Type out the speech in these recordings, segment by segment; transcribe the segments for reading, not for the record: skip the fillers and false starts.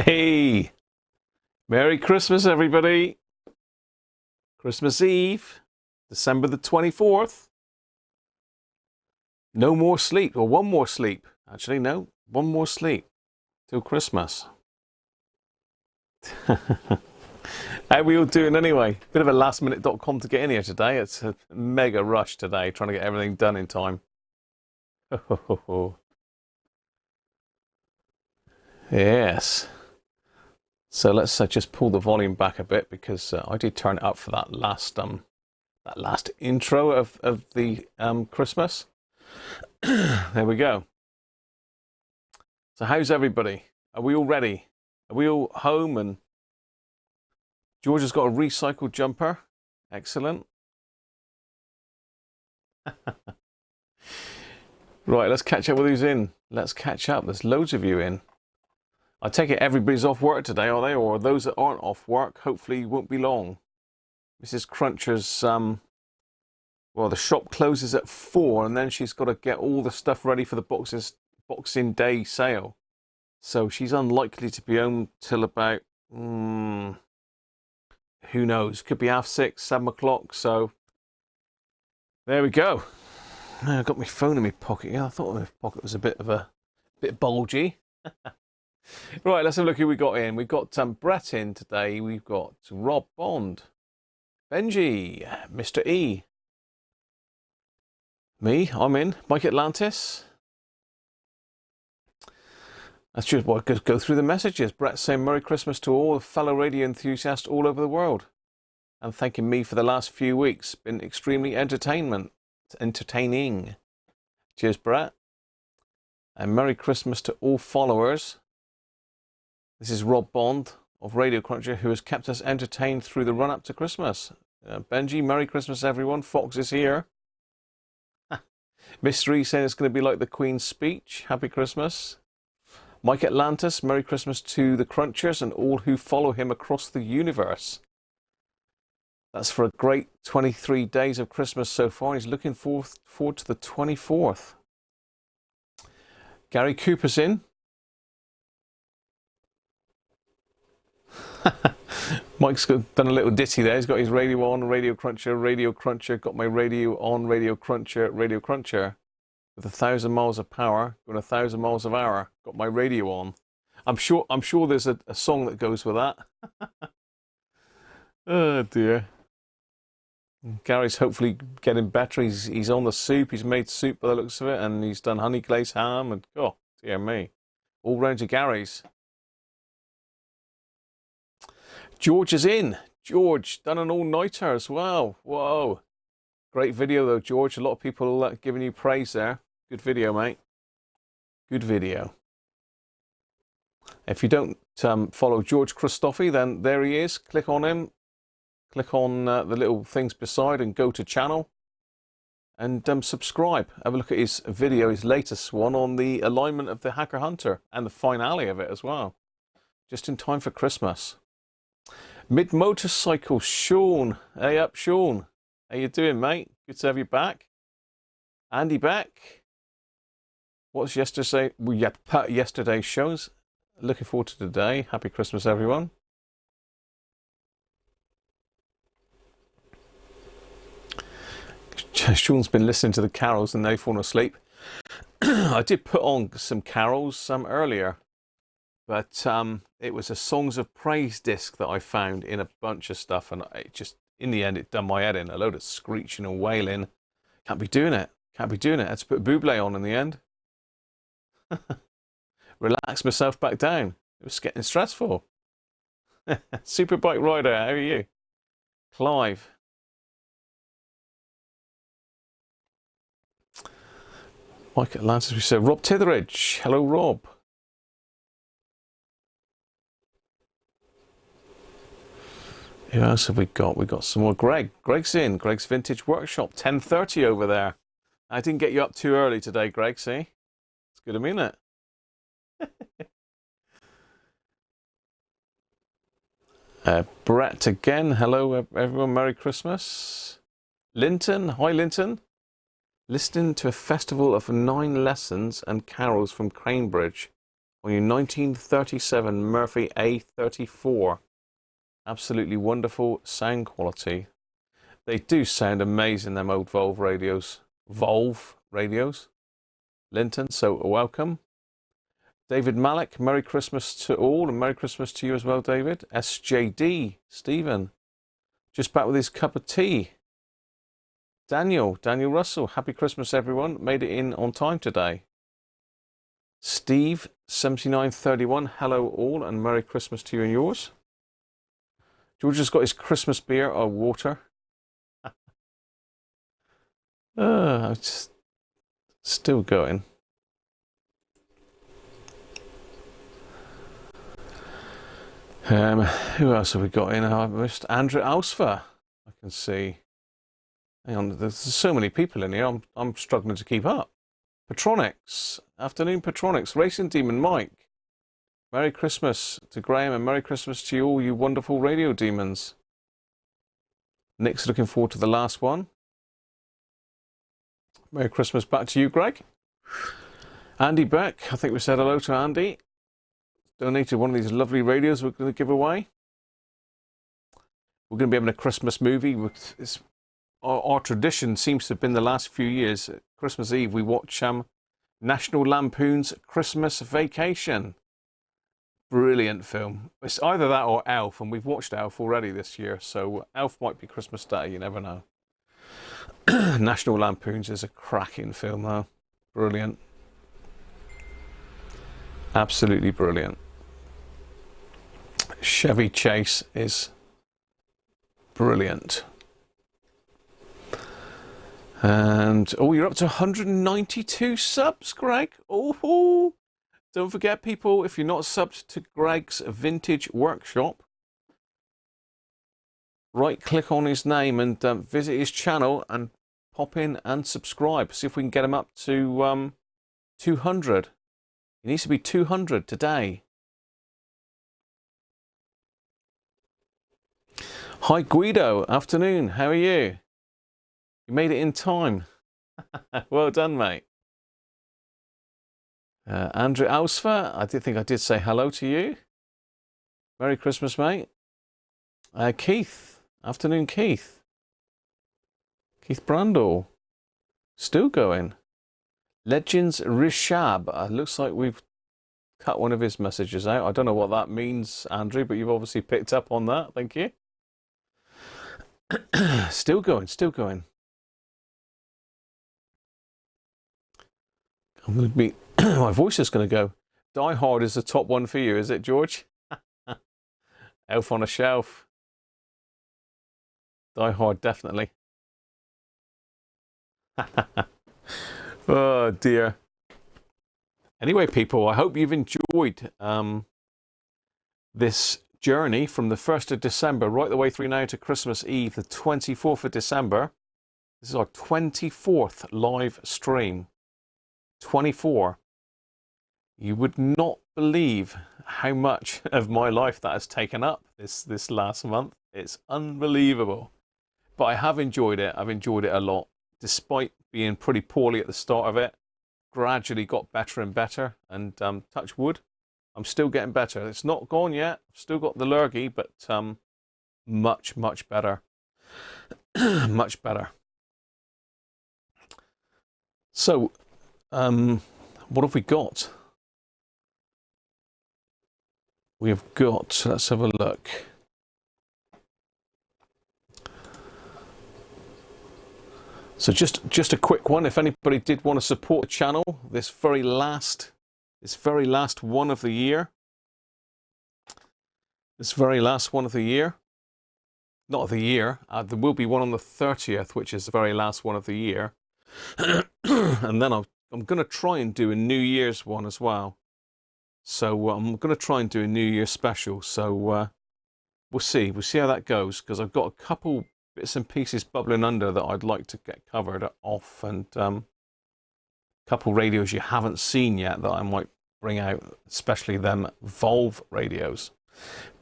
Hey, Merry Christmas, everybody. Christmas Eve, December the 24th. No more sleep, or one more sleep. Actually, no, one more sleep till Christmas. How are we all doing anyway? Bit of a lastminute.com to get in here today. It's a mega rush today, trying to get everything done in time. Yes. So let's just pull the volume back a bit because I did turn it up for that last intro of the Christmas. There we go. So how's everybody? Are we all ready? Are we all home? And George has got a recycled jumper. Excellent. Right, let's catch up with who's in. Let's catch up. There's loads of you in. I take it everybody's off work today, are they? Or those that aren't off work, hopefully won't be long. Mrs. Cruncher's, well, the shop closes at 4, and then she's got to get all the stuff ready for the Boxing Day sale. So she's unlikely to be home till about, who knows? Could be 6:30, 7 o'clock. So there we go. I've got my phone in my pocket. Yeah, I thought my pocket was a bit bulgy. Right, let's have a look who we got in. We've got Brett in today. We've got Rob Bond, Benji, Mr. E. Me, I'm in. Mike Atlantis. Let's just go through the messages. Brett saying Merry Christmas to all fellow radio enthusiasts all over the world, and thanking me for the last few weeks. Been extremely entertaining. Cheers, Brett. And Merry Christmas to all followers. This is Rob Bond of Radiocruncher, who has kept us entertained through the run-up to Christmas. Benji, Merry Christmas, everyone. Fox is here. Mystery saying it's going to be like the Queen's speech. Happy Christmas. Mike Atlantis, Merry Christmas to the Crunchers and all who follow him across the universe. That's for a great 23 days of Christmas so far. He's looking forward to the 24th. Gary Cooper's in. Mike's done a little ditty there. He's got his radio on, Radiocruncher, got my radio on, Radiocruncher. With 1,000 miles of power, going 1,000 miles of hour, got my radio on. I'm sure there's a song that goes with that. Oh dear. Gary's hopefully getting better. He's on the soup. He's made soup by the looks of it, and he's done honey glazed ham, and oh dear me, all round to Gary's. George is in. George done an all-nighter as well. Whoa, great video though, George. A lot of people giving you praise there. Good video, mate. Good video. If you don't follow George Christophe, then there he is. Click on him. Click on the little things beside and go to channel. And subscribe. Have a look at his video, his latest one, on the alignment of the Hacker Hunter and the finale of it as well. Just in time for Christmas. Mid-motorcycle, Sean. Hey up, Sean. How you doing, mate? Good to have you back. Andy back. What's yesterday? We had yesterday's shows. Looking forward to today. Happy Christmas, everyone. Sean's been listening to the carols and they've fallen asleep. I did put on some carols earlier, but it was a Songs of Praise disc that I found in a bunch of stuff, and it just, in the end, it done my head in. A load of screeching and wailing. Can't be doing it. Can't be doing it. I had to put Bublé on in the end. Relax myself back down. It was getting stressful. Superbike Rider, how are you? Clive. Mike Atlantis, we said. Rob Titheridge. Hello, Rob. Who else have we got? We got some more. Greg. Greg's in. Greg's Vintage Workshop. 10:30 over there. I didn't get you up too early today, Greg. See? It's good of me, isn't it? Brett again. Hello, everyone. Merry Christmas. Linton. Hi, Linton. Listening to a festival of 9 lessons and carols from Cranebridge on your 1937 Murphy A34. Absolutely wonderful sound quality. They do sound amazing, them old Volve radios. Linton, so welcome. David Malik, Merry Christmas to all, and Merry Christmas to you as well, David. SJD, Stephen, just back with his cup of tea. Daniel Russell, Happy Christmas, everyone. Made it in on time today. Steve, 7931, hello all, and Merry Christmas to you and yours. George has got his Christmas beer or water. I'm just still going. Who else have we got in our list? Andrew Ausfer, I can see. Hang on, there's so many people in here, I'm struggling to keep up. Patronics, afternoon Patronics, Racing Demon Mike. Merry Christmas to Graham and Merry Christmas to you all, you wonderful radio demons. Nick's looking forward to the last one. Merry Christmas back to you, Greg. Andy Beck, I think we said hello to Andy. Donated one of these lovely radios we're going to give away. We're going to be having a Christmas movie. Our tradition seems to have been the last few years. Christmas Eve, we watch National Lampoon's Christmas Vacation. Brilliant film. It's either that or Elf, and we've watched Elf already this year, so Elf might be Christmas Day, you never know. National Lampoon's is a cracking film, though. Brilliant. Absolutely brilliant. Chevy Chase is brilliant. And, oh, you're up to 192 subs, Greg. Oh, don't forget, people, if you're not subbed to Greg's Vintage Workshop, right-click on his name and visit his channel and pop in and subscribe. See if we can get him up to 200. It needs to be 200 today. Hi, Guido. Afternoon. How are you? You made it in time. Well done, mate. Andrew Ausfer, I did think I did say hello to you. Merry Christmas, mate. Keith. Afternoon, Keith. Keith Brandle. Still going. Legends Rishab. Looks like we've cut one of his messages out. I don't know what that means, Andrew, but you've obviously picked up on that. Thank you. Still going, still going. I'm going to be, my voice is going to go. Die Hard is the top one for you, is it, George? Elf on a Shelf. Die Hard, definitely. Oh, dear. Anyway, people, I hope you've enjoyed this journey from the 1st of December right the way through now to Christmas Eve, the 24th of December. This is our 24th live stream. 24. You would not believe how much of my life that has taken up this last month. It's unbelievable. But I have enjoyed it. I've enjoyed it a lot. Despite being pretty poorly at the start of it, gradually got better and better. And touch wood, I'm still getting better. It's not gone yet. I've still got the lurgy, but much, much better. Much better. So, what have we got? We have got, let's have a look. So just a quick one. If anybody did want to support the channel, this very last one of the year. This very last one of the year. Not of the year. There will be one on the 30th, which is the very last one of the year. And then I'm going to try and do a New Year's one as well. So I'm going to try and do a New Year special. So we'll see. We'll see how that goes, because I've got a couple bits and pieces bubbling under that I'd like to get covered off, and a couple radios you haven't seen yet that I might bring out, especially them Volve radios.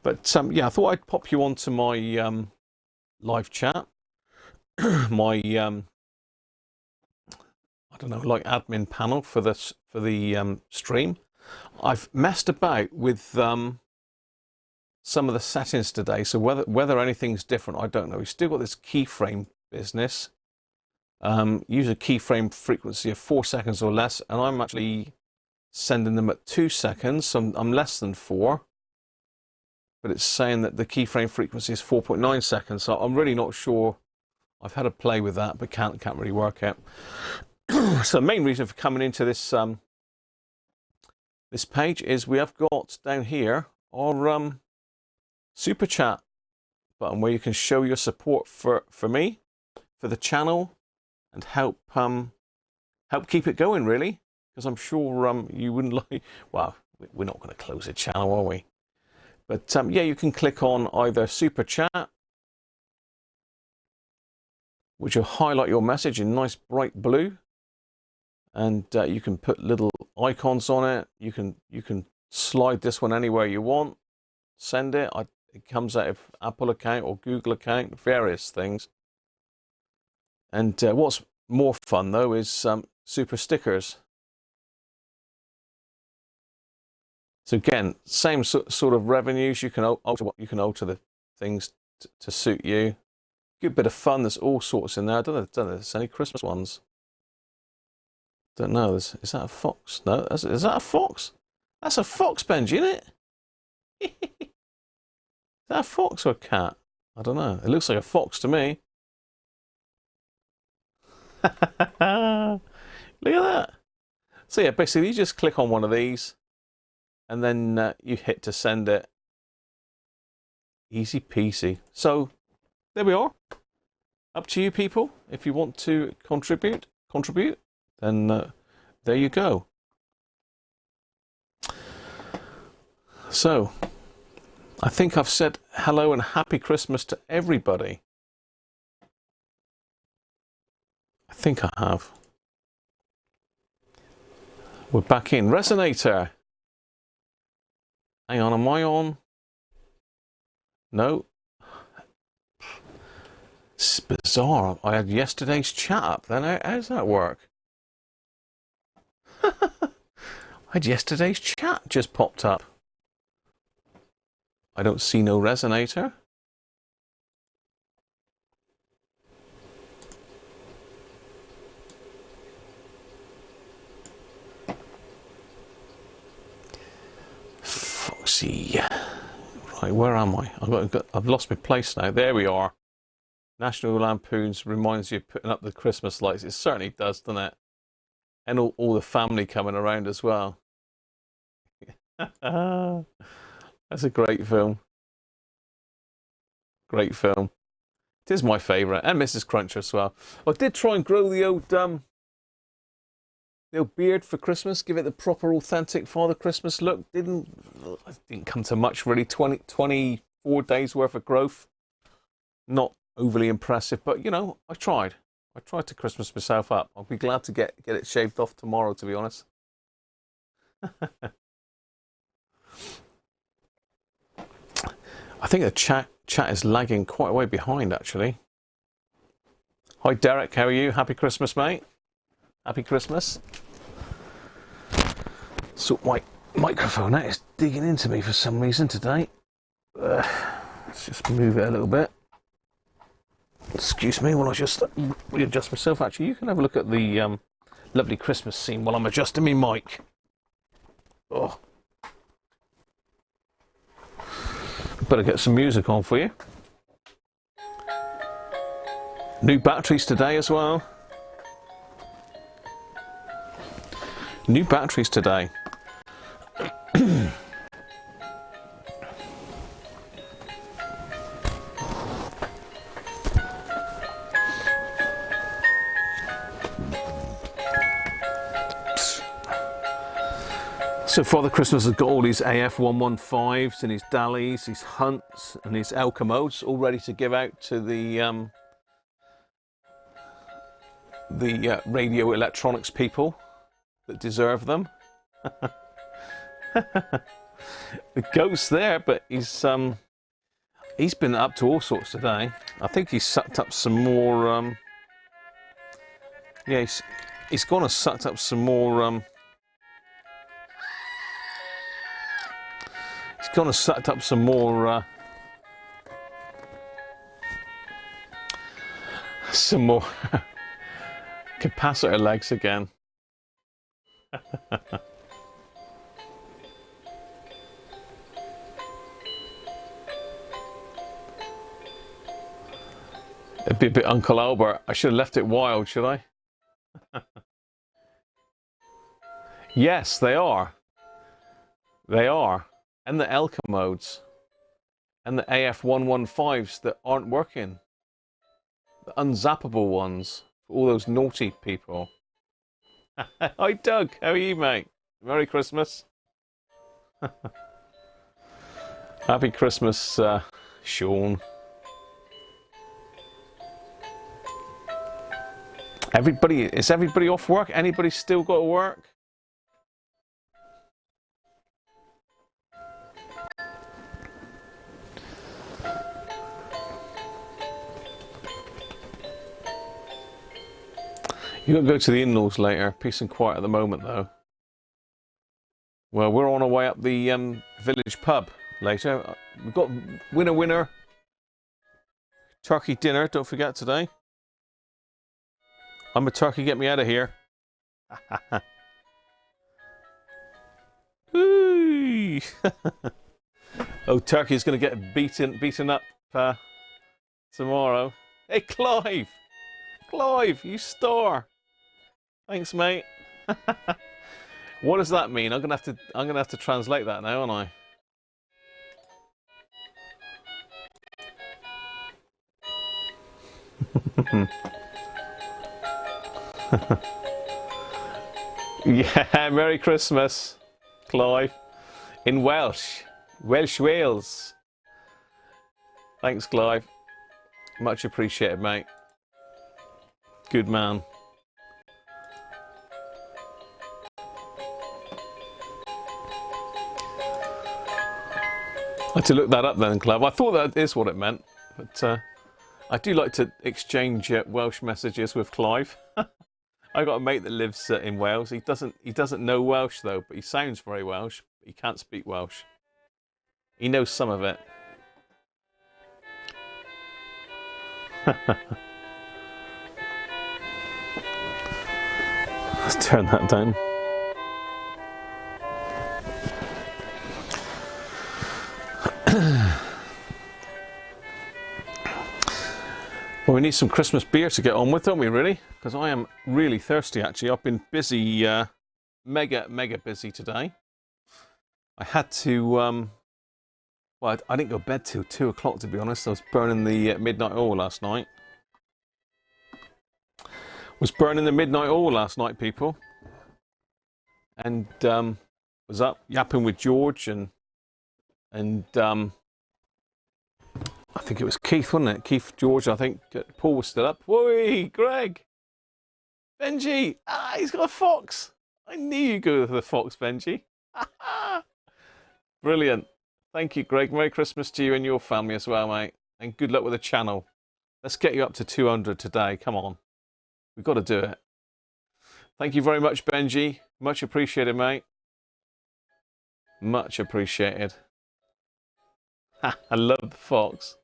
But yeah, I thought I'd pop you onto my live chat, my I don't know, like admin panel for the stream. I've messed about with some of the settings today, so whether anything's different, I don't know. We've still got this keyframe business. Use a keyframe frequency of 4 seconds or less, and I'm actually sending them at 2 seconds, so I'm less than 4. But it's saying that the keyframe frequency is 4.9 seconds, so I'm really not sure. I've had a play with that, but can't really work out. So the main reason for coming into this this page is we have got down here our super chat button, where you can show your support for me, for the channel, and help keep it going, really, because I'm sure you wouldn't like. Well, we're not going to close the channel, are we? But yeah, you can click on either super chat, which will highlight your message in nice bright blue, and you can put little icons on it. You can slide this one anywhere you want, send it. It comes out of Apple account or Google account, various things. And what's more fun though is super stickers. So again, same sort of revenues. You can alter the things to suit you. Good bit of fun. There's all sorts in there. I don't know if there's any Christmas ones. Don't know. Is that a fox? No, is that a fox? That's a fox, Benji, isn't it? Is that a fox or a cat? I don't know. It looks like a fox to me. Look at that. So yeah, basically you just click on one of these, and then you hit to send it. Easy peasy. So there we are. Up to you, people. If you want to contribute, then there you go. So I think I've said hello and happy Christmas to everybody. I think I have. We're back in. Resonator. Hang on, am I on? No. It's bizarre. I had yesterday's chat up then. How does that work? I had yesterday's chat just popped up. I don't see no resonator. Foxy. Right, where am I? I've lost my place now. There we are. National Lampoons reminds you of putting up the Christmas lights. It certainly does, doesn't it? And all the family coming around as well. That's a great film. Great film. It is my favourite, and Mrs. Cruncher as well. I did try and grow the old beard for Christmas, give it the proper authentic Father Christmas look. Didn't come to much really. 24 days worth of growth. Not overly impressive, but you know, I tried. I tried to Christmas myself up. I'll be glad to get it shaved off tomorrow, to be honest. I think the chat is lagging quite a way behind, actually. Hi Derek, how are you? Happy Christmas, mate. Happy Christmas. So my microphone out is digging into me for some reason today. Let's just move it a little bit. Excuse me while I just readjust myself. Actually, you can have a look at the lovely Christmas scene while I'm adjusting my mic. Oh. Better get some music on for you. New batteries today as well. New batteries today. So Father Christmas has got all these AF115s and his Dallies, his Hunts and his El Commodes all ready to give out to the radio electronics people that deserve them. The ghost there, but he's been up to all sorts today. I think he's sucked up some more. Yeah, he's gone and sucked up some more. Gonna set up some more capacitor legs again. It'd be a bit Uncle Albert. I should have left it wild, should I? Yes, they are. They are. And the Elka modes. And the AF115s that aren't working. The unzappable ones. For all those naughty people. Hi Doug, how are you, mate? Merry Christmas. Happy Christmas, Sean. Is everybody off work? Anybody still got to work? You gotta go to the in-laws later. Peace and quiet at the moment, though. Well, we're on our way up the village pub later. We've got winner. Turkey dinner, don't forget today. I'm a turkey, get me out of here. Oh, Turkey's gonna get beaten up tomorrow. Hey, Clive! Clive, you star! Thanks, mate. What does that mean? I'm gonna have to translate that now, aren't I? Yeah, Merry Christmas, Clive. In Welsh. Welsh Wales. Thanks, Clive. Much appreciated, mate. Good man. I had to look that up then, Clive. I thought that is what it meant, but I do like to exchange Welsh messages with Clive. I got a mate that lives in Wales. He doesn't know Welsh though, but he sounds very Welsh. He can't speak Welsh. He knows some of it. Let's turn that down. Well, we need some Christmas beer to get on with, don't we, really? Because I am really thirsty, actually. I've been busy, mega busy today. I had to, well, I didn't go to bed till 2 o'clock, to be honest. I was burning the midnight oil last night. People. And was up yapping with George and I think it was Keith, wasn't it? Keith, George, I think. Paul was still up. Whoi, Greg! Benji! Ah, he's got a fox! I knew you'd go with the fox, Benji. Brilliant. Thank you, Greg. Merry Christmas to you and your family as well, mate. And good luck with the channel. Let's get you up to 200 today. Come on. We've got to do it. Thank you very much, Benji. Much appreciated, mate. Much appreciated. I love the fox.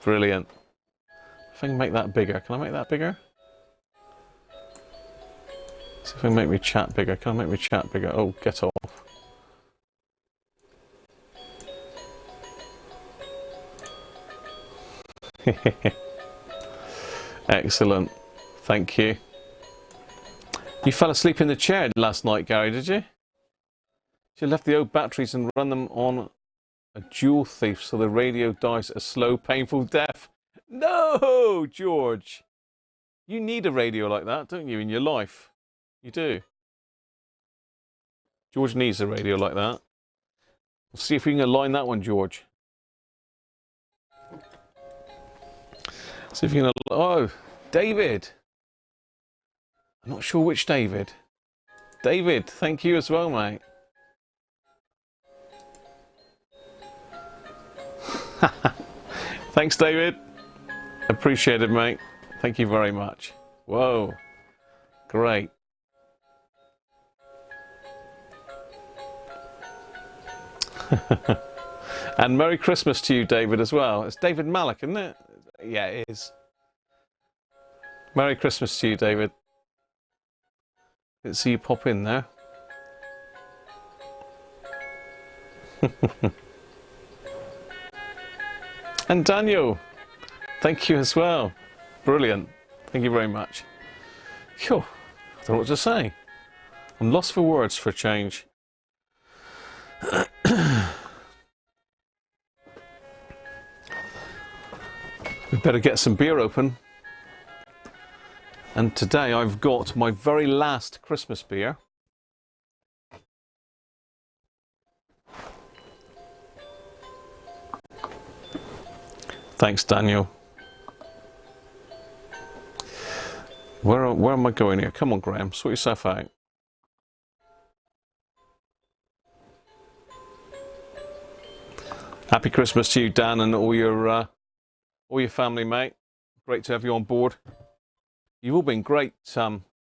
Brilliant. If I can make that bigger. Can I make that bigger? See if I can make me chat bigger. Can I make me chat bigger? Oh, get off. Excellent. Thank you. You fell asleep in the chair last night, Gary, did you? You left the old batteries and run them on a dual thief so the radio dies a slow, painful death. No, George. You need a radio like that, don't you, in your life? You do. George needs a radio like that. We'll see if we can align that one, George. See if you can. Oh, David. I'm not sure which David. David, thank you as well, mate. Thanks, David. Appreciate it, mate. Thank you very much. Whoa. Great. And Merry Christmas to you, David, as well. It's David Malik, isn't it? Yeah, it is. Merry Christmas to you, David. Let's see you pop in there. And Daniel, thank you as well. Brilliant. Thank you very much. Phew, I don't know what to say. I'm lost for words for a change. We better get some beer open. And today I've got my very last Christmas beer. Thanks, Daniel. Where am I going here? Come on, Graham, sort yourself out. Happy Christmas to you, Dan, and all your family, mate. Great to have you on board. You've all been great,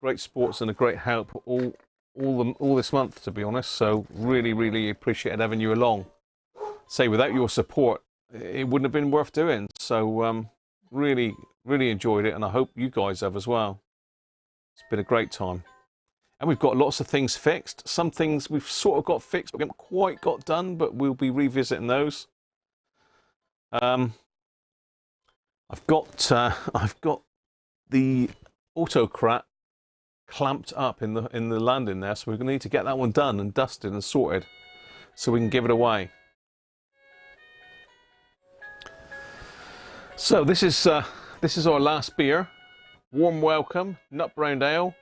great sports and a great help all this month, to be honest. So really appreciated having you along. Say, without your support, it wouldn't have been worth doing. So really enjoyed it, and I hope you guys have as well. It's been a great time. And we've got lots of things fixed. Some things we've sort of got fixed, but we haven't quite got done, but we'll be revisiting those. I've got the autocrat clamped up in the landing there, so we're going to need to get that one done and dusted and sorted so we can give it away. So this is our last beer. Warm welcome, nut brown ale.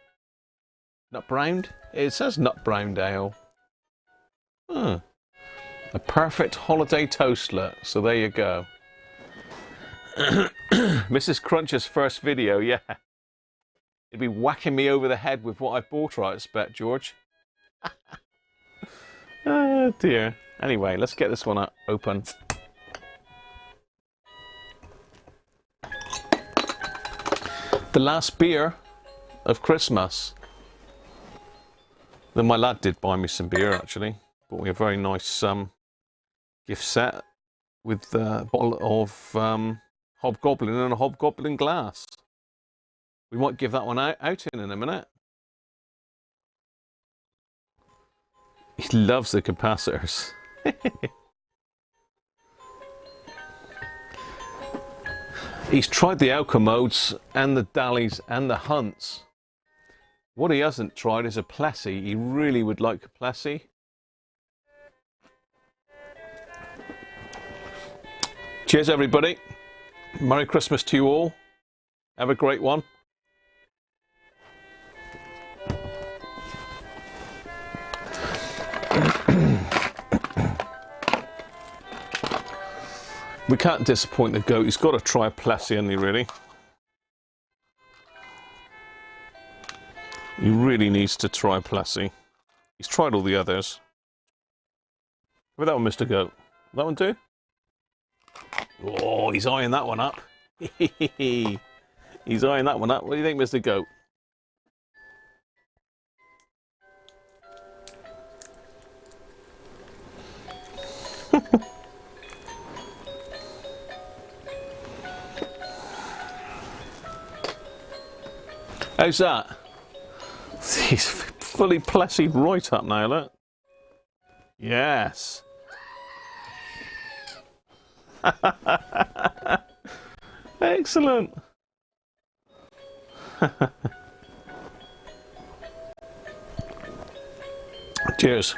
Nut browned? It says nut brown ale. Huh. A perfect holiday toastlet. So there you go. Mrs. Cruncher's first video, yeah. It'd be whacking me over the head with what I bought her, I expect, George. Oh dear. Anyway, let's get this one open. The last beer of Christmas. Then my lad did buy me some beer, actually. Bought me a very nice gift set with a bottle of Hobgoblin and a Hobgoblin glass. We might give that one out in a minute. He loves the capacitors. He's tried the Alchemodes and the Dallies and the Hunts. What he hasn't tried is a Plessy. He really would like a Plessy. Cheers, everybody. Merry Christmas to you all. Have a great one. We can't disappoint the goat. He's got to try a Plessy, hasn't he, really? He really needs to try a Plessy. He's tried all the others. How about that one, Mr. Goat? That one too? Oh, he's eyeing that one up. He's eyeing that one up. What do you think, Mr. Goat? How's that? He's fully Plessied right up now, look. Yes. Excellent. Cheers.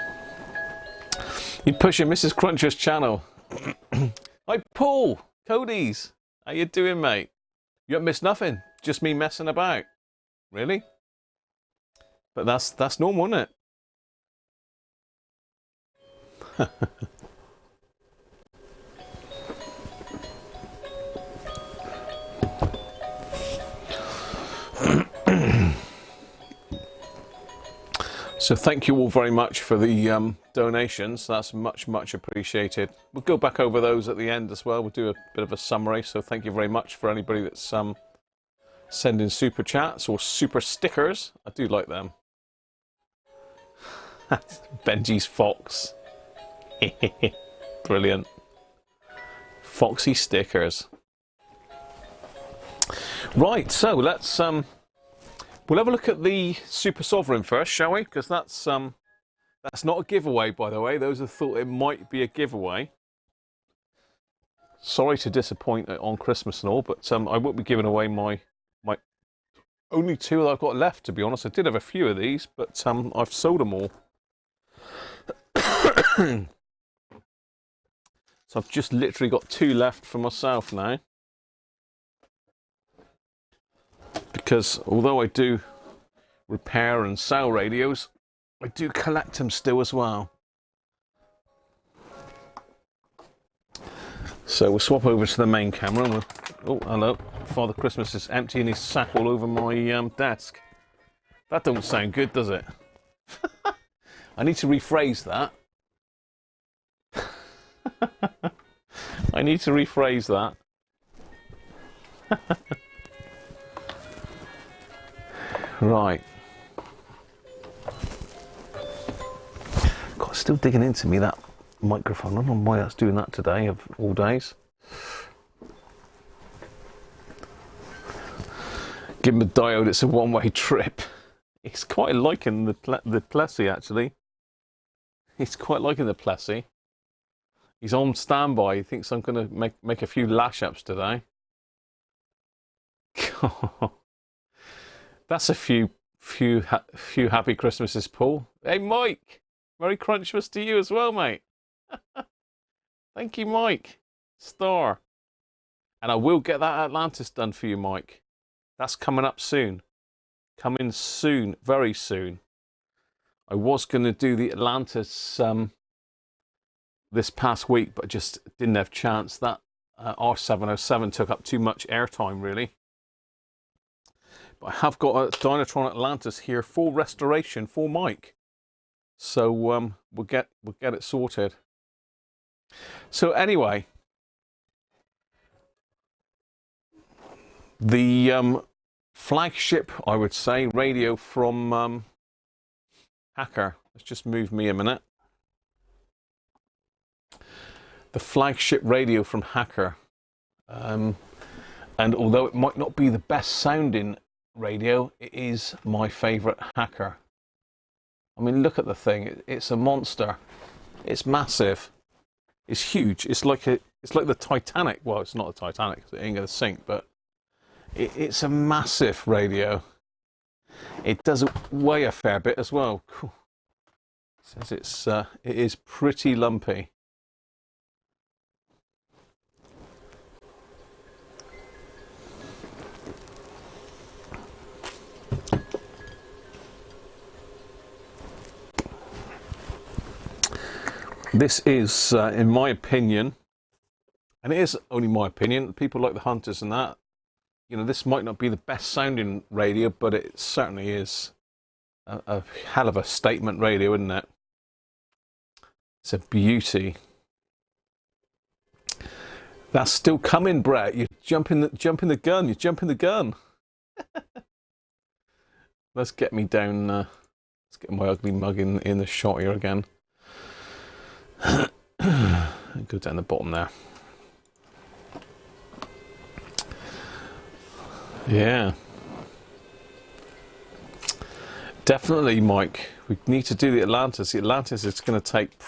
You're pushing Mrs. Cruncher's channel. Hi, Paul. Cody's. How you doing, mate? You haven't missed nothing. Just me messing about. Really? But that's normal, isn't it? So thank you all very much for the donations. That's much appreciated. We'll go back over those at the end as well. We'll do a bit of a summary. So thank you very much for anybody that's sending super chats or super stickers. I do like them. Benji's fox. Brilliant. Foxy stickers. Right, so let's we'll have a look at the Super Sovereign first, shall we? Because that's not a giveaway, by the way. Those who thought it might be a giveaway. Sorry to disappoint on Christmas and all, but I won't be giving away my only two that I've got left, to be honest. I did have a few of these, but I've sold them all. So I've just literally got two left for myself now. Because although I do repair and sell radios, I do collect them still as well. So we'll swap over to the main camera. And oh, hello. Father Christmas is emptying his sack all over my desk. That don't sound good, does it? I need to rephrase that. I need to rephrase that. Right. God, still digging into me, that microphone. I don't know why that's doing that today, of all days. Give him a diode, it's a one-way trip. He's quite liking the Plessy, actually. He's quite liking the Plessy. He's on standby. He thinks I'm going to make a few lash-ups today. That's a few happy Christmases, Paul. Hey, Mike! Merry Crunchmas to you as well, mate. Thank you, Mike. Star. And I will get that Atlantis done for you, Mike. That's coming up soon. Coming soon, very soon. I was going to do the Atlantis this past week, but just didn't have chance. That R707 took up too much airtime, really. But I have got a Dynatron Atlantis here for restoration for Mike. So we'll get it sorted. So anyway, the flagship, I would say, radio from Hacker. Let's just move me a minute. The flagship radio from Hacker. And although it might not be the best sounding radio, it is my favourite Hacker. I mean, look at the thing. It's a monster. It's massive. It's huge. It's like the Titanic. Well, it's not the Titanic, 'cause it ain't going to sink, but it's a massive radio. It does weigh a fair bit as well. Cool. It says it is pretty lumpy. This is, in my opinion, and it is only my opinion, people like the Hunters and that, you know, this might not be the best sounding radio, but it certainly is a hell of a statement radio, isn't it? It's a beauty. That's still coming, Brett. You're jumping the gun. You're jumping the gun. Let's get me down. Let's get my ugly mug in the shot here again. Go down the bottom there. Yeah. Definitely, Mike. We need to do the Atlantis. The Atlantis is going to take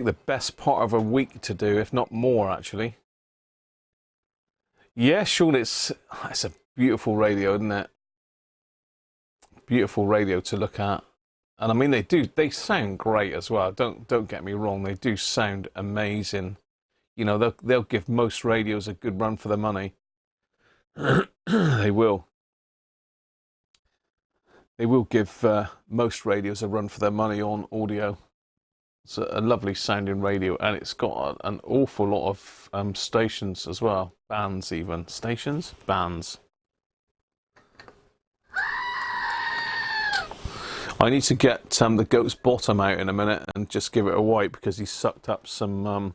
the best part of a week to do, if not more, actually. Yeah, Sean, it's a beautiful radio, isn't it? Beautiful radio to look at. And I mean, they sound great as well. Don't get me wrong, they do sound amazing. You know, they'll give most radios a good run for their money. They will. They will give most radios a run for their money on audio. It's a lovely sounding radio, and it's got an awful lot of stations as well. Bands even. Stations? Bands. I need to get the goat's bottom out in a minute and just give it a wipe, because he sucked up some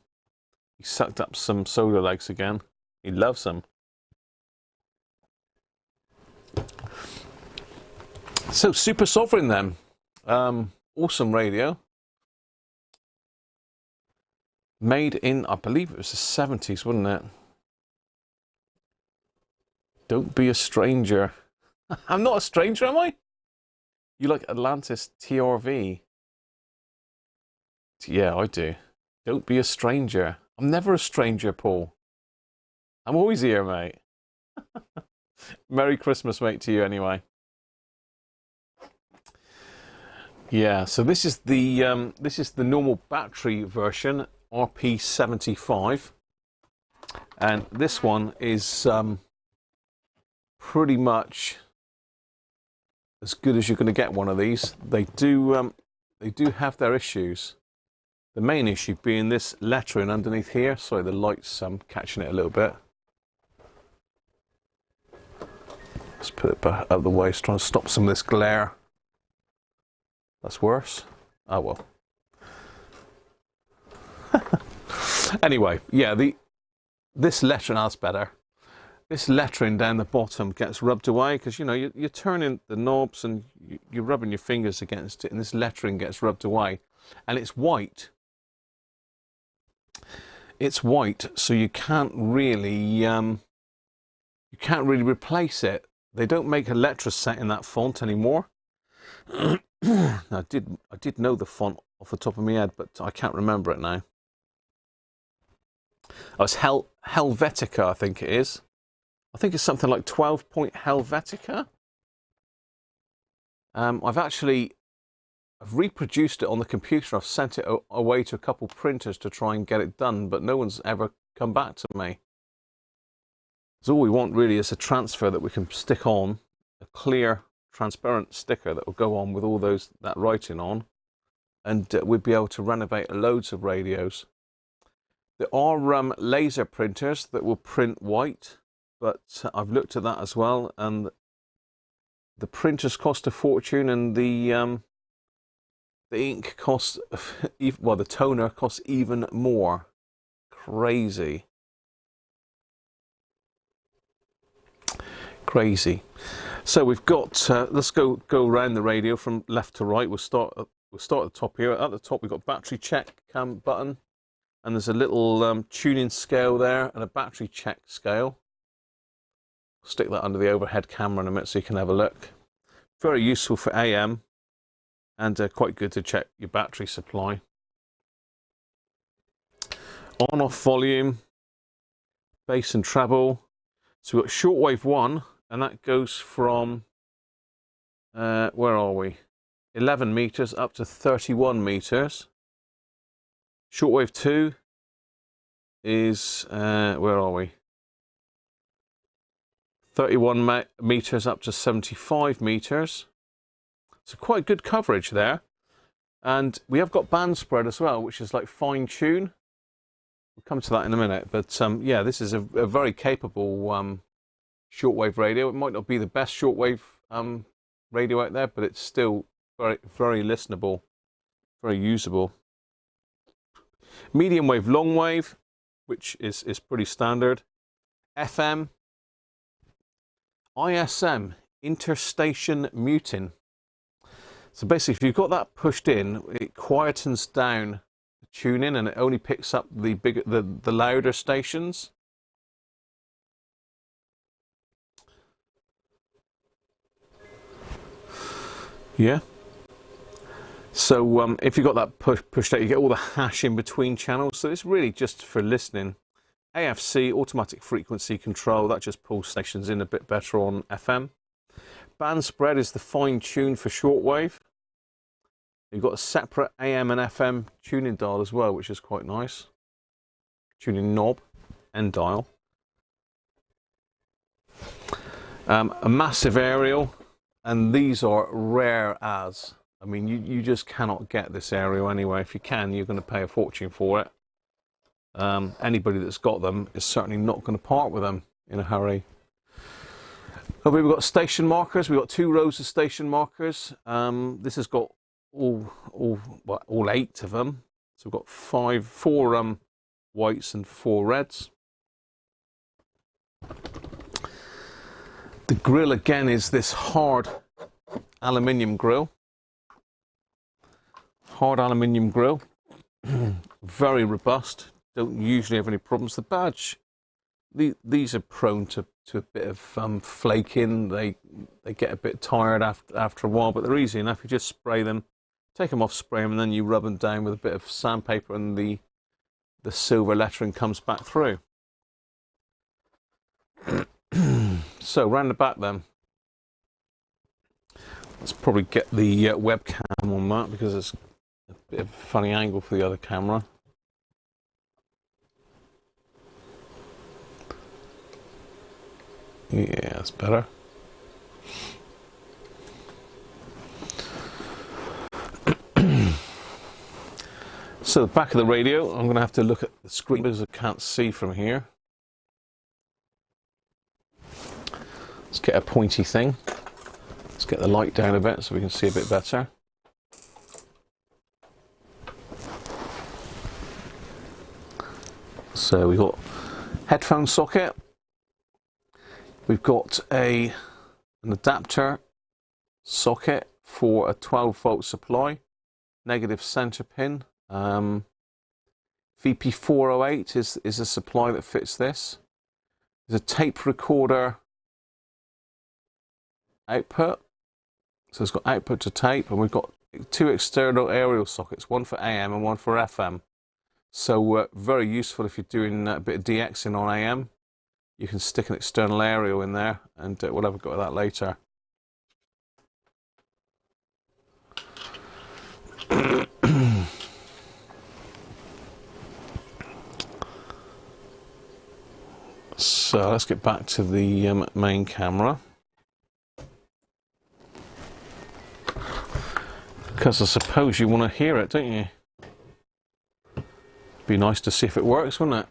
soda legs again. He loves them. So Super Sovereign then. Awesome radio. Made in, I believe it was the 70s, wasn't it? Don't be a stranger. I'm not a stranger, am I? You like Atlantis TRV? Yeah, I do. Don't be a stranger. I'm never a stranger, Paul. I'm always here, mate. Merry Christmas, mate, to you anyway. Yeah, so this is the normal battery version, RP75, and this one is pretty much as good as you're going to get one of these. They do have their issues. The main issue being this lettering underneath here. Sorry, the light's catching it a little bit. Let's put it back out of the way. It's trying to stop some of this glare. That's worse. Oh well. Anyway, yeah, this lettering, that's better. This lettering down the bottom gets rubbed away because, you know, you're turning the knobs and you're rubbing your fingers against it, and this lettering gets rubbed away. And it's white. It's white, so you can't really replace it. They don't make a Letraset in that font anymore. I did know the font off the top of my head, but I can't remember it now. Oh, it's Helvetica, I think it is. I think it's something like 12-point Helvetica. I've reproduced it on the computer. I've sent it away to a couple printers to try and get it done, but no one's ever come back to me. So all we want really is a transfer that we can stick on, a clear, transparent sticker that will go on with all that writing on, and we'd be able to renovate loads of radios. There are laser printers that will print white, but I've looked at that as well, and the printers cost a fortune, and the ink costs, well, the toner costs even more. Crazy. Crazy. So we've got, let's go around the radio from left to right. We'll start at the top here. At the top we've got battery check button, and there's a little tuning scale there and a battery check scale. Stick that under the overhead camera in a minute so you can have a look. Very useful for AM, and quite good to check your battery supply. On-off volume, bass and treble. So we've got shortwave 1, and that goes from, where are we? 11 meters up to 31 meters. Shortwave 2 is, where are we? 31 meters up to 75 meters. So quite good coverage there. And we have got band spread as well, which is like fine tune. We'll come to that in a minute. But yeah, this is a very capable shortwave radio. It might not be the best shortwave radio out there, but it's still very, very listenable, very usable. Medium wave, long wave, which is pretty standard. FM, ISM, interstation muting. So basically, if you've got that pushed in, it quietens down the tuning, and it only picks up the louder stations. Yeah. So if you've got that pushed out, you get all the hash in between channels. So it's really just for listening. AFC, automatic frequency control, that just pulls stations in a bit better on FM. Band spread is the fine tune for shortwave. You've got a separate AM and FM tuning dial as well, which is quite nice. Tuning knob and dial. A massive aerial, and these are rare as. I mean, you just cannot get this aerial anyway. If you can, you're going to pay a fortune for it. Anybody that's got them is certainly not going to part with them in a hurry. Okay, we've got station markers. We've got 2 rows of station markers. This has got all 8 of them. So we've got 4 whites and 4 reds. The grill again is this hard aluminium grill. Hard aluminium grill. very robust. Don't usually have any problems. The badge, these are prone to a bit of flaking. They get a bit tired after a while, but they're easy enough. You just spray them, take them off, spray them, and then you rub them down with a bit of sandpaper, and the silver lettering comes back through. So round the back then, let's probably get the webcam on that because it's a bit of a funny angle for the other camera. Yeah, that's better. So the back of the radio, I'm going to have to look at the screen because I can't see from here. Let's get a pointy thing. Let's get the light down a bit so we can see a bit better. So we've got headphone socket. We've got an adapter socket for a 12-volt supply, negative center pin. VP408 is a supply that fits this. There's a tape recorder output, so it's got output to tape, and we've got two external aerial sockets, one for AM and one for FM. So very useful if you're doing a bit of DXing on AM. You can stick an external aerial in there, and we'll have a go at that later. So let's get back to the main camera. Because I suppose you want to hear it, don't you? Be nice to see if it works, wouldn't it?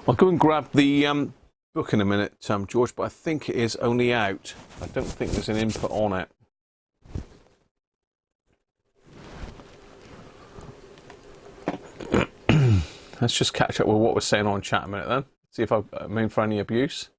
I'll go and grab the book in a minute, George, but I think it is only out. I don't think there's an input on it. Let's just catch up with what we're saying on chat a minute then. See if I mean for any abuse.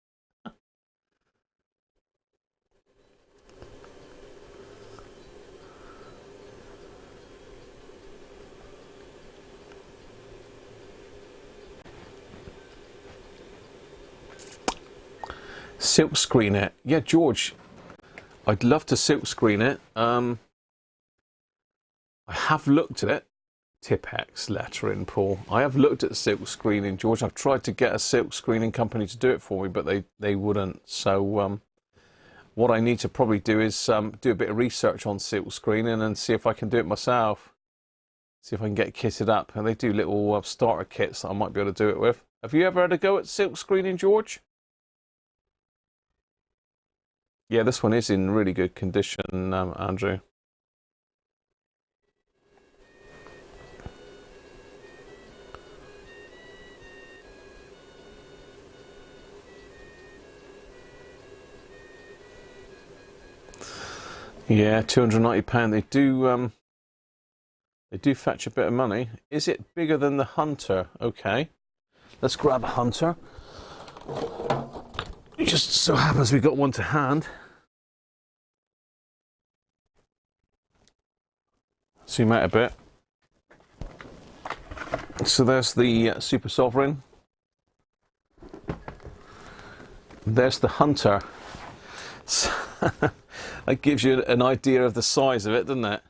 Silk screen it. Yeah, George, I'd love to silk screen it. I have looked at it. Tipex lettering, Paul. I have looked at silk screening, George. I've tried to get a silk screening company to do it for me, but they wouldn't. So what I need to probably do is do a bit of research on silk screening and see if I can do it myself. See if I can get kitted up. And they do little starter kits that I might be able to do it with. Have you ever had a go at silk screening, George? Yeah, this one is in really good condition, Andrew. Yeah, £290. They do fetch a bit of money. Is it bigger than the Hunter? Okay, let's grab a Hunter. It just so happens we got one to hand. Zoom out a bit. So there's the Super Sovereign. There's the Hunter. So that gives you an idea of the size of it, doesn't it?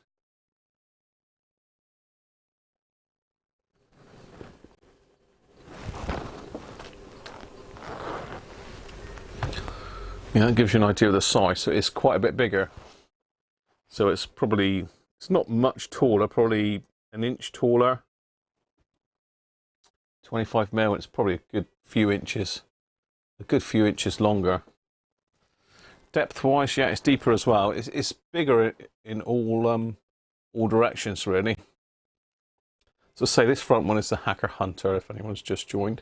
Yeah, that gives you an idea of the size. So it's quite a bit bigger. So it's probably, it's not much taller, probably an inch taller. 25mm, it's probably a good few inches. A good few inches longer. Depth-wise, yeah, it's deeper as well. It's bigger in all directions, really. So say this front one is the Hacker Hunter, if anyone's just joined.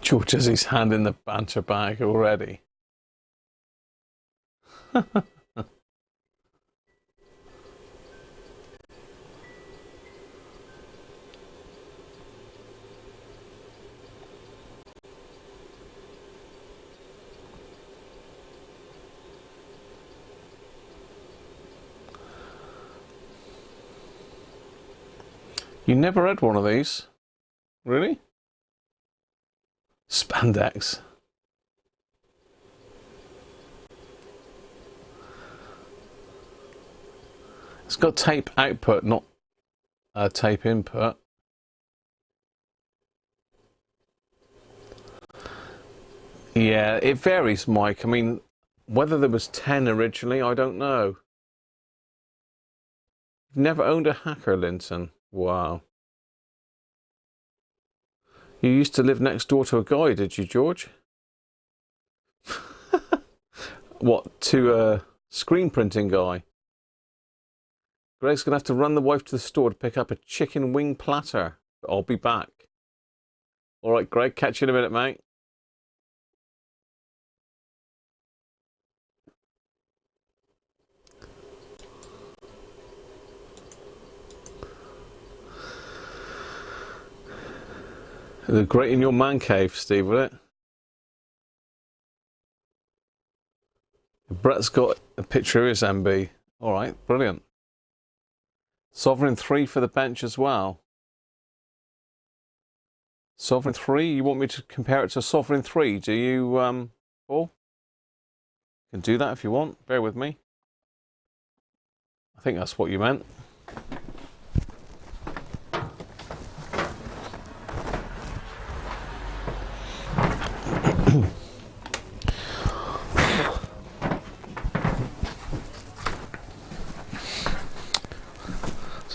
George has his hand in the banter bag already. You never had one of these? Really? Spandex. It's got tape output, not tape input. Yeah, it varies, Mike. I mean, whether there was 10 originally, I don't know. You've never owned a Hacker, Linton? Wow. You used to live next door to a guy, did you, George? What, to a screen printing guy? Greg's going to have to run the wife to the store to pick up a chicken wing platter. But I'll be back. All right, Greg, catch you in a minute, mate. It'll be great in your man cave, Steve, will it? Brett's got a picture of his MB. All right, brilliant. Sovereign 3 for the bench as well. Sovereign 3, you want me to compare it to Sovereign 3, do you, Paul? You can do that if you want, bear with me. I think that's what you meant.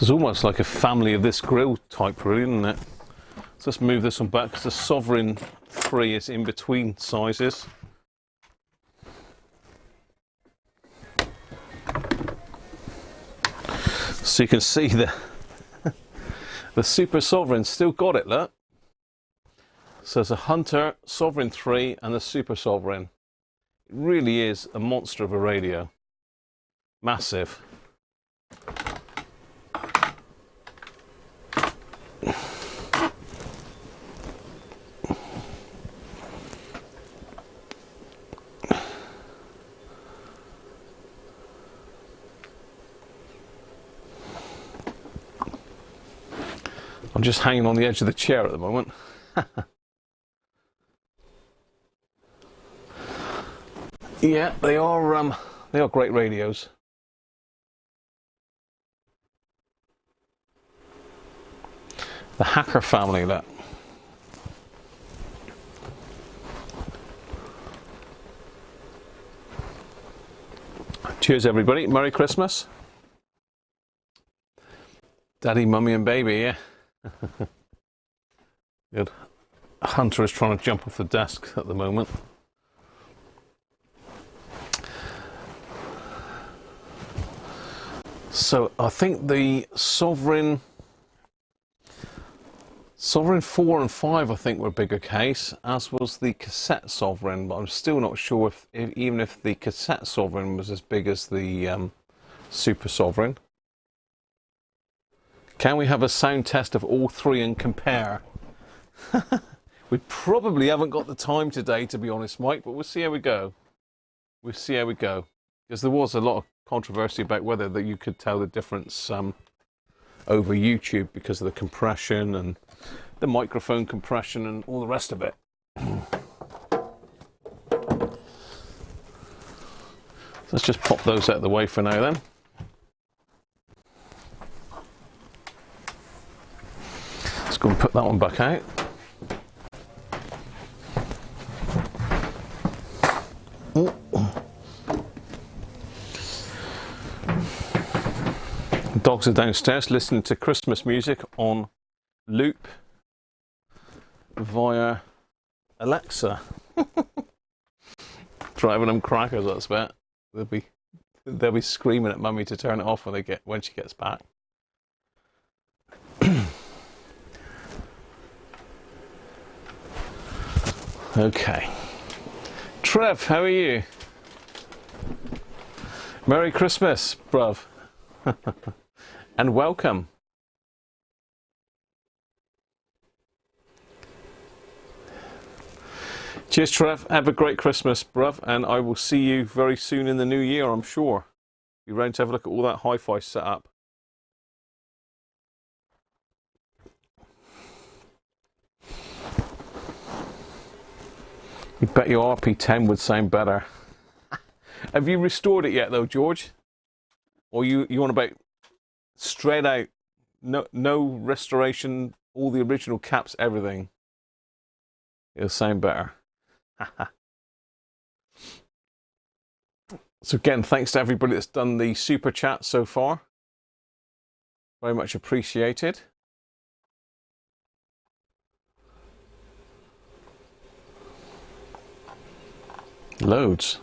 It's almost like a family of this grill type, really, isn't it? So let's move this one back because the Sovereign 3 is in between sizes. So you can see the Super Sovereign still got it, look. So there's a Hunter, Sovereign 3 and the Super Sovereign. It really is a monster of a radio. Massive. I'm just hanging on the edge of the chair at the moment. Yeah, they are great radios. The Hacker family, look. Cheers, everybody. Merry Christmas. Daddy, mummy, and baby, yeah. Good. Hunter is trying to jump off the desk at the moment. So I think the Sovereign 4 and 5 I think were a bigger case, as was the cassette Sovereign, but I'm still not sure if even if the cassette Sovereign was as big as the Super Sovereign. Can we have a sound test of all three and compare? We probably haven't got the time today, to be honest, Mike, but we'll see how we go. We'll see how we go. Because there was a lot of controversy about whether that you could tell the difference over YouTube because of the compression and the microphone compression and all the rest of it. Let's just pop those out of the way for now then. Let's go and put that one back out. The dogs are downstairs listening to Christmas music on loop via Alexa. Driving them crackers, that's bet. They'll be screaming at Mummy to turn it off when she gets back. Okay. Trev, how are you? Merry Christmas, bruv. And welcome. Cheers, Trev. Have a great Christmas, bruv, and I will see you very soon in the new year, I'm sure. Be round to have a look at all that hi-fi set up. You bet your RP10 would sound better. Have you restored it yet, though, George? Or you want about straight out, no restoration, all the original caps, everything? It'll sound better. So again, thanks to everybody that's done the super chat so far. Very much appreciated. Loads.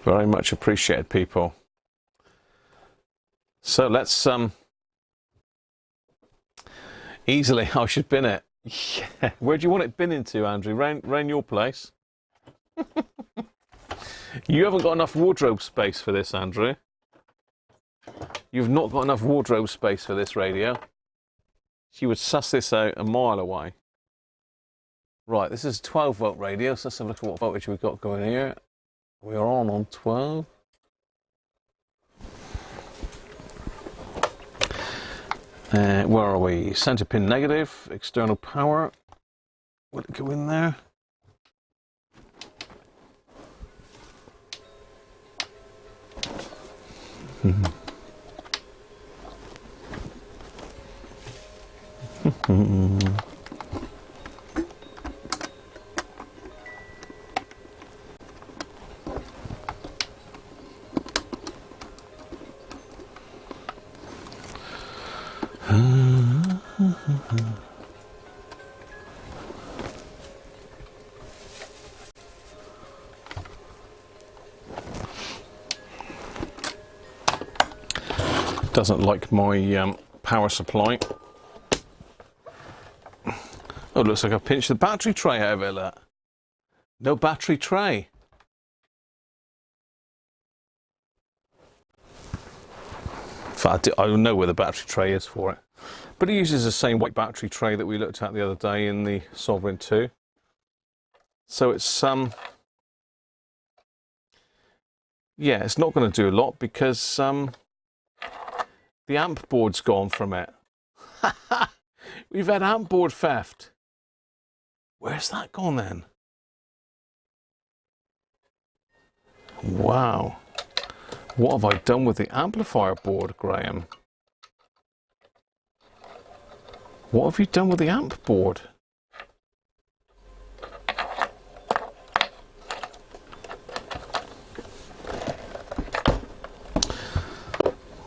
Very much appreciated, people. So let's easily, I should bin it. Yeah. Where do you want it bin into, Andrew? Round your place. You haven't got enough wardrobe space for this, Andrew. You've not got enough wardrobe space for this radio. She would suss this out a mile away. Right, this is a 12-volt radio, so let's have a look at what voltage we've got going here. We are on 12. Where are we? Center pin negative, external power. Will it go in there? Doesn't like my power supply. Oh, it looks like I pinched the battery tray out of it. Look. No battery tray. In fact, I know where the battery tray is for it. But it uses the same white battery tray that we looked at the other day in the Sovereign 2. So it's yeah, it's not going to do a lot because the amp board's gone from it. We've had amp board theft. Where's that gone then? Wow. What have I done with the amplifier board, Graham? What have you done with the amp board?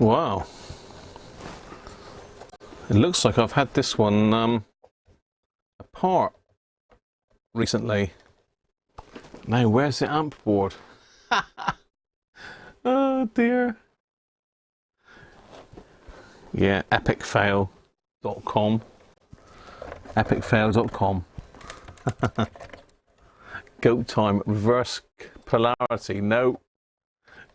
Wow. It looks like I've had this one apart recently. Now, where's the amp board? Oh dear. Yeah, epicfail.com. Epicfail.com. Goat time, reverse polarity. No,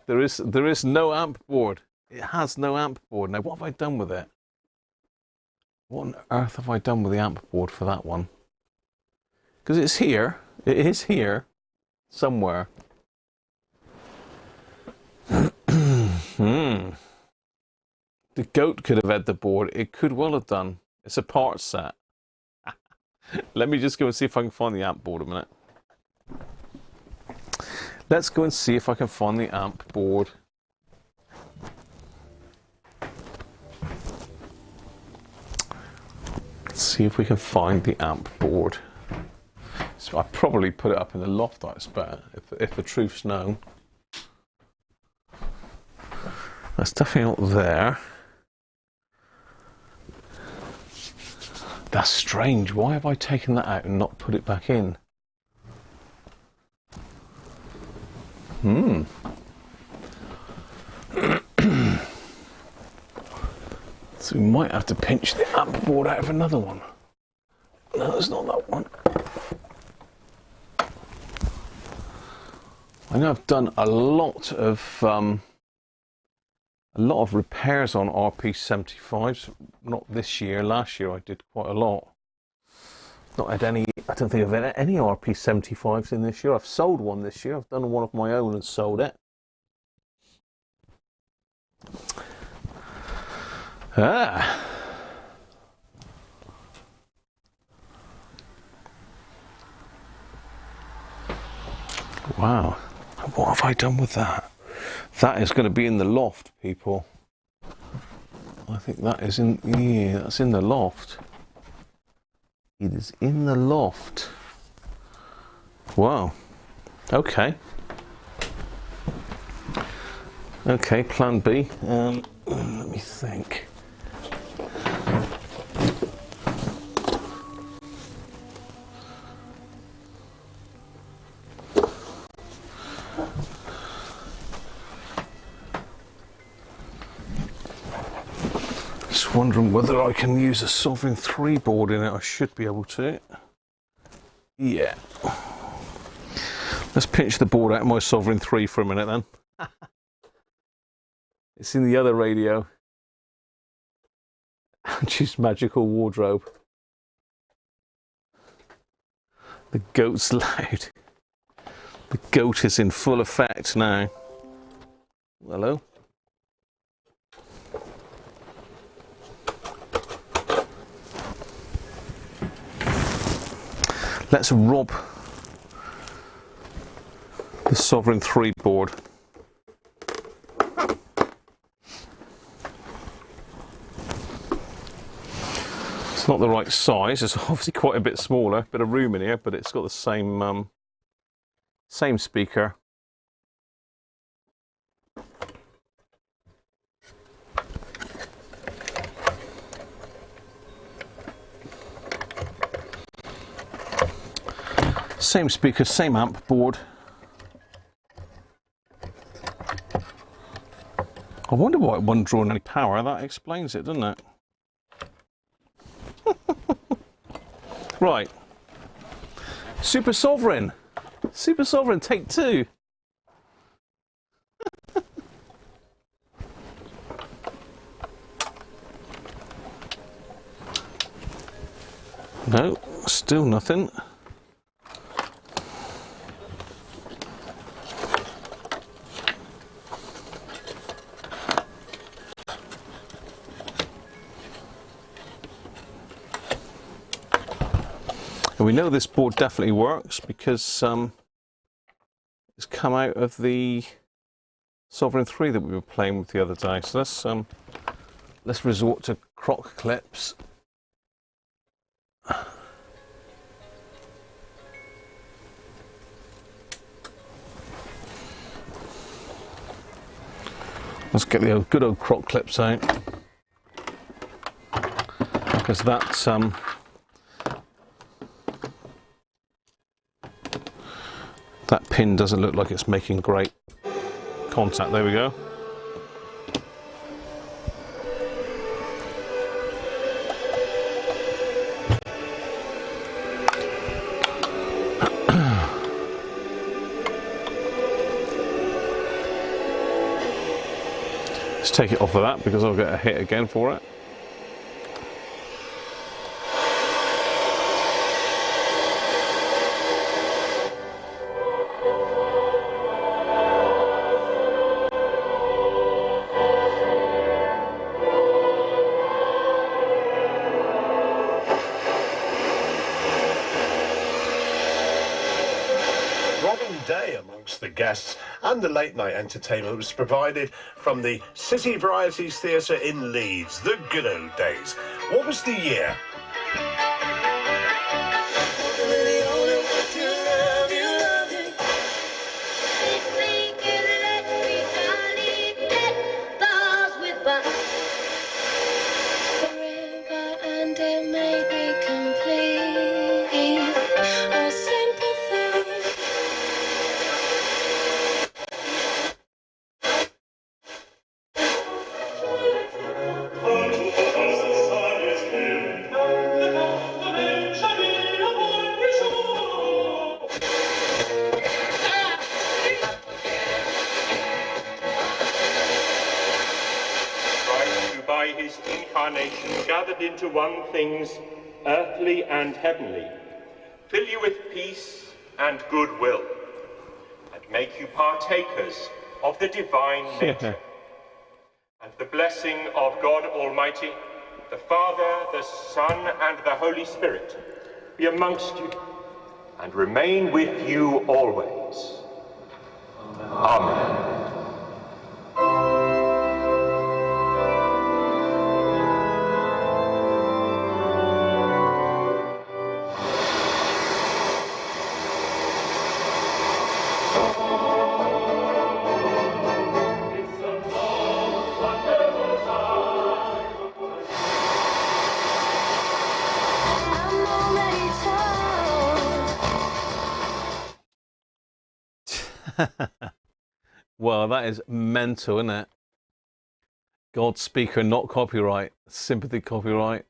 there is no amp board. It has no amp board. Now, what have I done with it? What on earth have I done with the amp board for that one? Because it's here. It is here somewhere. The goat could have had the board. It could well have done. It's a part set. Let me just go and see if I can find the amp board a minute. Let's go and see if I can find the amp board. Let's see if we can find the amp board. So I probably put it up in the loft, I expect, if the truth's known. That's definitely not there. That's strange. Why have I taken that out and not put it back in? So we might have to pinch the amp board out of another one. No, it's not that one. I know I've done a lot of repairs on RP75s. Not this year. Last year I did quite a lot. Not had any. I don't think I've had any RP75s in this year. I've sold one this year. I've done one of my own and sold it. Ah. Wow. What have I done with that? That is going to be in the loft, people. I think that is in, yeah, that's in the loft. It is in the loft. Wow. Okay. Okay, plan B. Let me think. Just wondering whether I can use a Sovereign 3 board in it. I should be able to. Yeah. Let's pinch the board out of my Sovereign 3 for a minute then. It's in the other radio. Just magical wardrobe. The goat's loud. The goat is in full effect now. Hello? Let's rob the Sovereign 3 board. It's not the right size. It's obviously quite a bit smaller. Bit of room in here, but it's got the same same speaker. Same speaker, same amp board. I wonder why it wasn't drawing any power. That explains it, doesn't it? Right. Super Sovereign. Super Sovereign, take 2. No, still nothing. And we know this board definitely works because it's come out of the Sovereign 3 that we were playing with the other day. So let's resort to croc clips. Let's get the good old croc clips out, because that's that pin doesn't look like it's making great contact. There we go. Let's take it off of that because I'll get a hit again for it. Day amongst the guests, and the late night entertainment was provided from the City Varieties Theatre in Leeds. The good old days. What was the year? His incarnation, gathered into one things earthly and heavenly, fill you with peace and goodwill, and make you partakers of the divine nature. And the blessing of God Almighty, the Father, the Son, and the Holy Spirit be amongst you and remain with you always. Amen. Well, that is mental, isn't it? God speaker, not copyright. Sympathy copyright.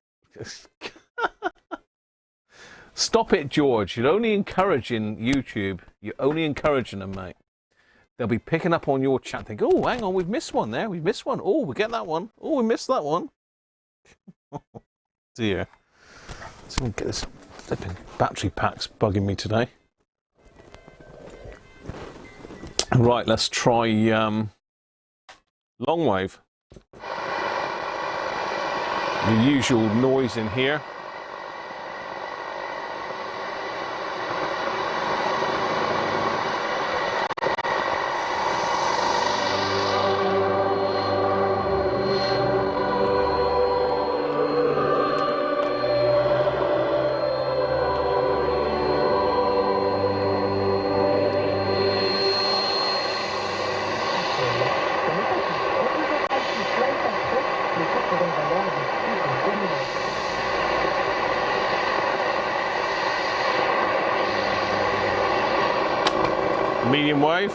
Stop it, George. You're only encouraging YouTube. You're only encouraging them, mate. They'll be picking up on your chat. Think, oh, hang on, we've missed one there. We've missed one. Oh, we get that one. Oh, we missed that one. Dear. Let's get this flipping battery pack's bugging me today. Right, let's try long wave. The usual noise in here. Medium wave.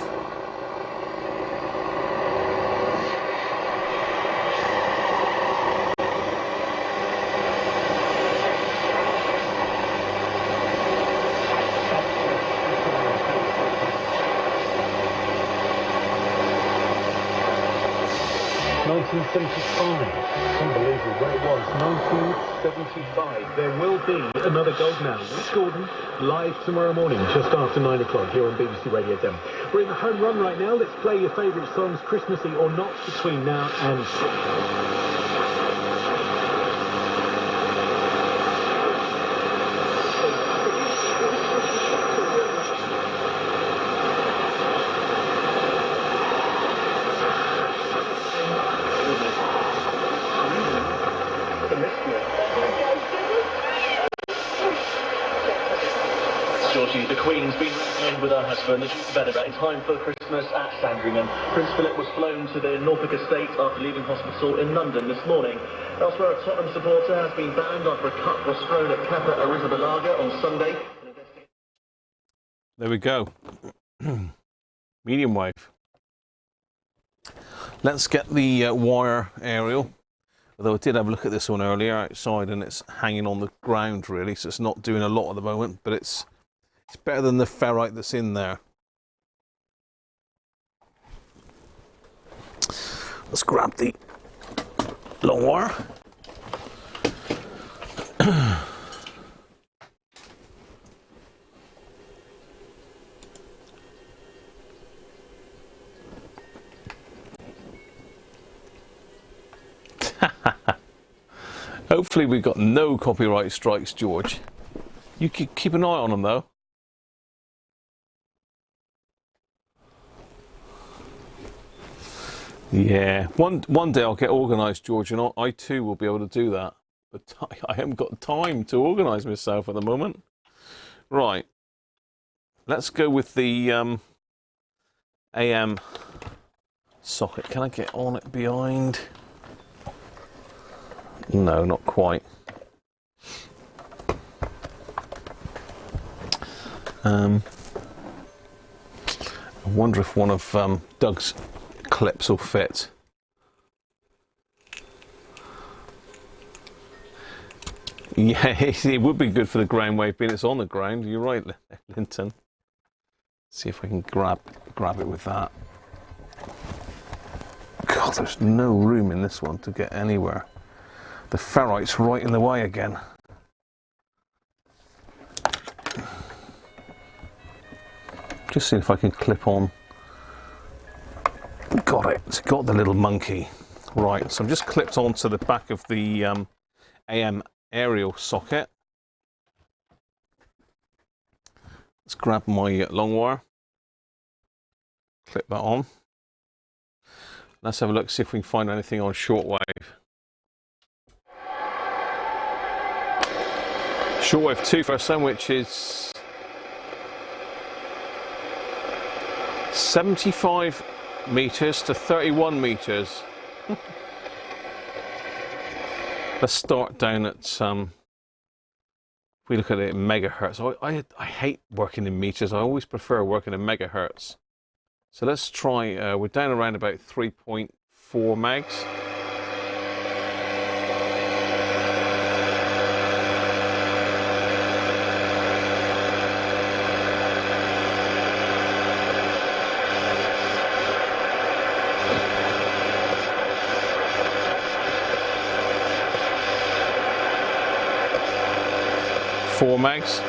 Unbelievable, where it was, 1975. There will be another gold medal. Rich Gordon, live tomorrow morning, just after 9 o'clock, here on BBC Radio 10. We're in the home run right now. Let's play your favourite songs, Christmassy or not, between now and... The Queen's been in with her husband, the Duke of Edinburgh, in time for Christmas at Sandringham. Prince Philip was flown to the Norfolk estate after leaving hospital in London this morning. Elsewhere, a Tottenham supporter has been banned after a cup was thrown at Kepa Arrizabalaga on Sunday. There we go. Medium wave. Let's get the wire aerial. Although I did have a look at this one earlier outside, and it's hanging on the ground really, so it's not doing a lot at the moment, but it's better than the ferrite that's in there. Let's grab the long wire. Hopefully we've got no copyright strikes, George. You keep an eye on them though. Yeah, one day I'll get organised, George, and I too will be able to do that. But I haven't got time to organise myself at the moment. Right, let's go with the AM socket. Can I get on it behind? No, not quite. I wonder if one of Doug's clips will fit. Yeah, it would be good for the ground wave, being it's on the ground. You're right, Linton. See if I can grab it with that. God, there's no room in this one to get anywhere. The ferrite's right in the way again. Just see if I can clip on. Got it. It's got the little monkey. Right, so I'm just clipped onto the back of the AM aerial socket. Let's grab my long wire. Clip that on. Let's have a look, see if we can find anything on shortwave. Shortwave 2 for some, which is 75 meters to 31 meters. Let's start down at if we look at it in megahertz. I hate working in meters. I always prefer working in megahertz. So let's try, we're down around about 3.4 megs. Four megs.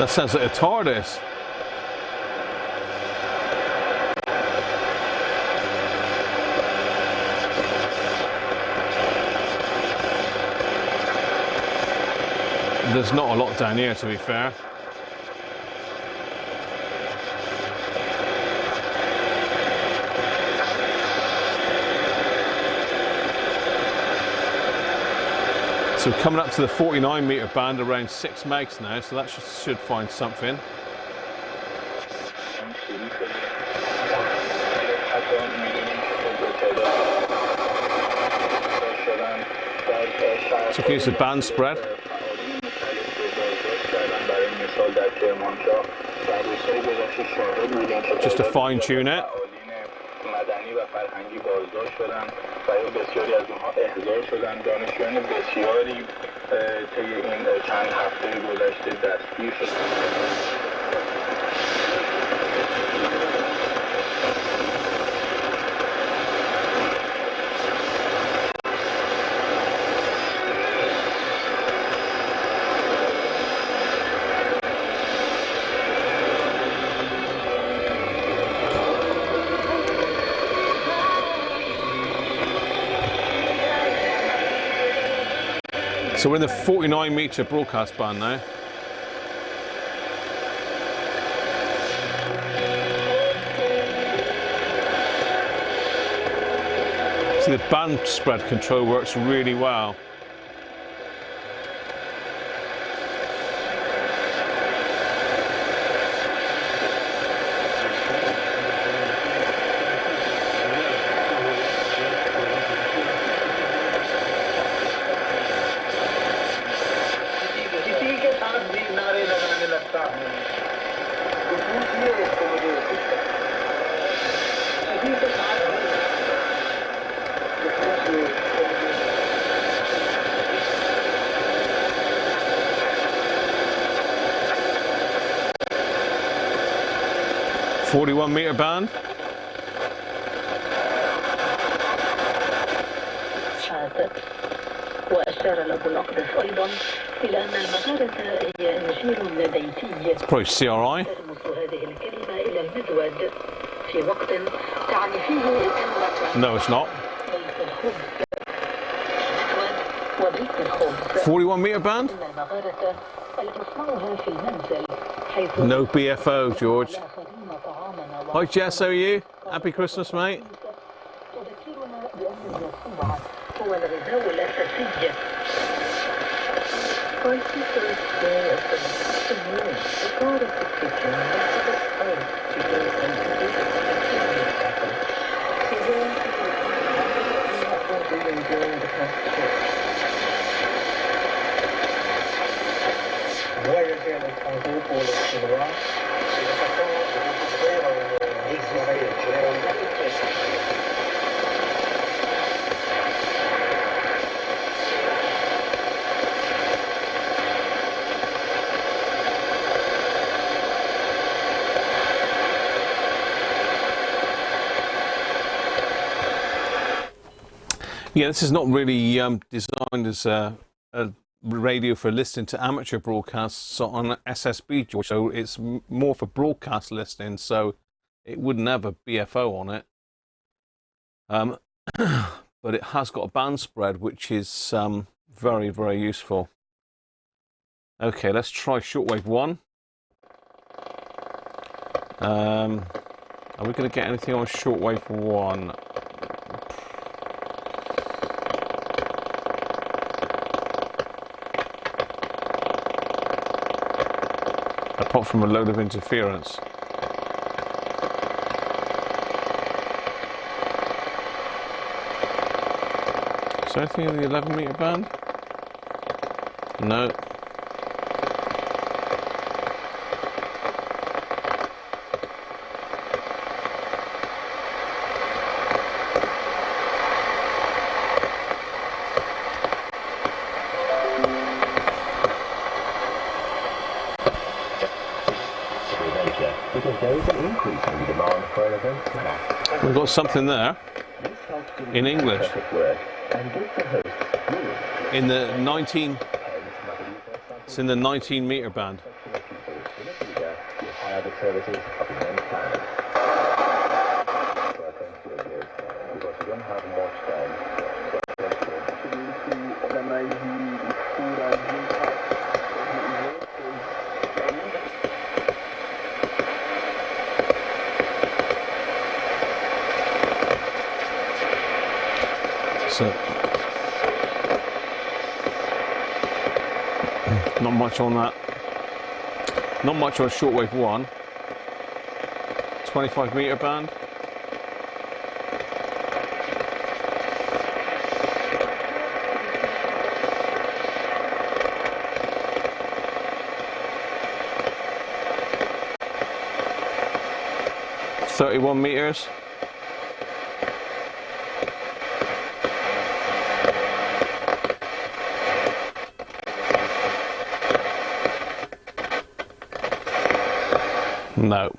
That sounds like a TARDIS. There's not a lot down here, to be fair. So we're coming up to the 49 meter band, around 6 megs now, so that should find something. So here's the band spread. Just to fine tune it. و فرهنگی بازداشت شدن و بسیاری از اونها احضار شدن. دانشجویان بسیاری طی این چند هفته گذشته دستگیر شدن. So we're in the 49 meter broadcast band now. See, the band spread control works really well. .41 meter band. It's probably CRI. No, it's not. 41 meter band? No BFO, George. Hi Jess, how are you? Happy Christmas, mate. Yeah, this is not really designed as a radio for listening to amateur broadcasts on SSB, George. So it's more for broadcast listening. So it wouldn't have a BFO on it. But it has got a band spread, which is very, very useful. Okay, let's try shortwave 1. Are we going to get anything on shortwave 1? Apart from a load of interference. Is there anything in the 11 meter band? No. We've got something there in English. In the 19, it's in the 19 meter band. So, not much on that. Not much on shortwave 1. 25 meter band. .31 meters. No.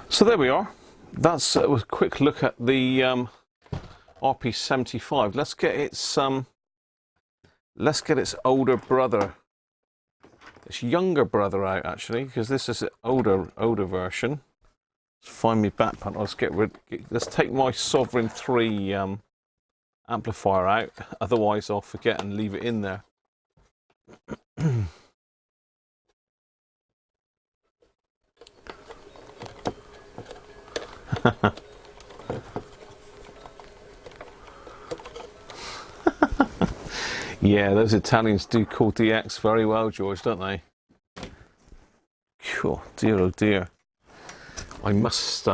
So there we are. That's a quick look at the RP75. Let's get its older brother, its younger brother out actually, because this is an older version. Let's find me backpack. Let's take my Sovereign 3 amplifier out. Otherwise, I'll forget and leave it in there. Yeah, those Italians do call DX very well, George, don't they? Oh dear, oh dear. I must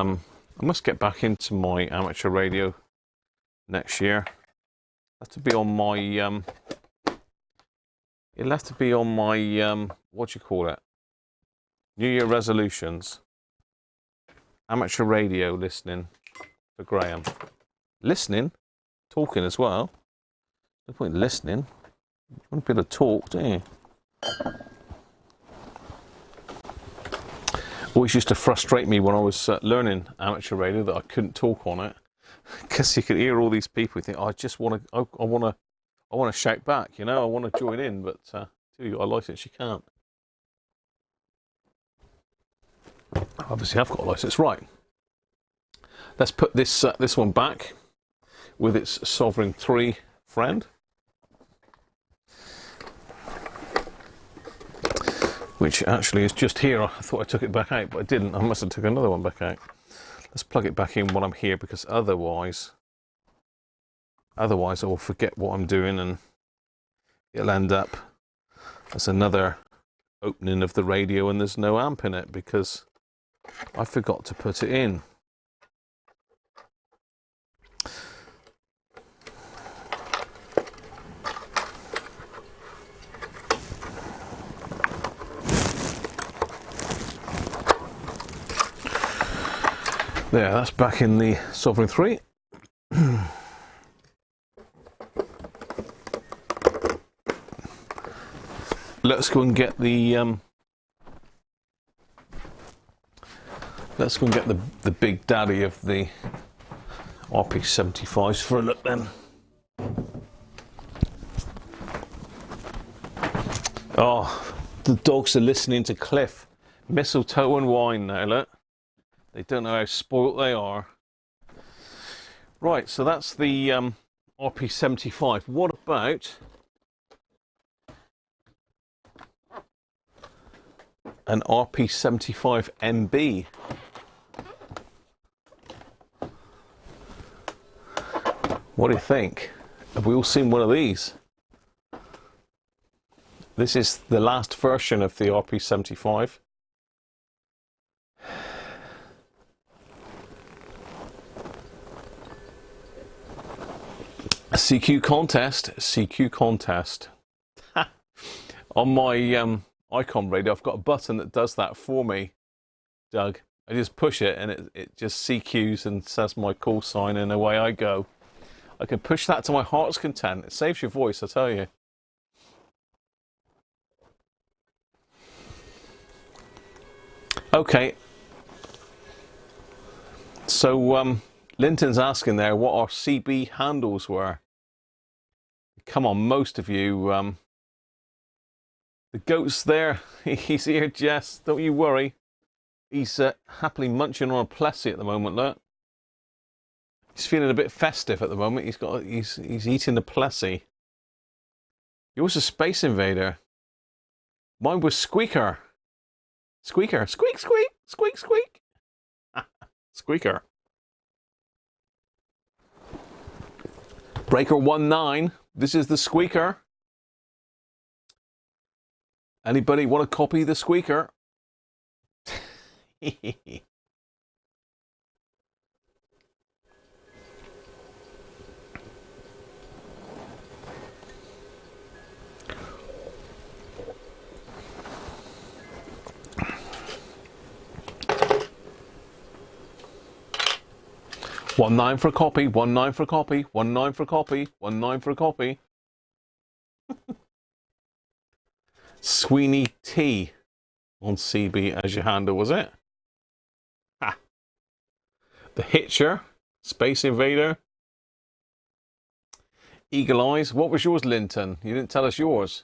get back into my amateur radio next year. Have to be on my it'll have to be on my what do you call it? New Year resolutions. Amateur radio listening for Graham. Listening? Talking as well. No point in listening. You want a bit of talk, don't you? Always used to frustrate me when I was learning amateur radio that I couldn't talk on it, because you could hear all these people who think, oh, I want to shout back, you know, I want to join in, but till you got a license, you can't. Obviously, I've got a license, right? Let's put this this one back with its Sovereign 3 friend, which actually is just here. I thought I took it back out, but I didn't. I must have took another one back out. Let's plug it back in while I'm here, because otherwise I will forget what I'm doing and it'll end up as another opening of the radio and there's no amp in it because I forgot to put it in. There, that's back in the Sovereign 3. Let's go and get the big daddy of the RP75s for a look then. Oh, the dogs are listening to Cliff. Mistletoe and wine now, look. They don't know how spoilt they are. Right, so that's the RP75. What about an RP75 MB? What do you think? Have we all seen one of these? This is the last version of the RP75. A CQ contest, CQ contest. On my icon radio, I've got a button that does that for me, Doug. I just push it and it just CQs and says my call sign and away I go. I can push that to my heart's content. It saves your voice, I tell you. Okay. So, Linton's asking there what our CB handles were. Come on, most of you. The goat's there. He's here, Jess. Don't you worry. He's happily munching on a Plessy at the moment, look. He's feeling a bit festive at the moment. He's eating the Plessy. Yours a Space Invader. Mine was Squeaker. Squeaker. Squeak, squeak, squeak, squeak. Squeaker. Breaker 19. This is the Squeaker. Anybody want to copy the Squeaker? 19 for a copy, 19 for a copy, 19 for a copy, 19 for a copy. Sweeney T on CB as your handle, was it? Ha. The Hitcher, Space Invader. Eagle Eyes. What was yours, Linton? You didn't tell us yours.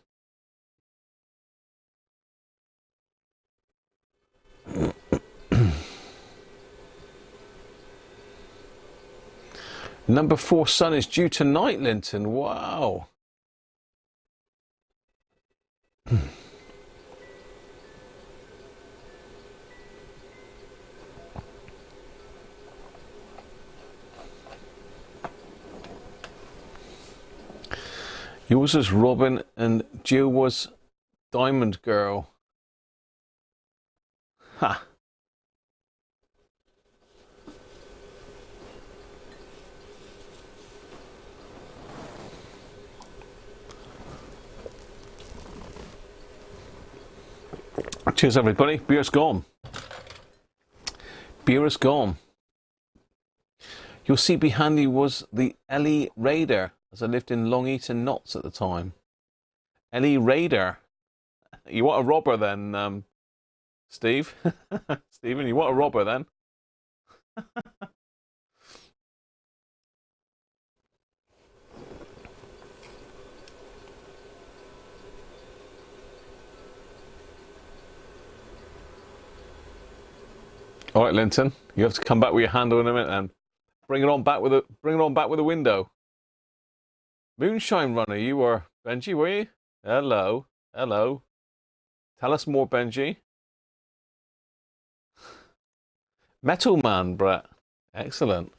Number 4 Sun is due tonight, Linton. Wow. Yours was Robin and Jill was Diamond Girl. Ha. Cheers, everybody. Beer's gone. Beer is gone. Your CB handy was the Ellie Raider, as I lived in Long Eaton Knots at the time. Ellie Raider. You want a robber then, Steve? Stephen, you want a robber then? All right, Linton, you have to come back with your handle in a minute then. Bring it on back with a window. Moonshine Runner, you were Benji, were you? Hello, hello. Tell us more, Benji. Metal Man, Brett. Excellent.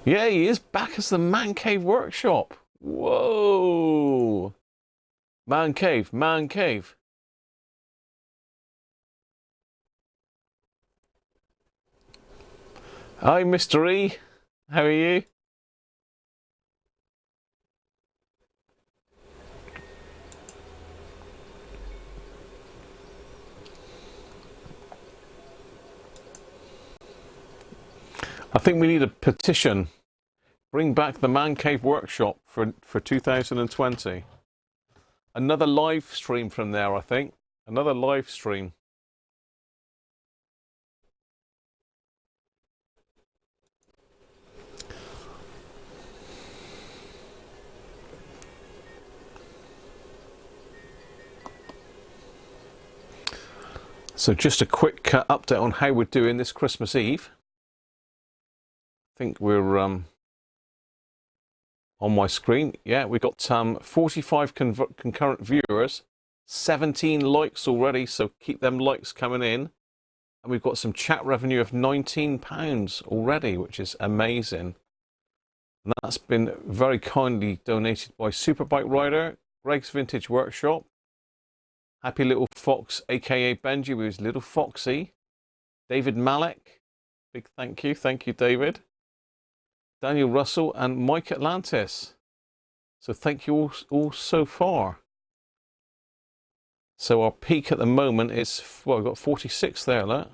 Yeah, he is back as the Man Cave Workshop. Whoa. Man Cave, Man Cave. Hi, Mr. E. How are you? I think we need a petition. Bring back the Man Cave Workshop for 2020. Another live stream from there, I think. Another live stream. So just a quick update on how we're doing this Christmas Eve. I think we're on my screen. Yeah, we've got 45 concurrent viewers, 17 likes already, so keep them likes coming in. And we've got some chat revenue of £19 already, which is amazing. And that's been very kindly donated by Superbike Rider, Greg's Vintage Workshop, Happy Little Fox, aka Benji with his little Foxy, David Malik, big thank you David, Daniel Russell, and Mike Atlantis. So thank you all so far. So our peak at the moment is, well, we've got 46 there, look.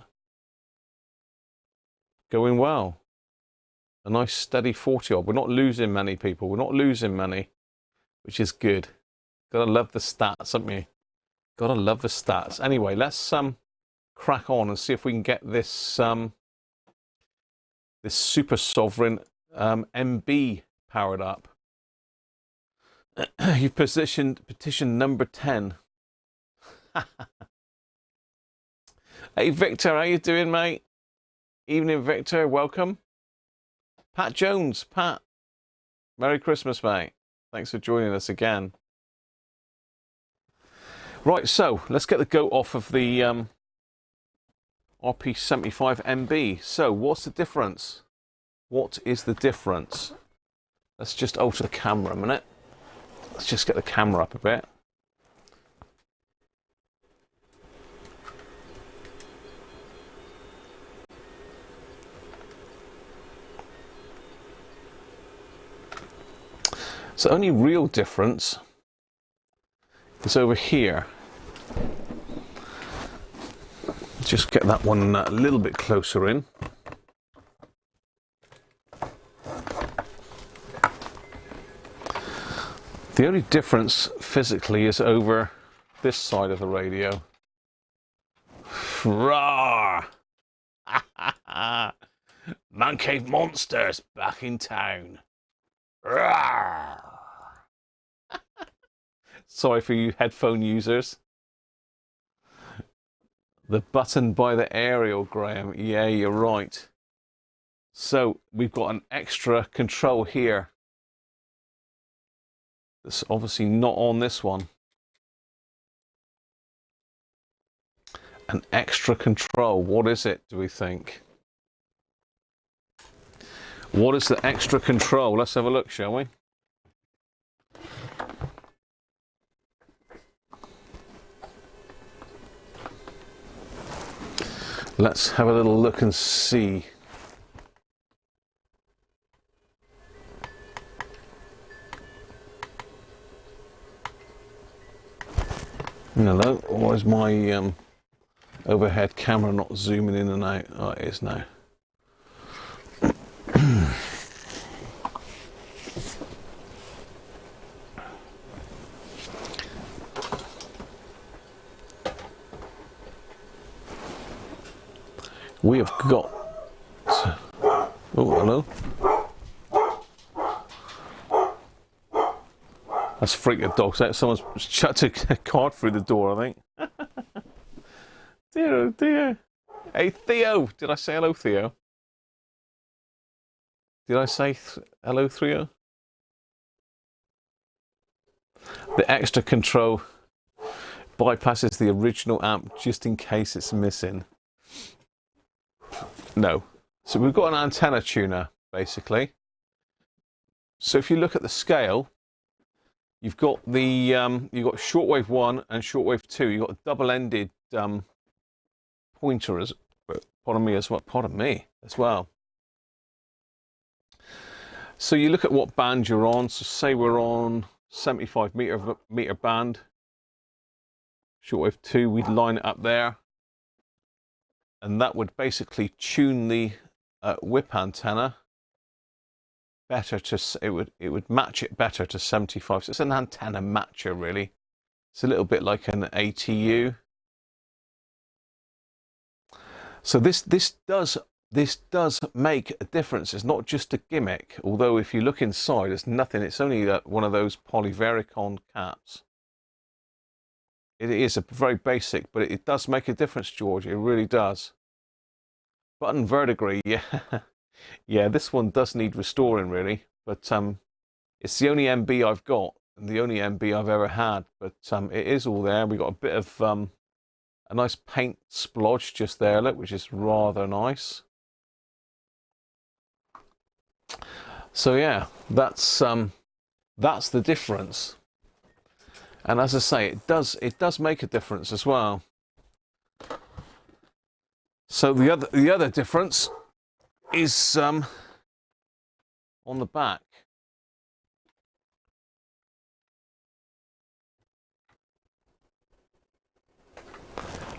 Going well. A nice steady 40 odd. We're not losing many people. We're not losing many, which is good. Gotta love the stats, haven't you? Gotta love the stats. Anyway, let's crack on and see if we can get this this Super Sovereign MB powered up. You've petition number 10. Hey Victor, how you doing, mate? Evening, Victor. Welcome. Pat Jones. Pat, Merry Christmas, mate. Thanks for joining us again. Right, so let's get the goat off of the RP75 MB. So what's the difference? What is the difference? Let's just alter the camera a minute. Let's just get the camera up a bit. So the only real difference is over here. Just get that one a little bit closer in. The only difference physically is over this side of the radio. Roar! Man Cave Monsters back in town. Roar! Sorry for you headphone users. The button by the aerial, Graham. Yeah, you're right. So we've got an extra control here. That's obviously not on this one. An extra control. What is it, do we think? What is the extra control? Let's have a look, shall we? Let's have a little look and see. Hello, why is my overhead camera not zooming in and out? Oh, it is now. We have got... Oh, hello. That's freaked the dogs out. Someone's chucked a card through the door, I think. Dear, oh dear. Hey, Theo. Did I say hello, Theo? Did I say hello, Theo? The extra control bypasses the original amp just in case it's missing. No. So we've got an antenna tuner, basically. So if you look at the scale, you've got the you've got shortwave 1 and shortwave 2. You've got a double-ended pointer as pardon me as well. So you look at what band you're on. So say we're on 75 meter band. Shortwave 2, we'd line it up there. And that would basically tune the whip antenna better to, it would match it better to 75. So it's an antenna matcher, really. It's a little bit like an ATU. So this does make a difference. It's not just a gimmick. Although if you look inside, it's nothing. It's only one of those polyvericon caps. It is a very basic, but it does make a difference, George. It really does. Button verdigris, yeah. Yeah, this one does need restoring, really. But it's the only MB I've got, and the only MB I've ever had. But it is all there. We got a bit of a nice paint splodge just there, look, which is rather nice. So yeah, that's the difference. And as I say, it does make a difference as well. So the other difference is on the back.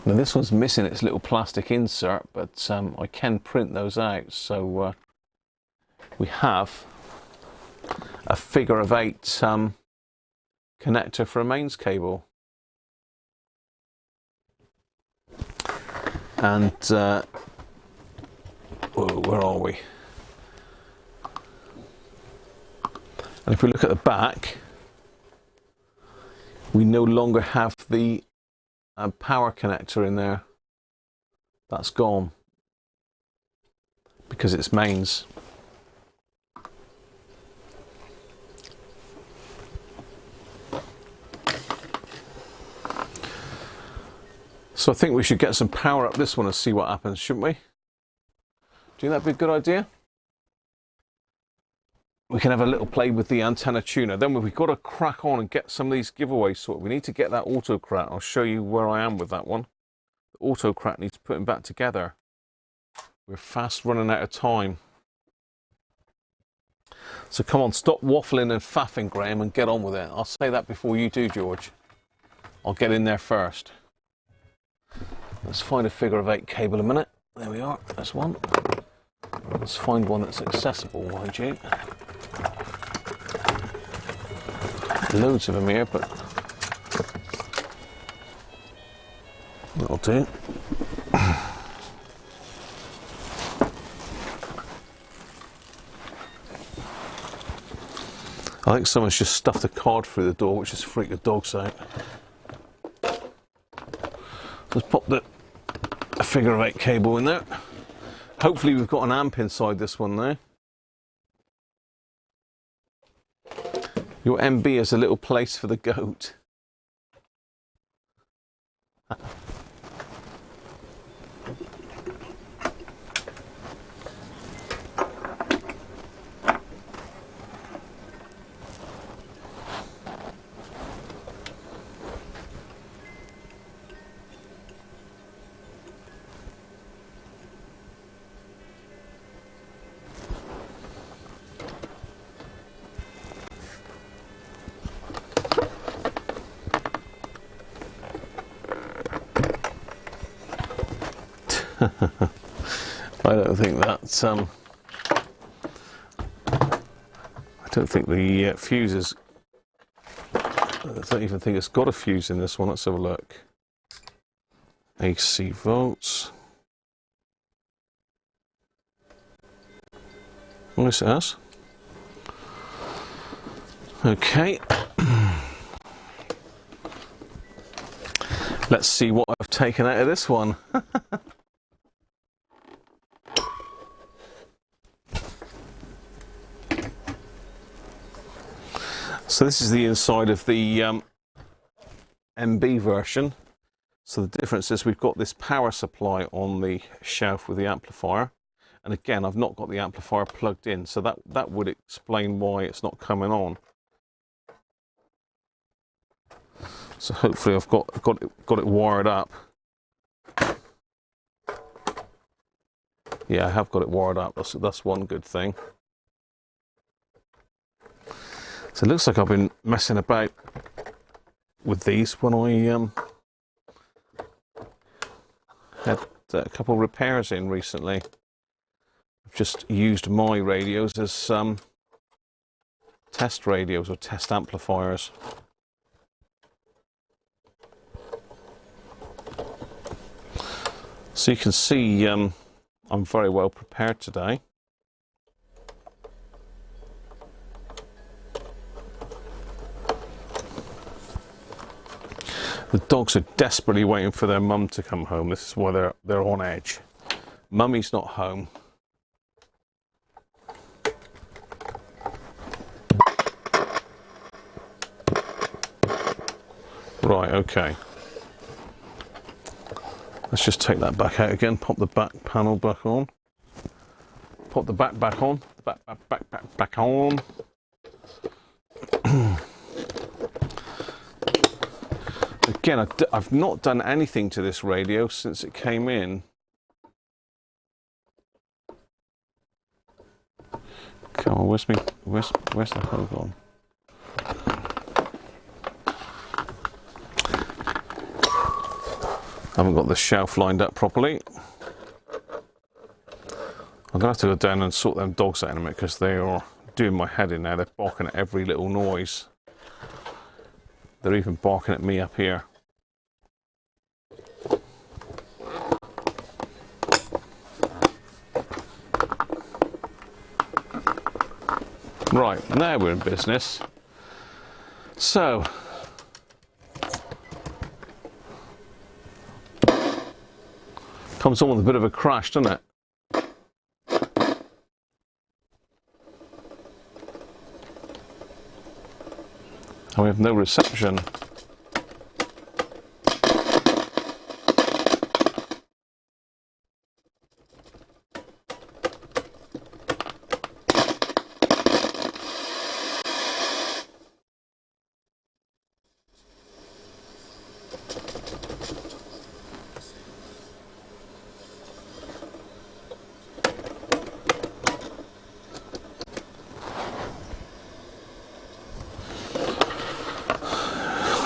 Now this one's missing its little plastic insert, but I can print those out. So we have a figure of 8 connector for a mains cable. And where are we? And if we look at the back, we no longer have the power connector in there. That's gone because it's mains. So I think we should get some power up this one and see what happens, shouldn't we? Do you think that'd be a good idea? We can have a little play with the antenna tuner. Then we've got to crack on and get some of these giveaways sorted. We need to get that autocrat. I'll show you where I am with that one. The autocrat needs putting back together. We're fast running out of time. So come on, stop waffling and faffing, Graham, and get on with it. I'll say that before you do, George. I'll get in there first. Let's find a figure of 8 cable a minute. There we are, there's one. Let's find one that's accessible, YG. Loads of them here, but that'll do. I think someone's just stuffed a card through the door, which has freaked the dogs out. Let's pop a figure of 8 cable in there. Hopefully we've got an amp inside this one now. Your MB is a little place for the goat. I don't think that's I don't think the fuse is. I don't even think it's got a fuse in this one. Let's have a look. AC volts. Yes, it has. Okay. Let's see what I've taken out of this one. So this is the inside of the MB version. So the difference is we've got this power supply on the shelf with the amplifier. And again, I've not got the amplifier plugged in, so that would explain why it's not coming on. So hopefully I've got it wired up. Yeah, I have got it wired up. That's one good thing. So it looks like I've been messing about with these when I had a couple of repairs in recently. I've just used my radios as test radios or test amplifiers. So you can see I'm very well prepared today. The dogs are desperately waiting for their mum to come home. This is why they're on edge. Mummy's not home. Right, okay. Let's just take that back out again. Pop the back panel back on. Pop the back on. The back on. Again, I've not done anything to this radio since it came in. Come on, where's the hole gone? I haven't got the shelf lined up properly. I'm gonna have to go down and sort them dogs out in a minute because they are doing my head in now. They're barking at every little noise. They're even barking at me up here. Right, now we're in business. So, comes on with a bit of a crash, doesn't it? And we have no reception.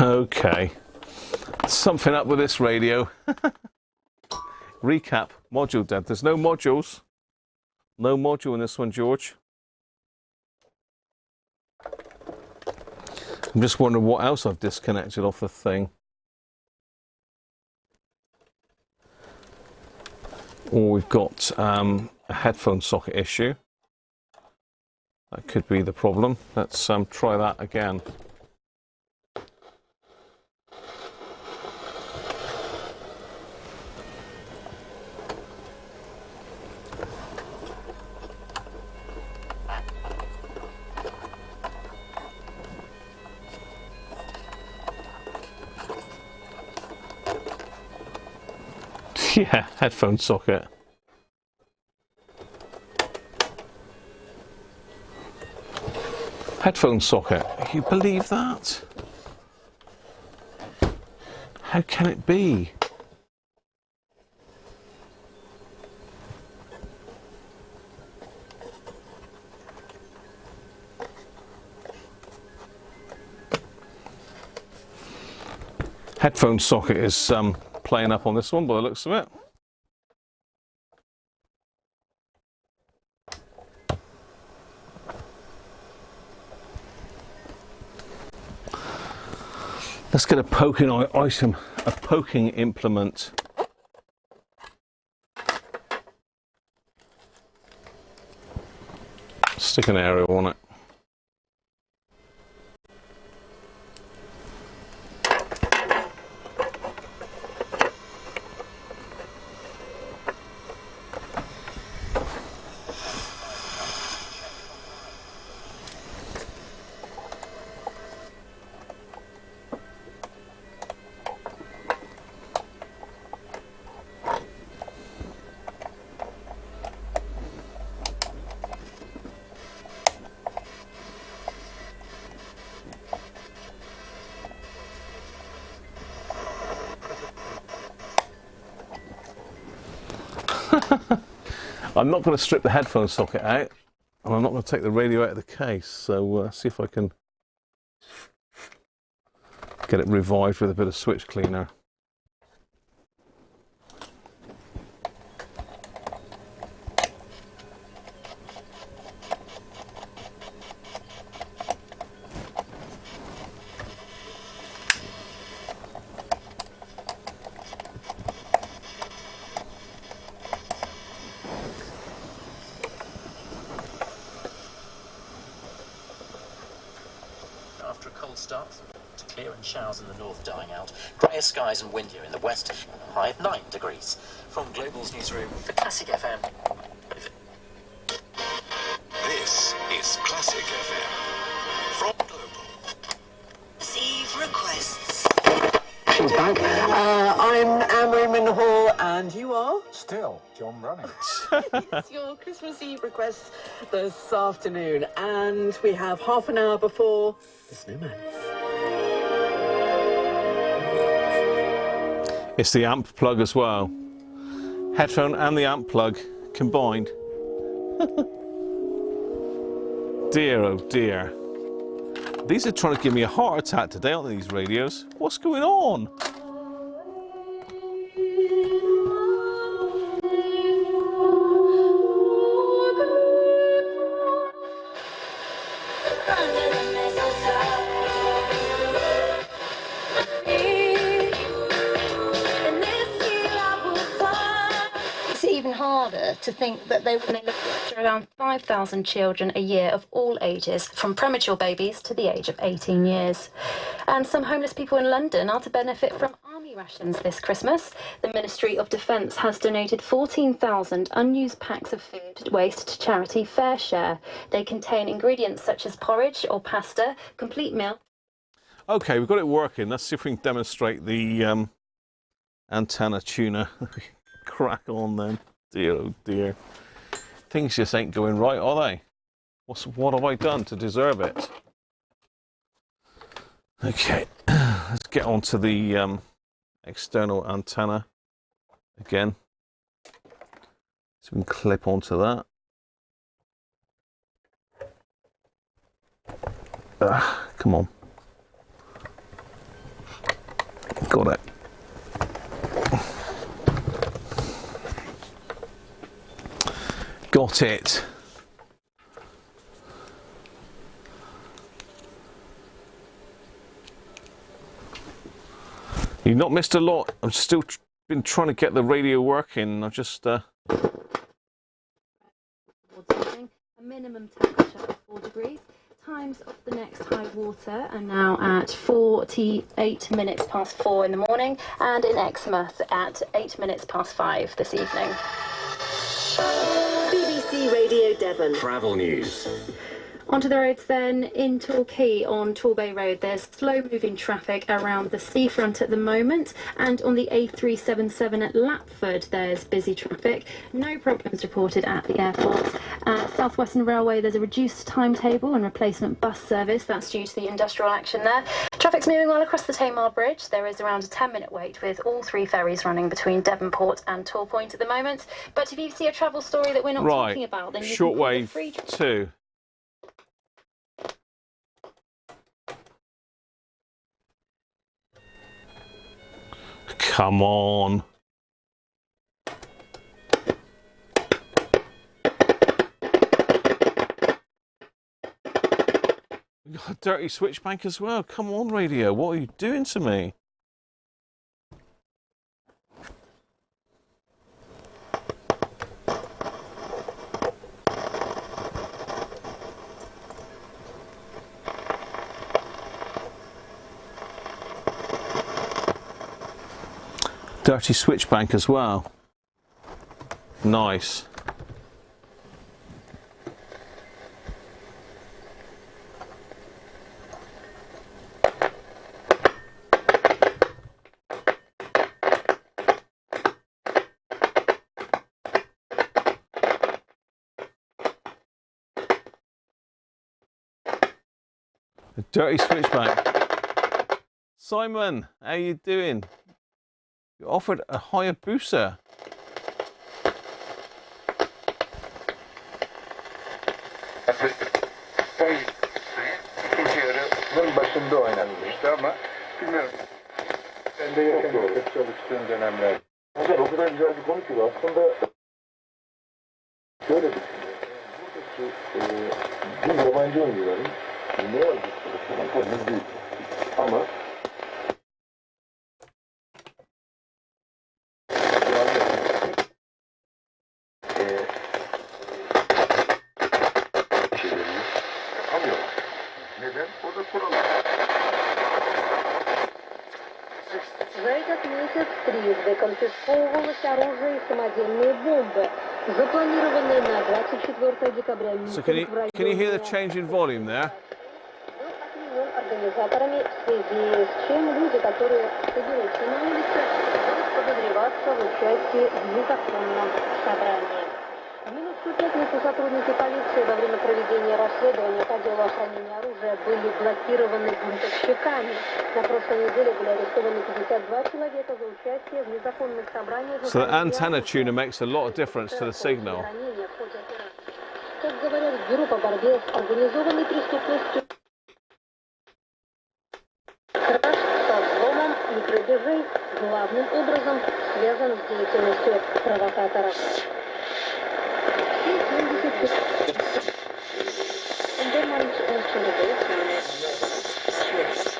Okay, something up with this radio. Recap, module dead. There's no modules. No module in this one, George. I'm just wondering what else I've disconnected off the thing. Or we've got a headphone socket issue. That could be the problem. Let's try that again. Yeah, headphone socket. Headphone socket. Can you believe that? How can it be? Headphone socket is playing up on this one by the looks of it. Let's get a poking item, a poking implement. Stick an aerial on it. I'm not going to strip the headphone socket out, and I'm not going to take the radio out of the case, so see if I can get it revived with a bit of switch cleaner. After a cold start, clear and showers in the north dying out. Drier skies and windier in the west. High of 9 degrees. From Global's newsroom for Classic FM. This is Classic FM. From Global. Receive requests. I'm Anne-Marie Hall, and you are? Still, John Running. It's your Christmas Eve request this afternoon, and we have half an hour before the snowman. It's the amp plug as well. Headphone and the amp plug combined. Dear, oh dear. These are trying to give me a heart attack today, aren't they, these radios? What's going on? To think that they look after around 5,000 children a year of all ages, from premature babies to the age of 18 years. And some homeless people in London are to benefit from army rations this Christmas. The Ministry of Defence has donated 14,000 unused packs of food waste to charity Fair Share. They contain ingredients such as porridge or pasta, complete meal. Okay, we've got it working. Let's see if we can demonstrate the antenna tuner. Crack on then. Dear, oh dear. Things just ain't going right, are they? What have I done to deserve it? Okay, let's get on to the external antenna again. So we can clip onto that. Come on. Got it. Got it. You've not missed a lot. I've still been trying to get the radio working. I've just A minimum temperature of 4 degrees. Times of the next high water are now at 48 minutes past 4 in the morning, and in Exmouth at 8 minutes past 5 this evening. BBC Radio Devon. Travel news. Onto the roads then. In Torquay on Torbay Road, there's slow-moving traffic around the seafront at the moment, and on the A377 at Lapford, there's busy traffic. No problems reported at the airport. At South Western Railway, there's a reduced timetable and replacement bus service. That's due to the industrial action there. Traffic's moving well across the Tamar Bridge. There is around a 10-minute wait with all 3 ferries running between Devonport and Tor Point at the moment. But if you see a travel story that we're not talking about, then you can call the free... Shortwave 2. Come on. We got a dirty switchback as well. Come on, radio. What are you doing to me? Dirty switchback as well. Nice. A dirty switchback. Simon, how you doing? You offered a Hayabusa. Bunun başında oynanmıştı ama bilmiyorum. Ben de yakın çalıştığım dönemler. Hocam o kadar güzel bir konu ki aslında şöyle düşünüyorum. Buradaki bir yabancı oyuncuların ne yazdıkları değil. Ama За этот месяц трижды конфисковывалось оружие и самодельные бомбы, запланированные на 24 декабря. So can you hear the change in volume there? Отменен организаторами, в связи с чем люди, которые соберутся на улице, будут подозреваться в участии в незаконном собрании. В минувшую пятницу сотрудники полиции во время проведения расследования по делу охранения оружия были блокированы бунтовщиками. На прошлой неделе были арестованы 52 человека за участие в незаконных собраниях. So the antenna tuner makes a lot of difference to the signal. Как говорят в Бюро по борьбе с организованной преступностью, краж со взломом и грабежей главным образом связан с деятельностью провокаторов.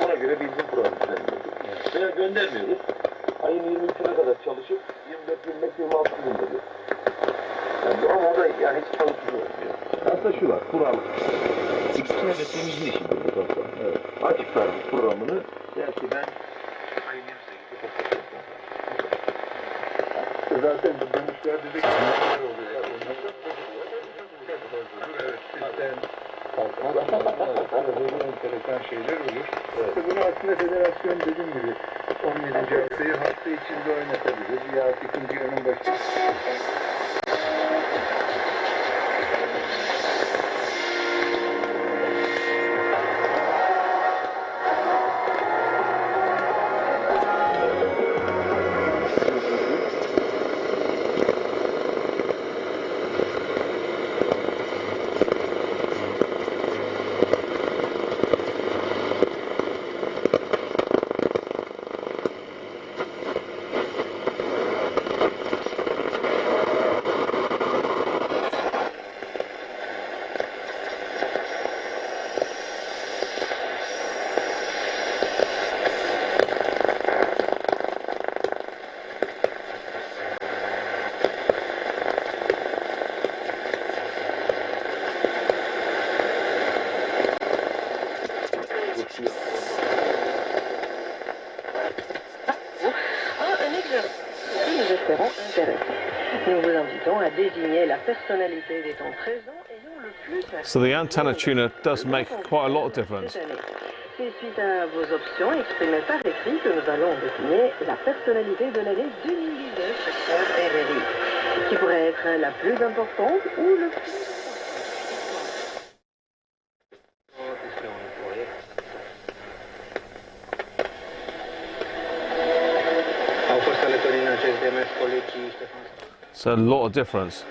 Ona göre bildim programı. Veya göndermiyoruz. Ayın 23'üne kadar çalışıp 24-25-26 gönderiyor. Yani ama o da yani hiç çalışmıyor. Aslında şu var, kural. İkisine de temizliği için bulduk aslında. Evet. Açık vermiş programını. Der ki ben ayın 28'de kapatacağım. Zaten bu dönüşlerde de neler oluyor ya. Evet, sistem. Böyle enteresan şeyler olur. İşte bunu aslında federasyon dediğim gibi 17. haftayı hafta içinde oynatabilir. Ya ikinci yanın başı. So the antenna tuner does make quite a lot of difference. C'est suite à vos options exprimées par écrit que nous allons désigner la personnalité de l'année 2019 sur RRI, qui pourrait être la plus importante ou le plus It's a lot of difference.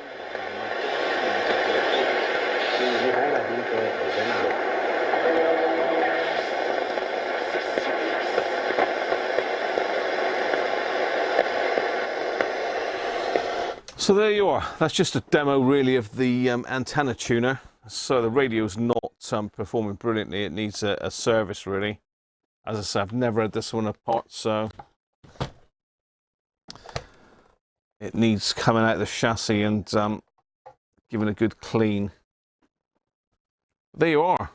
So there you are. That's just a demo really of the antenna tuner. So the radio's not performing brilliantly. It needs a service really. As I said, I've never had this one apart, so it needs coming out of the chassis and giving a good clean. There you are.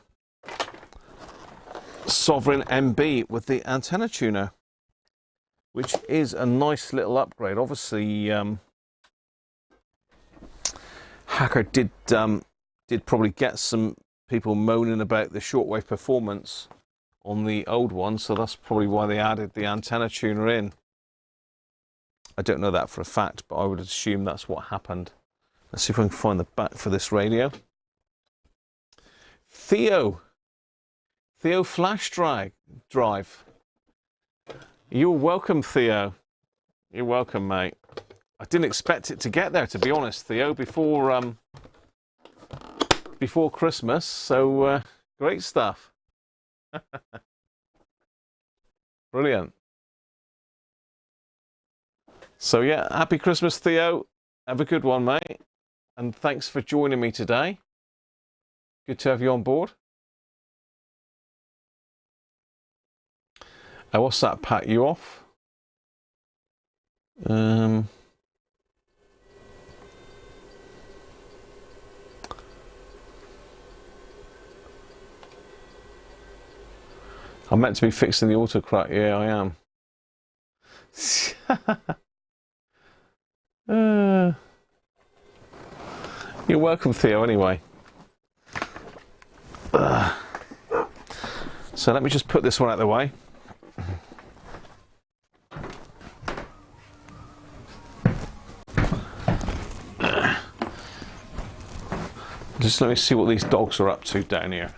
Sovereign MB with the antenna tuner, which is a nice little upgrade. Obviously, Hacker did probably get some people moaning about the shortwave performance on the old one, so that's probably why they added the antenna tuner in. I don't know that for a fact, but I would assume that's what happened. Let's see if I can find the back for this radio. Theo flash drive. You're welcome, Theo. You're welcome, mate. I didn't expect it to get there, to be honest, Theo, before Christmas. So great stuff. Brilliant. So yeah, happy Christmas, Theo. Have a good one, mate. And thanks for joining me today. Good to have you on board. What's that, Pat? You off? I'm meant to be fixing the autocrat. Yeah, I am. You're welcome, Theo, anyway. So let me just put this one out of the way. Just let me see what these dogs are up to down here.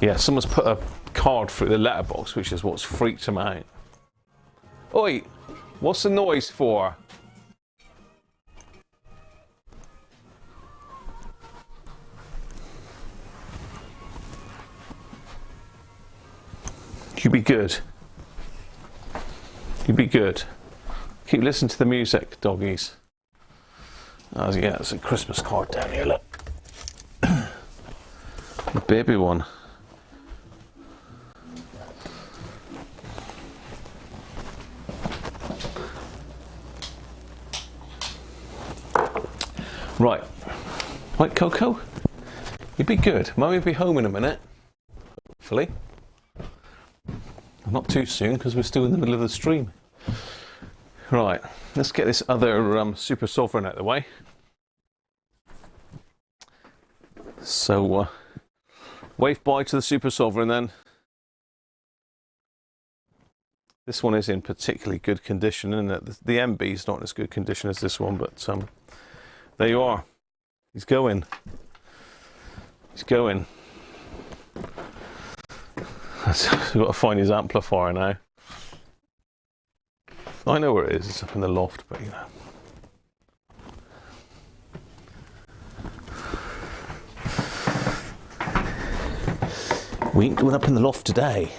Yeah, someone's put a card through the letterbox, which is what's freaked them out. Oi, what's the noise for? You be good. You be good. Keep listening to the music, doggies. Oh, yeah, it's a Christmas card down here, look. A baby one. Right. Right, Coco? You'd be good. Mummy will be home in a minute. Hopefully. Not too soon, because we're still in the middle of the stream. Right, let's get this other Super Sovereign out of the way. So, wave bye to the Super Sovereign then. This one is in particularly good condition, isn't it? The MB is not in as good condition as this one, but there you are. He's going. He's going. I've got to find his amplifier now. I know where it is, it's up in the loft, but you know. We ain't going up in the loft today.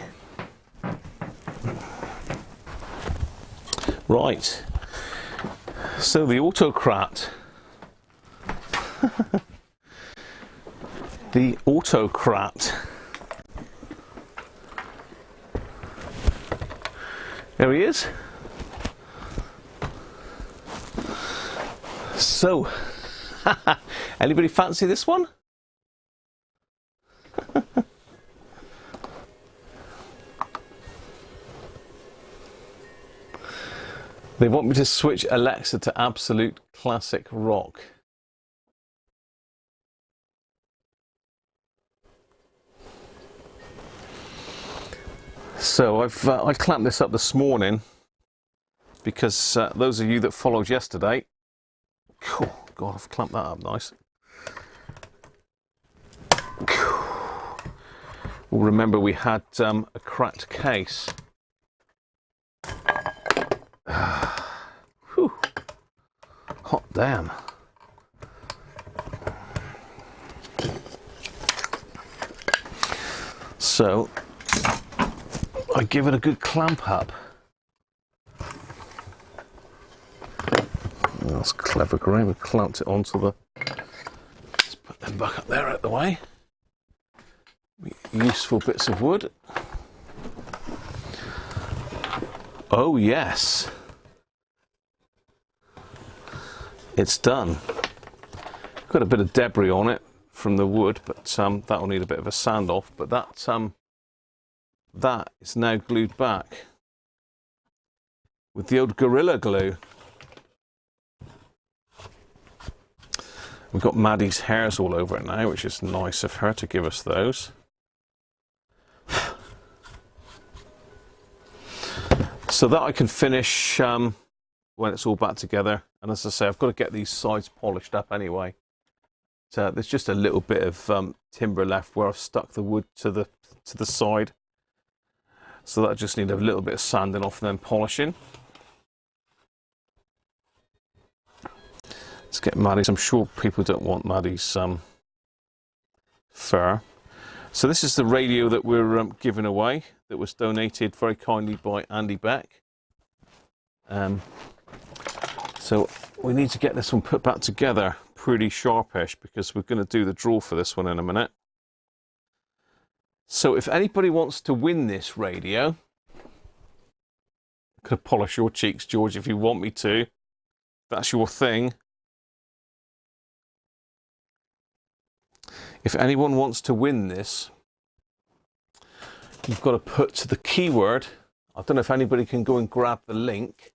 Right. So the autocrat. The autocrat. There he is. So, anybody fancy this one? They want me to switch Alexa to absolute classic rock. So I clamped this up this morning because those of you that followed yesterday, oh God, I've clamped that up nice. Well, remember we had a cracked case. Whew. Hot damn. So I give it a good clamp up. That's clever, Graham. We clamped it onto the. Let's put them back up there out the way. Useful bits of wood. Oh yes, it's done. Got a bit of debris on it from the wood, but that'll need a bit of a sand off. But that is now glued back with the old Gorilla Glue. We've got Maddie's hairs all over it now, which is nice of her to give us those. So that I can finish when it's all back together. And as I say, I've got to get these sides polished up anyway. So there's just a little bit of timber left where I've stuck the wood to the side. So that I just need a little bit of sanding off and then polishing. Let's get Maddie's. I'm sure people don't want Maddie's fur. So this is the radio that we're giving away, that was donated very kindly by Andy Beck. So we need to get this one put back together pretty sharpish because we're going to do the draw for this one in a minute. So if anybody wants to win this radio, I could polish your cheeks, George, if you want me to. That's your thing. If anyone wants to win this, you've got to put the keyword I don't know if anybody can go and grab the link.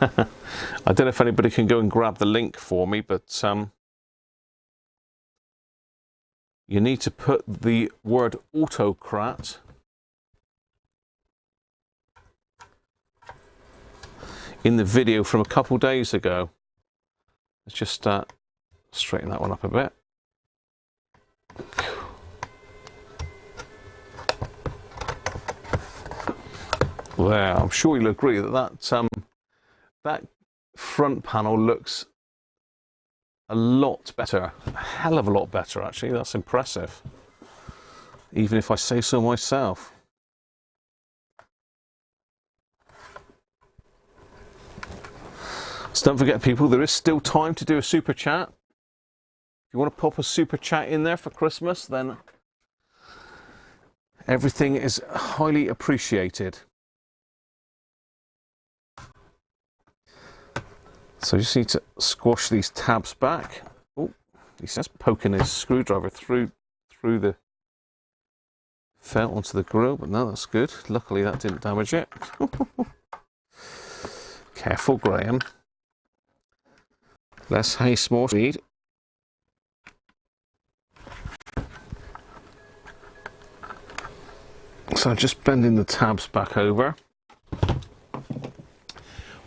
I don't know if anybody can go and grab the link for me, but you need to put the word autocrat in the video from a couple days ago. Let's just straighten that one up a bit. There, I'm sure you'll agree that that front panel looks a lot better, a hell of a lot better actually. That's impressive, even if I say so myself. So don't forget, people, there is still time to do a super chat. If you want to pop a super chat in there for Christmas, then everything is highly appreciated. So you just need to squash these tabs back. Oh, he's just poking his screwdriver through the felt onto the grill, but no, that's good. Luckily that didn't damage it. Careful, Graham. Less haste, more speed. So just bending the tabs back over.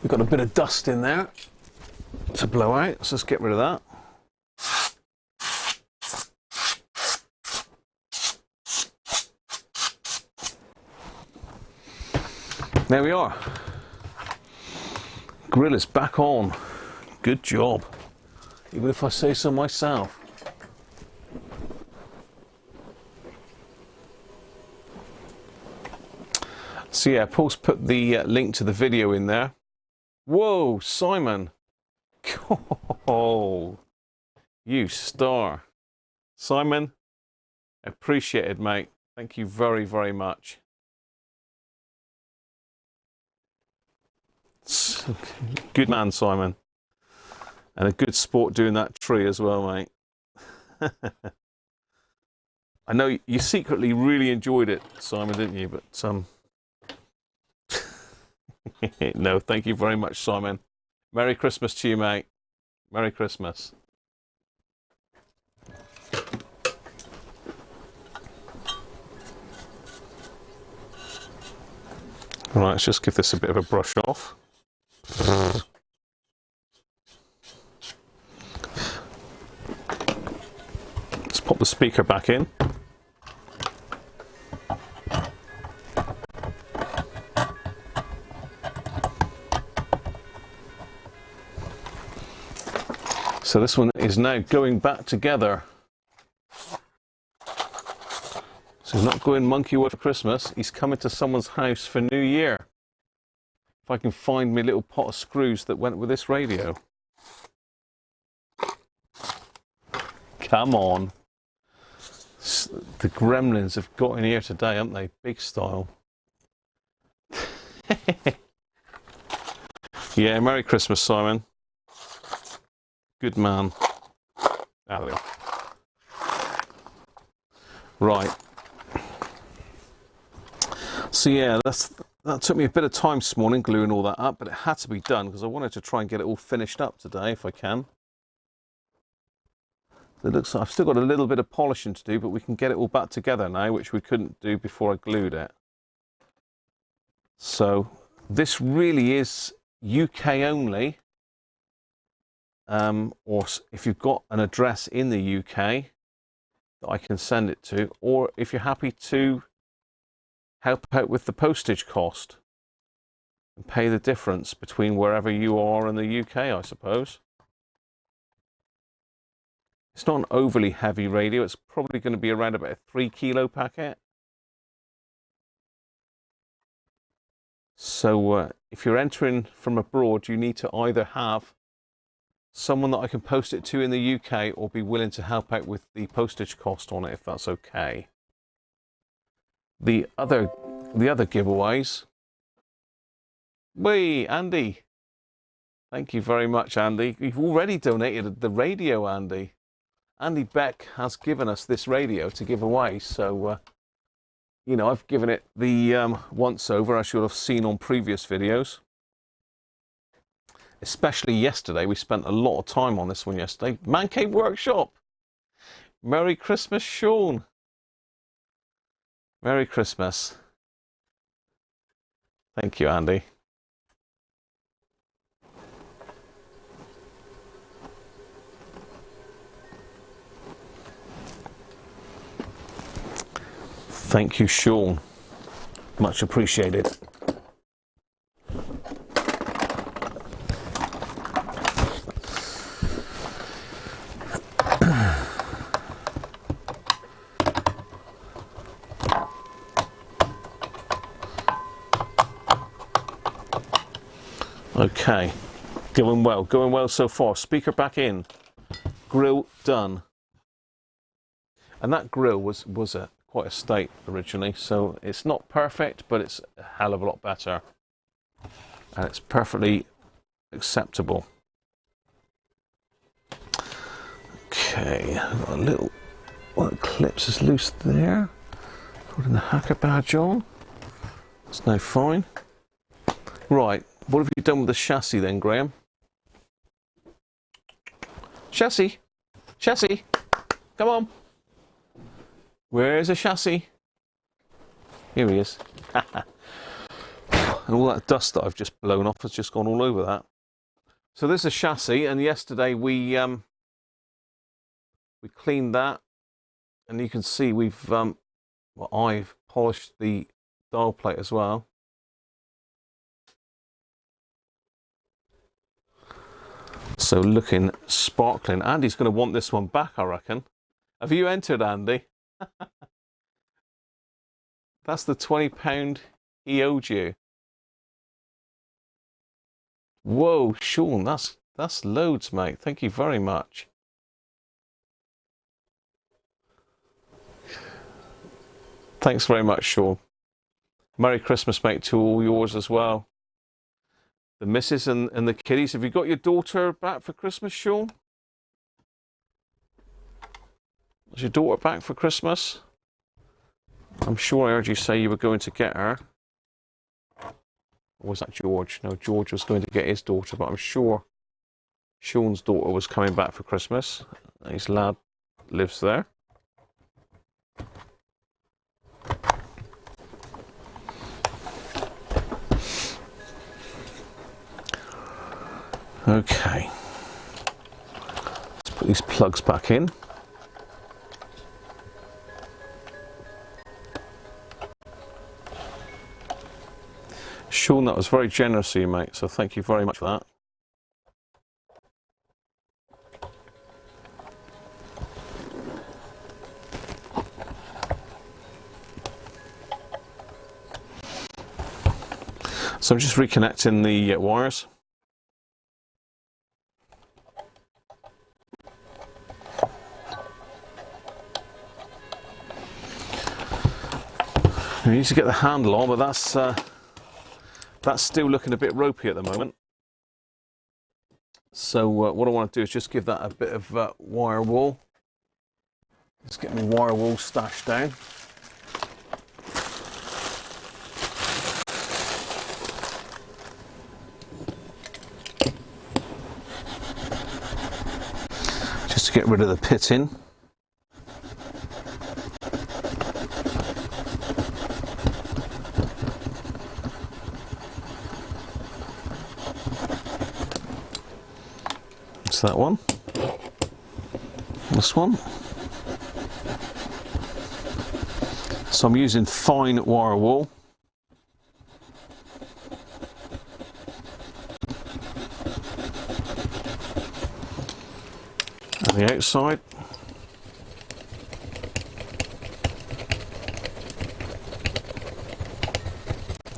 We've got a bit of dust in there to blow out, so let's get rid of that. There we are. Grill is back on. Good job, even if I say so myself. So yeah, Paul's put the link to the video in there. Whoa, Simon. Oh, you star. Simon, appreciated, mate. Thank you very, very much. Good man, Simon. And a good sport doing that tree as well, mate. I know you secretly really enjoyed it, Simon, didn't you? But no, thank you very much, Simon. Merry Christmas to you, mate. Merry Christmas. All right, let's just give this a bit of a brush off. Let's pop the speaker back in. So this one is now going back together. So he's not going monkey away for Christmas, he's coming to someone's house for New Year. If I can find me little pot of screws that went with this radio. Come on. The gremlins have got in here today, haven't they? Big style. Yeah, Merry Christmas, Simon. Good man. There we go. Right. So yeah, that took me a bit of time this morning gluing all that up, but it had to be done because I wanted to try and get it all finished up today if I can. It looks like I've still got a little bit of polishing to do, but we can get it all back together now, which we couldn't do before I glued it. So this really is UK only. Or if you've got an address in the UK that I can send it to, or if you're happy to help out with the postage cost and pay the difference between wherever you are in the UK, I suppose. It's not an overly heavy radio. It's probably going to be around about a 3 kilo packet. So if you're entering from abroad, you need to either have someone that I can post it to in the UK or be willing to help out with the postage cost on it, if that's okay. The other giveaways. Whee, Andy. Thank you very much, Andy. You've already donated the radio, Andy. Andy Beck has given us this radio to give away, so you know, I've given it the once over, as you'll have seen on previous videos. Especially yesterday, we spent a lot of time on this one yesterday. Man Cave Workshop. Merry Christmas, Sean. Merry Christmas. Thank you, Andy. Thank you, Sean. Much appreciated. Okay, going well so far. Speaker back in, grill done. And that grill was quite a state originally, so it's not perfect, but it's a hell of a lot better. And it's perfectly acceptable. Okay, I've got a little one of the clips is loose there. Putting the hacker badge on. It's now fine. Right. What have you done with the chassis then, Graham? Chassis! Chassis! Come on! Where's the chassis? Here he is. And all that dust that I've just blown off has just gone all over that. So this is a chassis, and yesterday we cleaned that, and you can see we've well, I've polished the dial plate as well. So looking sparkling. Andy's going to want this one back, I reckon. Have you entered, Andy? That's the £20 he owed you. Whoa, Sean, that's loads, mate. Thank you very much. Thanks very much, Sean. Merry Christmas, mate, to all yours as well. The missus and the kiddies. Have you got your daughter back for Christmas, Sean? Was your daughter back for Christmas? I'm sure I heard you say you were going to get her. Or was that George? No, George was going to get his daughter, but I'm sure Sean's daughter was coming back for Christmas. His lad lives there. Okay, let's put these plugs back in. Sean, that was very generous of you, mate, so thank you very much for that. So I'm just reconnecting the wires. I need to get the handle on, but that's still looking a bit ropey at the moment. So what I want to do is just give that a bit of wire wool. Let's get my wire wool stashed down. Just to get rid of the pitting. That one, this one. So I'm using fine wire wool. And the outside.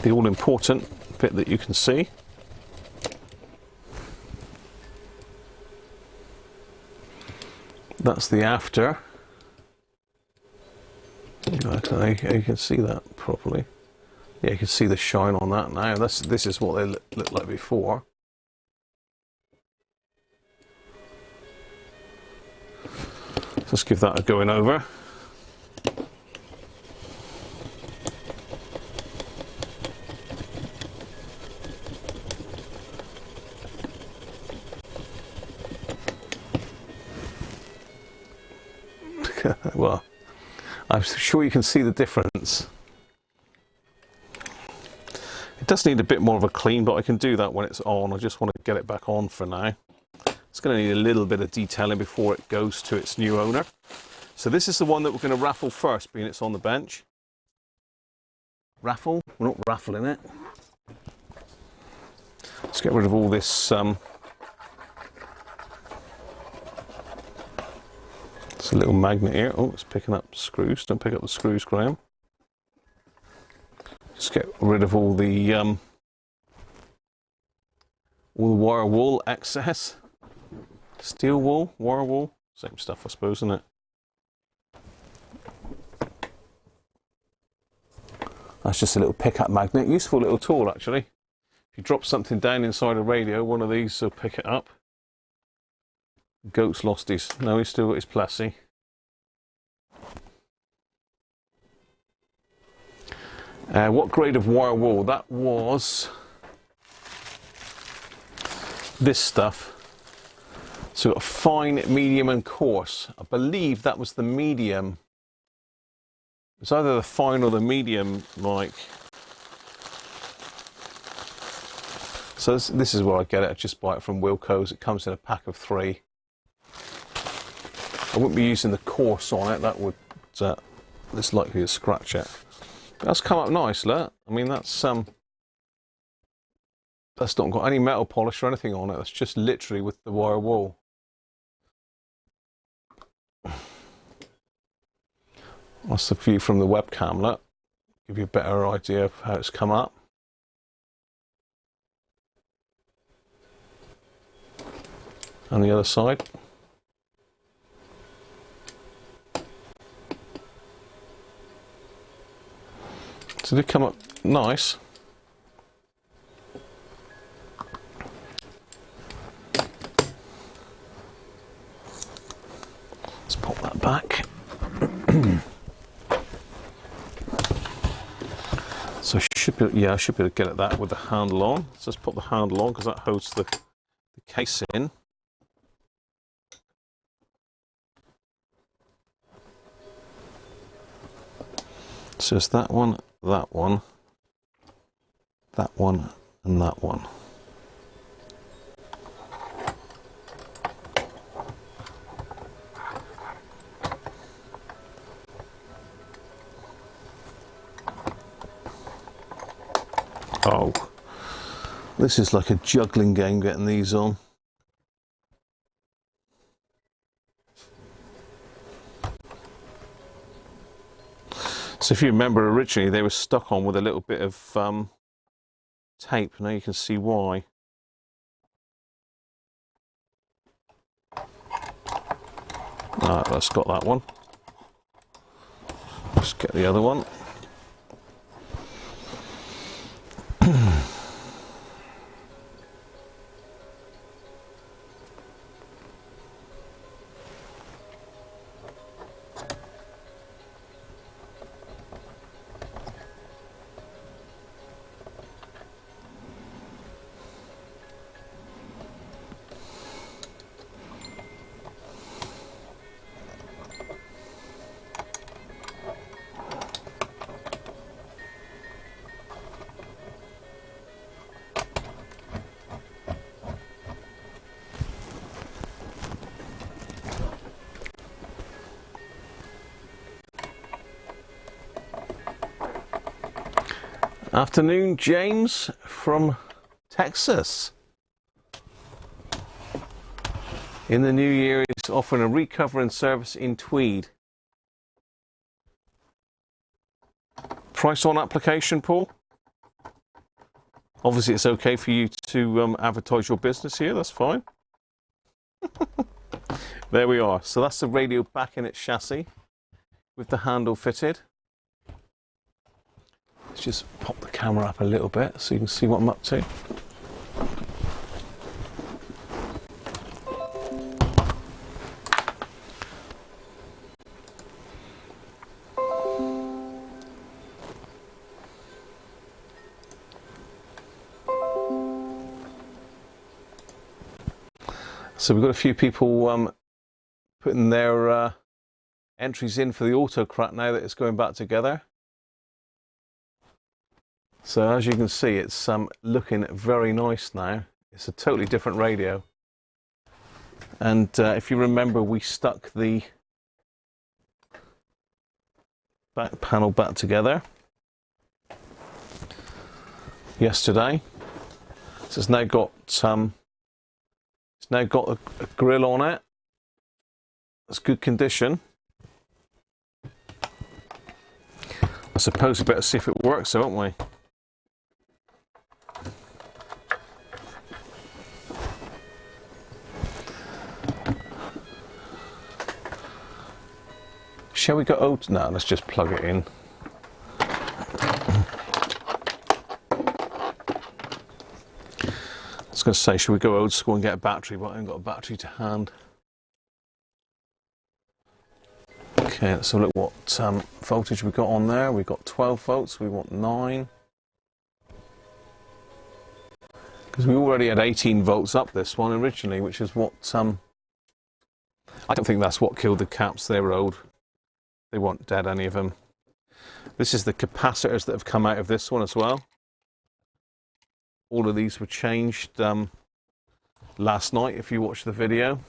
The all important bit that you can see. That's the after. Okay, you can see that properly. Yeah, you can see the shine on that now. This is what they looked like before. Let's give that a going over. Well, I'm sure you can see the difference. It does need a bit more of a clean, but I can do that when it's on. I just want to get it back on for now. It's going to need a little bit of detailing before it goes to its new owner. So this is the one that we're going to raffle first, being it's on the bench. Raffle? We're not raffling it. Let's get rid of all this it's a little magnet here. Oh, it's picking up screws. Don't pick up the screws, Graham. Just get rid of all the wire wool excess. Steel wool, wire wool, same stuff I suppose, isn't it? That's just a little pickup magnet, useful little tool actually. If you drop something down inside a radio, one of these will pick it up. Goat's lost his, no, he's still got his Plessy. What grade of wire wool? That was this stuff. So got fine, medium and coarse. I believe that was the medium. It's either the fine or the medium, like. So this is where I get it. I just buy it from Wilco's. It comes in a pack of 3. I wouldn't be using the coarse on it. That would, it's likely to scratch it. That's come up nice, look. I mean, that's not got any metal polish or anything on it. That's just literally with the wire wool. That's the view from the webcam, look. Give you a better idea of how it's come up. And the other side. So they come up nice. Let's pop that back. So I should be, yeah, I should be able to get at that with the handle on. So let's put the handle on because that holds the case in. So it's that one, that one, that one, and that one. Oh, this is like a juggling game getting these on. So if you remember, originally they were stuck on with a little bit of tape. Now you can see why. Alright, that's got that one. Let's get the other one. Afternoon, James from Texas. In the new year, he's offering a recovering service in Tweed. Price on application, Paul? Obviously, it's okay for you to advertise your business here. That's fine. There we are. So that's the radio back in its chassis with the handle fitted. Let's just pop the camera up a little bit so you can see what I'm up to. So we've got a few people putting their entries in for the autocrat now that it's going back together. So as you can see, it's looking very nice now. It's a totally different radio. And if you remember, we stuck the back panel back together yesterday. So it's now got a grill on it. It's good condition. I suppose we better see if it works, don't we? Shall we go old? No, let's just plug it in. I was going to say, should we go old school and get a battery, but I haven't got a battery to hand. Okay, let's have a look what voltage we got on there. We've got 12 volts, we want 9. Because we already had 18 volts up this one originally, which is what... I don't think that's what killed the caps, they were old. They weren't dead, any of them. This is the capacitors that have come out of this one as well. All of these were changed last night, if you watched the video.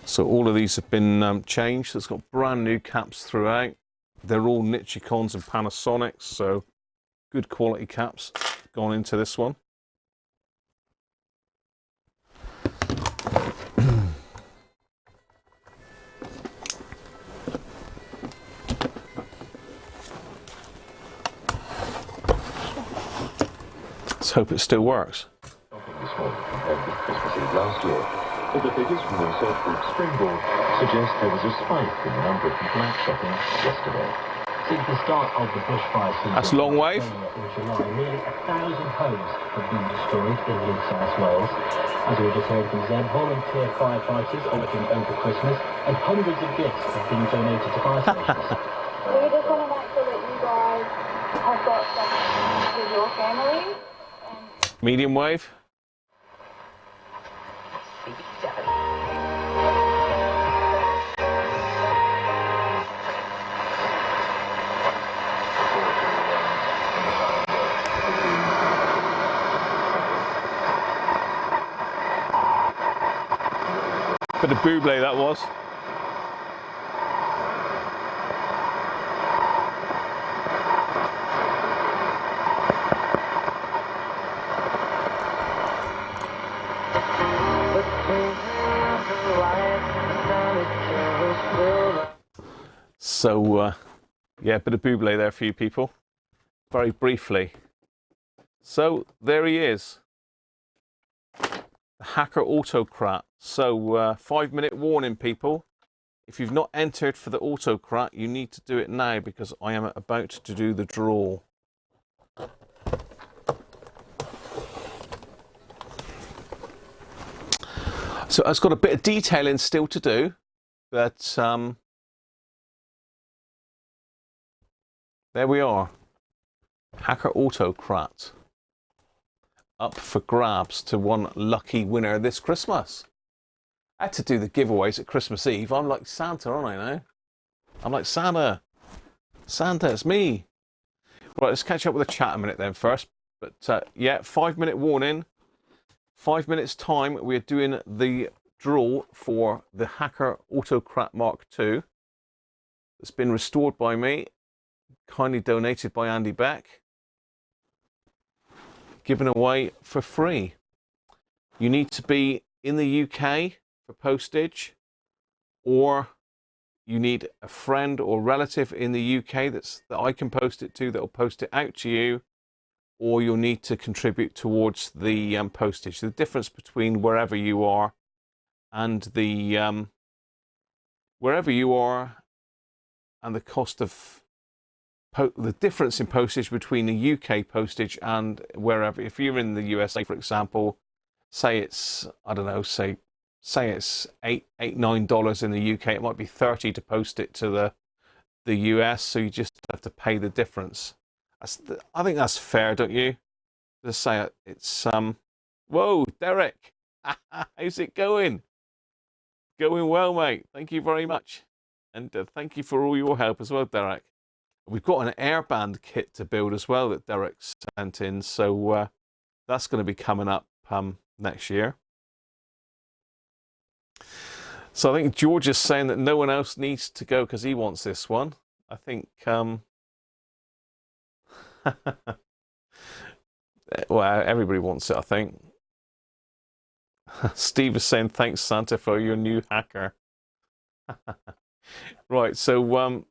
So all of these have been changed. So it's got brand new caps throughout. They're all Nichicons and Panasonics, so good quality caps gone into this one. Let's hope it still works. This morning compared with Christmas Eve last year, but the figures from the research group Springboard suggest there was a spike in the number of people out shopping yesterday. Since the start of the bushfire season, that's long wave. In July, nearly 1,000 homes have been destroyed in New South Wales. As we just heard from Zeb, volunteer firefighters are working over Christmas, and hundreds of gifts have been donated to fire stations. We just want to make sure that you guys have got something with your families. Medium wave. Bit of Buble that was. So, yeah, a bit of Buble there for you people, very briefly. So, there he is, the Hacker Autocrat. So, 5-minute warning, people. If you've not entered for the Autocrat, you need to do it now because I am about to do the draw. So, it's got a bit of detailing still to do, but there we are. Hacker Autocrat. Up for grabs to one lucky winner this Christmas. I had to do the giveaways at Christmas Eve. I'm like Santa, aren't I now? I'm like Santa. Santa, it's me. Right, let's catch up with the chat a minute then first. But yeah, 5-minute warning. 5 minutes time, we're doing the draw for the Hacker Autocrat Mark II. It's been restored by me. Kindly donated by Andy Beck. Given away for free. You need to be in the UK for postage, or you need a friend or relative in the UK that I can post it to, that will post it out to you, or you'll need to contribute towards the postage. The difference between wherever you are and the wherever you are and the cost of the difference in postage between the UK postage and wherever. If you're in the USA, for example, say it's, I don't know, say it's $9 in the UK, it might be $30 to post it to the US, so you just have to pay the difference. I think that's fair, don't you? Just say it's Whoa, Derek. How's it going? Going well, mate. Thank you very much. And thank you for all your help as well, Derek. We've got an airband kit to build as well that Derek sent in. So that's going to be coming up next year. So I think George is saying that no one else needs to go because he wants this one. I think, well, everybody wants it, I think. Steve is saying, thanks, Santa, for your new hacker. Right, so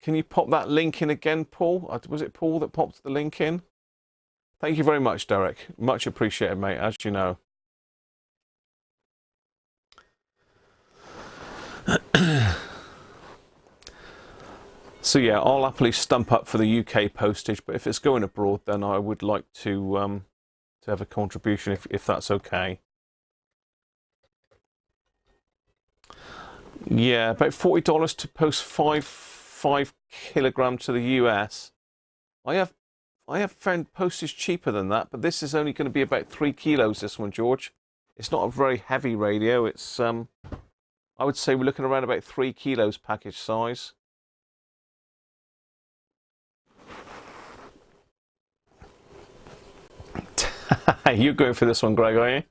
can you pop that link in again, Paul? Was it Paul that popped the link in? Thank you very much, Derek. Much appreciated, mate, as you know. So yeah, I'll happily stump up for the UK postage, but if it's going abroad, then I would like to have a contribution if that's okay. Yeah, about $40 to post 5 kilogram to the US. I have found postage cheaper than that, but this is only going to be about 3 kilos. This one, George. It's not a very heavy radio. It's I would say we're looking around about 3 kilos package size. You're going for this one, Greg, are you?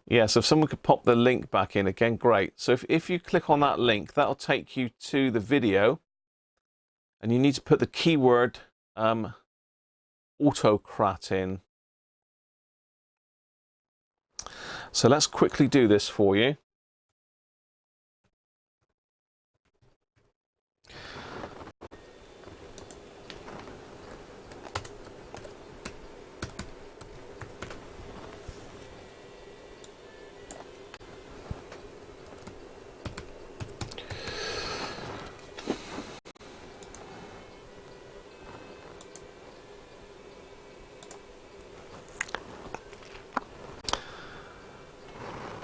Yeah, so if someone could pop the link back in again, great. So if you click on that link, that'll take you to the video. And you need to put the keyword autocrat in. So let's quickly do this for you.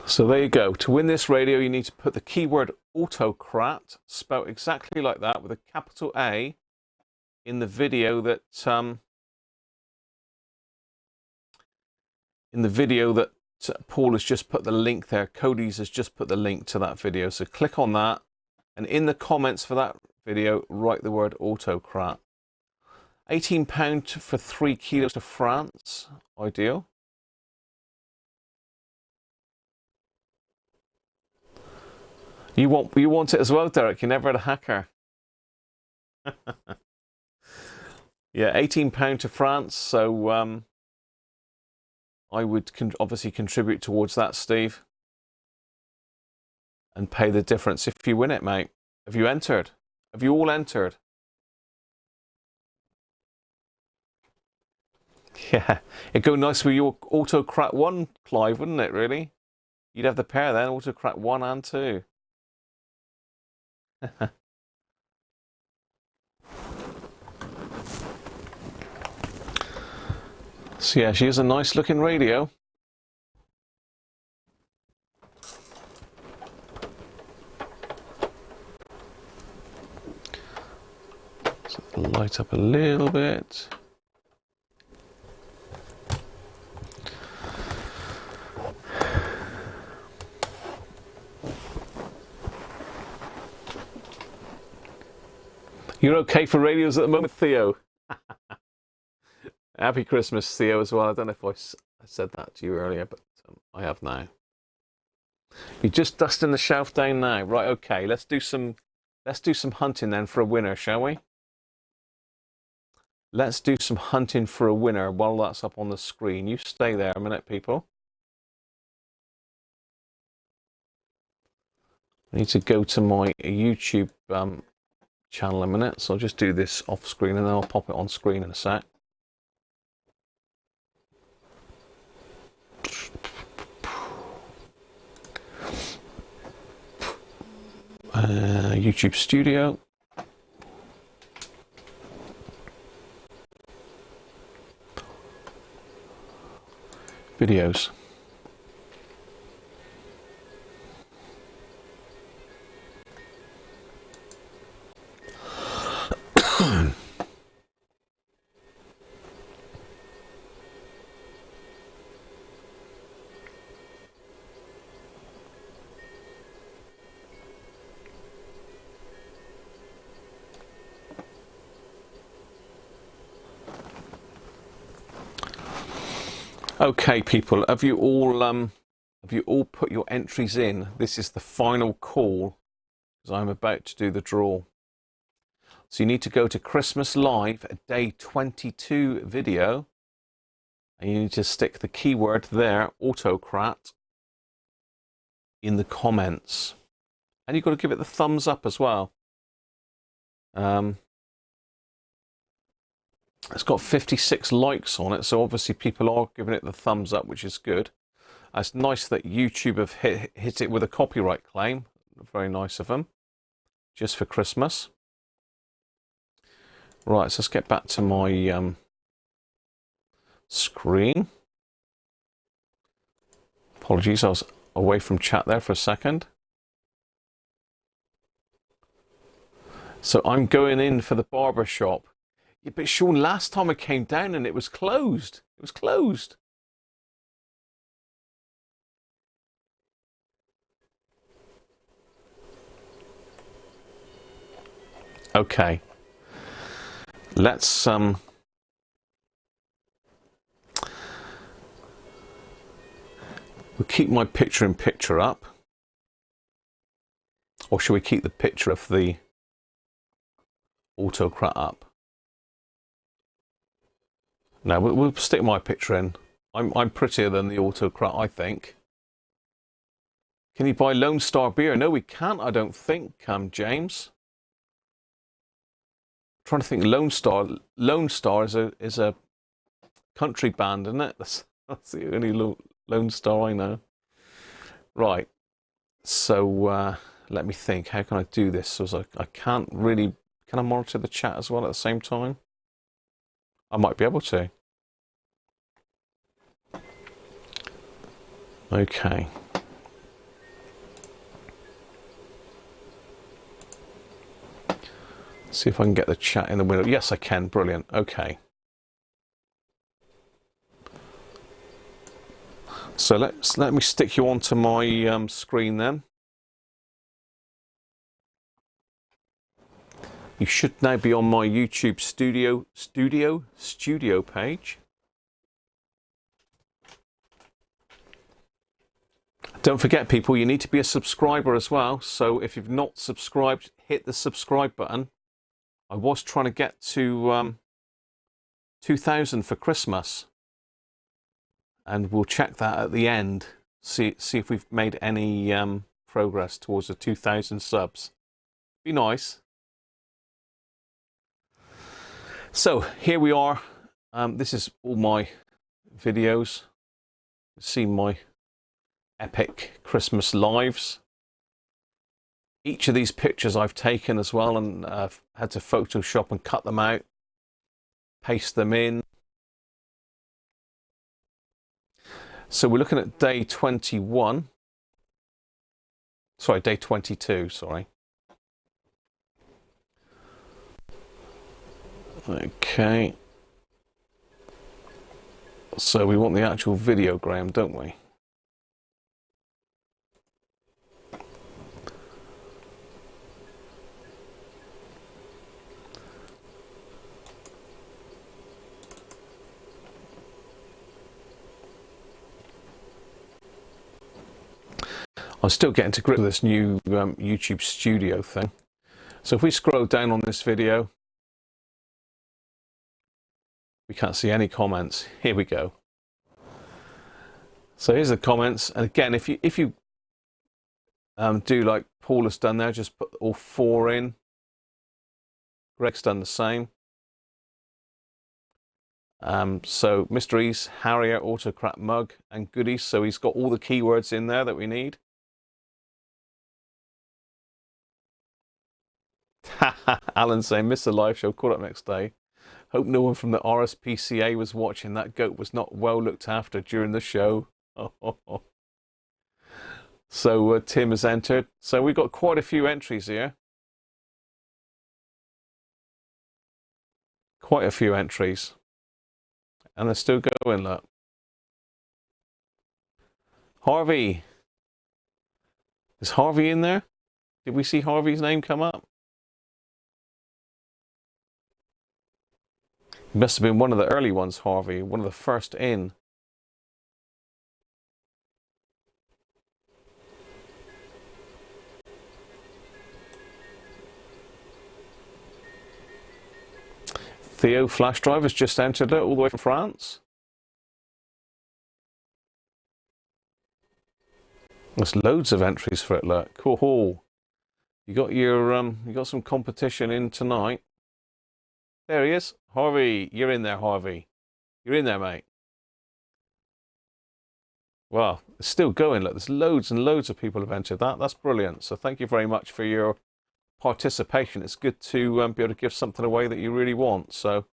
So there you go. To win this radio, you need to put the keyword autocrat, spelled exactly like that, with a capital A, in the video that Paul has just put the link there. Cody's has just put the link to that video. So click on that, and in the comments for that video, write the word autocrat. £18 for 3 kilos to France. Ideal. You want it as well, Derek. You never had a hacker. Yeah, £18 to France. So I would obviously contribute towards that, Steve, and pay the difference if you win it, mate. Have you entered? Have you all entered? Yeah, it'd go nice with your autocrat 1, Clive, wouldn't it? Really, you'd have the pair then, autocrat 1 and 2. So yeah, she is a nice looking radio. So light up a little bit. You're okay for radios at the moment, Theo? Happy Christmas, Theo, as well. I don't know if I said that to you earlier, but I have now. You're just dusting the shelf down now. Right, okay, let's do some hunting then for a winner, shall we? Let's do some hunting for a winner while that's up on the screen. You stay there a minute, people. I need to go to my YouTube channel a minute, so I'll just do this off screen and then I'll pop it on screen in a sec. YouTube Studio. Videos. Okay, people, have you all put your entries in? This is the final call, because I'm about to do the draw. So you need to go to Christmas Live, day 22 video, and you need to stick the keyword there, autocrat, in the comments. And you've got to give it the thumbs up as well. It's got 56 likes on it, so obviously people are giving it the thumbs up, which is good. It's nice that YouTube have hit it with a copyright claim. Very nice of them. Just for Christmas. Right, so let's get back to my screen. Apologies, I was away from chat there for a second. So I'm going in for the barber shop. Yeah, but Sean, last time I came down and it was closed. It was closed. Okay. Let's we'll keep my picture-in-picture up. Or should we keep the picture of the autocrat up? No, we'll stick my picture in. I'm prettier than the autocrat, I think. Can you buy Lone Star beer? No, we can't, I don't think, James. I'm trying to think. Lone Star is a country band, isn't it? That's the only Lone Star I know. Right. So let me think. How can I do this? So I can't really. Can I monitor the chat as well at the same time? I might be able to. Okay. See if I can get the chat in the window. Yes, I can. Brilliant. Okay. So let me stick you onto my screen then. You should now be on my YouTube studio page. Don't forget, people, you need to be a subscriber as well. So if you've not subscribed, hit the subscribe button. I was trying to get to 2,000 for Christmas. And we'll check that at the end. See if we've made any progress towards the 2,000 subs. Be nice. So here we are. This is all my videos. See my epic Christmas lives. Each of these pictures I've taken as well, and had to Photoshop and cut them out, paste them in. So we're looking at day 21. Sorry, day 22, sorry. Okay. So we want the actual videogram, don't we? I'm still getting to grips with this new YouTube studio thing. So if we scroll down on this video, we can't see any comments. Here we go. So here's the comments. And again, if you do like Paul has done there, just put all 4 in. Greg's done the same. So Mr. East, Harrier, autocrat mug, and goodies. So he's got all the keywords in there that we need. Alan saying, missed the live show, caught up next day. Hope no one from the RSPCA was watching. That goat was not well looked after during the show. So Tim has entered. So we've got quite a few entries here. Quite a few entries. And they're still going, look. Harvey. Is Harvey in there? Did we see Harvey's name come up? He must have been one of the early ones, Harvey. One of the first in. Theo flash drive has just entered it all the way from France. There's loads of entries for it. Look, cool. You got your you got some competition in tonight. There he is, Harvey. You're in there, Harvey. You're in there, mate. Well, it's still going. Look, there's loads and loads of people have entered that. That's brilliant. So thank you very much for your participation. It's good to be able to give something away that you really want. So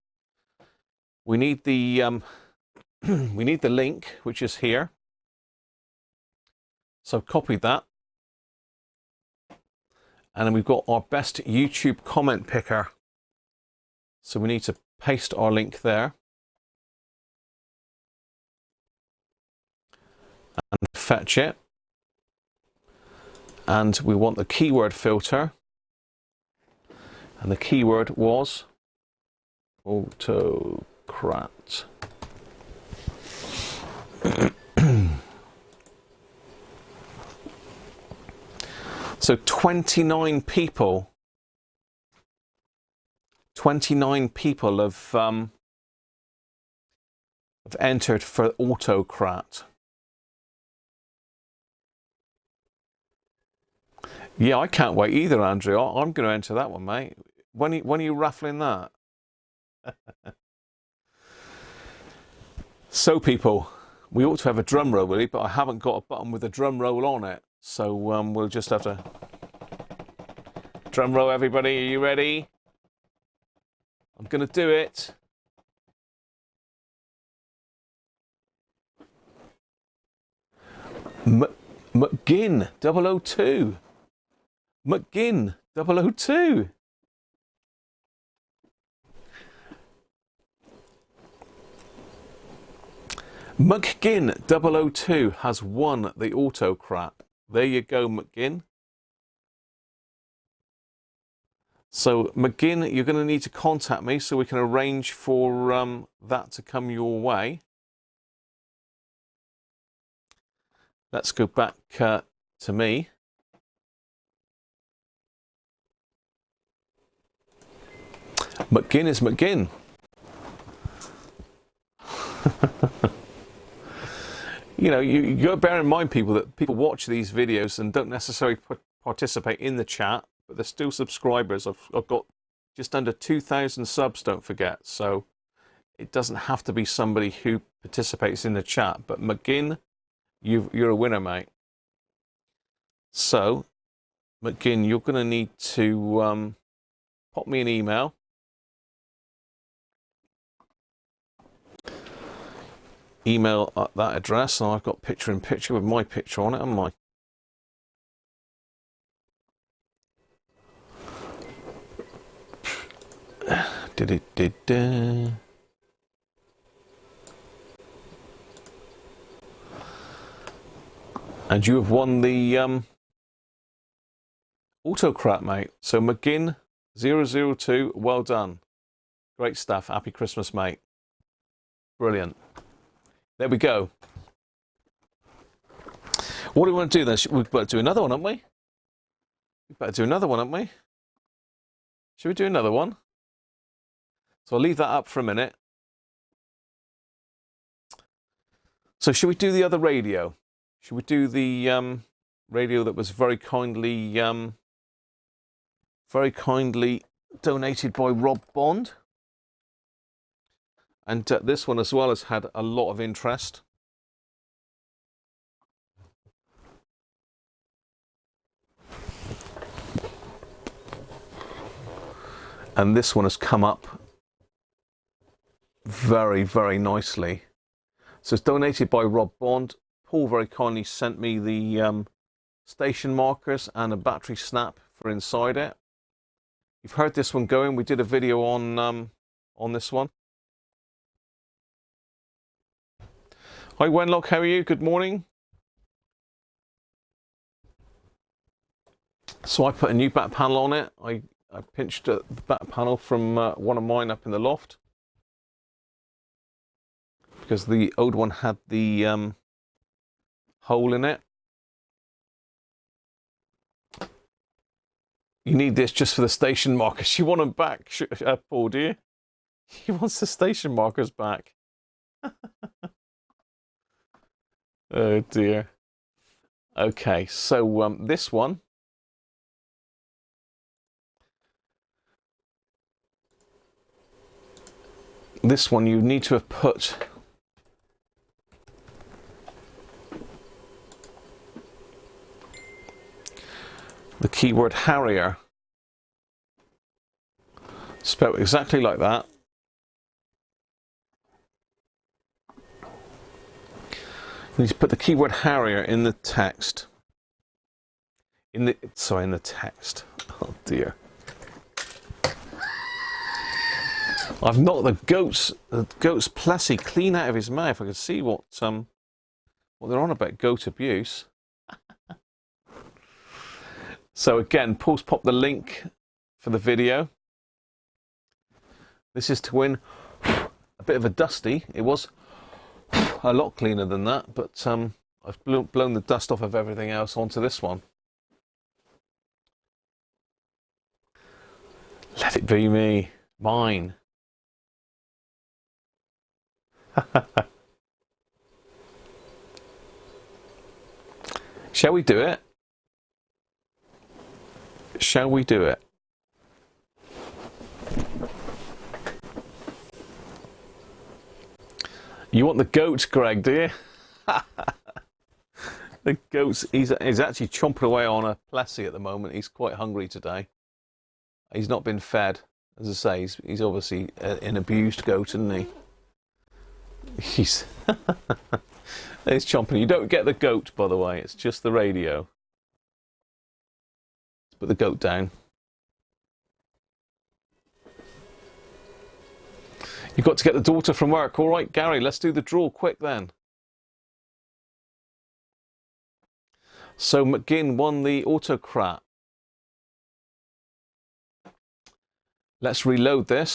we need the we need the link, which is here. So copy that. And then we've got our best YouTube comment picker. So we need to paste our link there. And fetch it. And we want the keyword filter. And the keyword was autocrat. So 29 people have entered for autocrat. Yeah, I can't wait either, Andrew. I'm going to enter that one, mate. When are you raffling that? So, people, we ought to have a drum roll, really, but I haven't got a button with a drum roll on it. So we'll just have to drum roll, everybody. Are you ready? I'm going to do it. McGinn 002. McGinn 002. McGinn 002 has won the autocrat. There you go, McGinn. So, McGinn, you're going to need to contact me so we can arrange for that to come your way. Let's go back to me. McGinn is McGinn. You know, you got to bear in mind, people, that people watch these videos and don't necessarily participate in the chat, but they're still subscribers. I've got just under 2,000 subs, don't forget. So it doesn't have to be somebody who participates in the chat. But McGinn, you're a winner, mate. So, McGinn, you're going to need to pop me an email. Email at that address, and I've got picture in picture with my picture on it, haven't I? And you have won the autocrat, mate. So McGinn 002, well done. Great stuff. Happy Christmas, mate. Brilliant. There we go. What do we want to do then? We've got to do another one, haven't we? We better do another one, haven't we? Should we do another one? So I'll leave that up for a minute. So should we do the other radio? Should we do the radio that was very kindly donated by Rob Bond? And this one as well has had a lot of interest. And this one has come up very, very nicely. So it's donated by Rob Bond. Paul very kindly sent me the station markers and a battery snap for inside it. You've heard this one going. We did a video on this one. Hi Wenlock, how are you? Good morning. So I put a new back panel on it. I pinched the back panel from one of mine up in the loft, because the old one had the hole in it. You need this just for the station markers. You want them back, Paul, do you? He wants the station markers back. Oh dear. Okay, so this one. This one you need to have put the keyword Harrier, spelled exactly like that. You need to put the keyword Harrier in the text. In the text. Oh dear. I've knocked the goat's plessy clean out of his mouth. I can see what they're on about goat abuse. So again, Paul's popped the link for the video. This is to win a bit of a dusty. It was a lot cleaner than that, but I've blown the dust off of everything else onto this one. Let it be me, mine. Shall we do it? Shall we do it? You want the goat, Greg, do you? The goat's, he's actually chomping away on a plessy at the moment. He's quite hungry today. He's not been fed. As I say, he's obviously an abused goat, isn't he? He's chomping. You don't get the goat, by the way. It's just the radio. Let's put the goat down. You've got to get the daughter from work. All right, Gary, let's do the draw quick then. So McGinn won the autocrat. Let's reload this.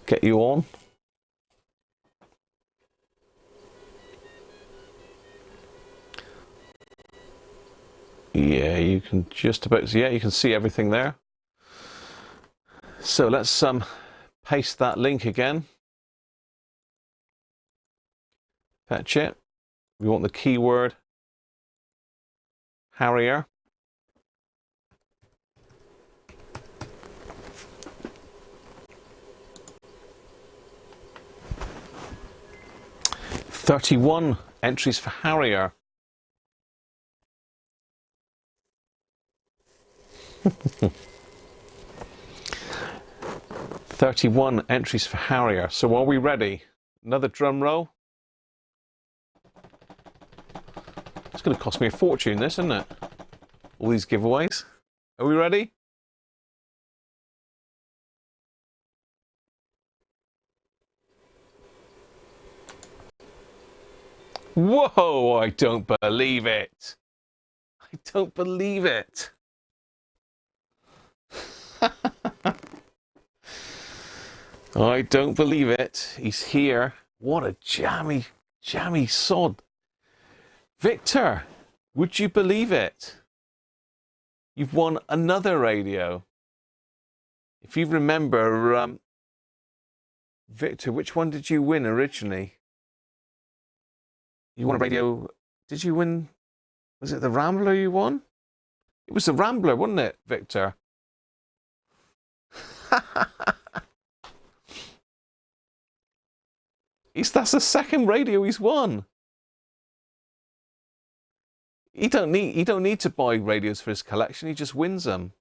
Get you on. Yeah, you can just about, yeah, you can see everything there. So let's paste that link again. Fetch it. We want the keyword Harrier. "31 entries for Harrier." 31 entries for Harrier. So are we ready? Another drum roll. It's going to cost me a fortune, this, isn't it? All these giveaways. Are we ready? Whoa, I don't believe it. I don't believe it. I don't believe it. He's here. What a jammy sod. Victor, would you believe it? You've won another radio. If you remember, Victor, which one did you win originally? You won a radio. Did you win? Was it the Rambler you won? It was the Rambler, wasn't it, Victor? That's the second radio he's won. He don't need to buy radios for his collection. He just wins them.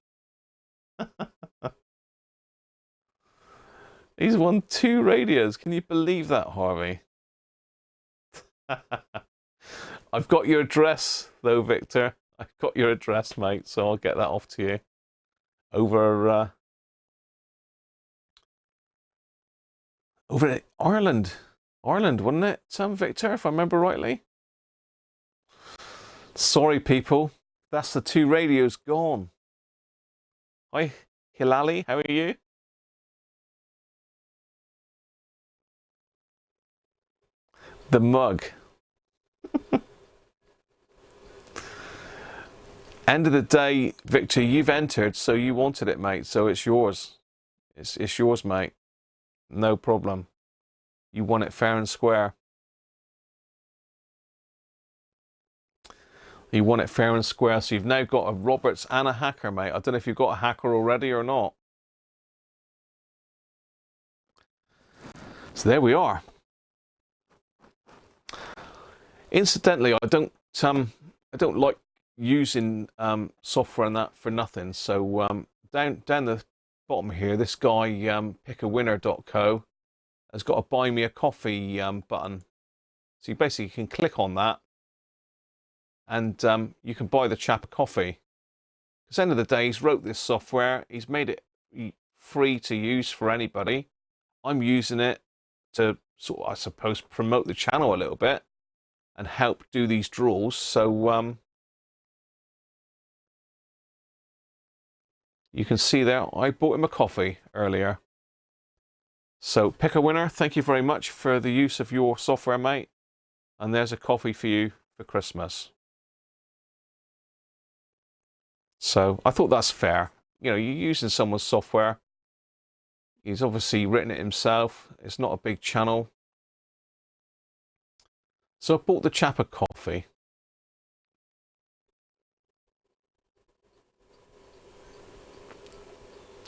He's won 2 radios. Can you believe that, Harvey? I've got your address, though, Victor. I've got your address, mate, so I'll get that off to you. Over at Ireland. Ireland, wasn't it, Victor, if I remember rightly? Sorry, people. That's the 2 radios gone. Hi, Hilali. How are you? The mug. End of the day, Victor, you've entered, so you wanted it, mate, so it's yours. It's yours, mate. No problem. You won it fair and square. You won it fair and square. So you've now got a Roberts and a Hacker, mate. I don't know if you've got a Hacker already or not. So there we are. Incidentally, I don't like using software and that for nothing. So down the bottom here, this guy pickawinner.co has got a buy me a coffee button. So you basically can click on that, and you can buy the chap a coffee. Because at the end of the day, he's wrote this software. He's made it free to use for anybody. I'm using it to sort of, I suppose, promote the channel a little bit and help do these draws. So you can see there, I bought him a coffee earlier. So pick a winner. Thank you very much for the use of your software, mate. And there's a coffee for you for Christmas. So I thought that's fair. You know, you're using someone's software. He's obviously written it himself. It's not a big channel. So I bought the chap a coffee.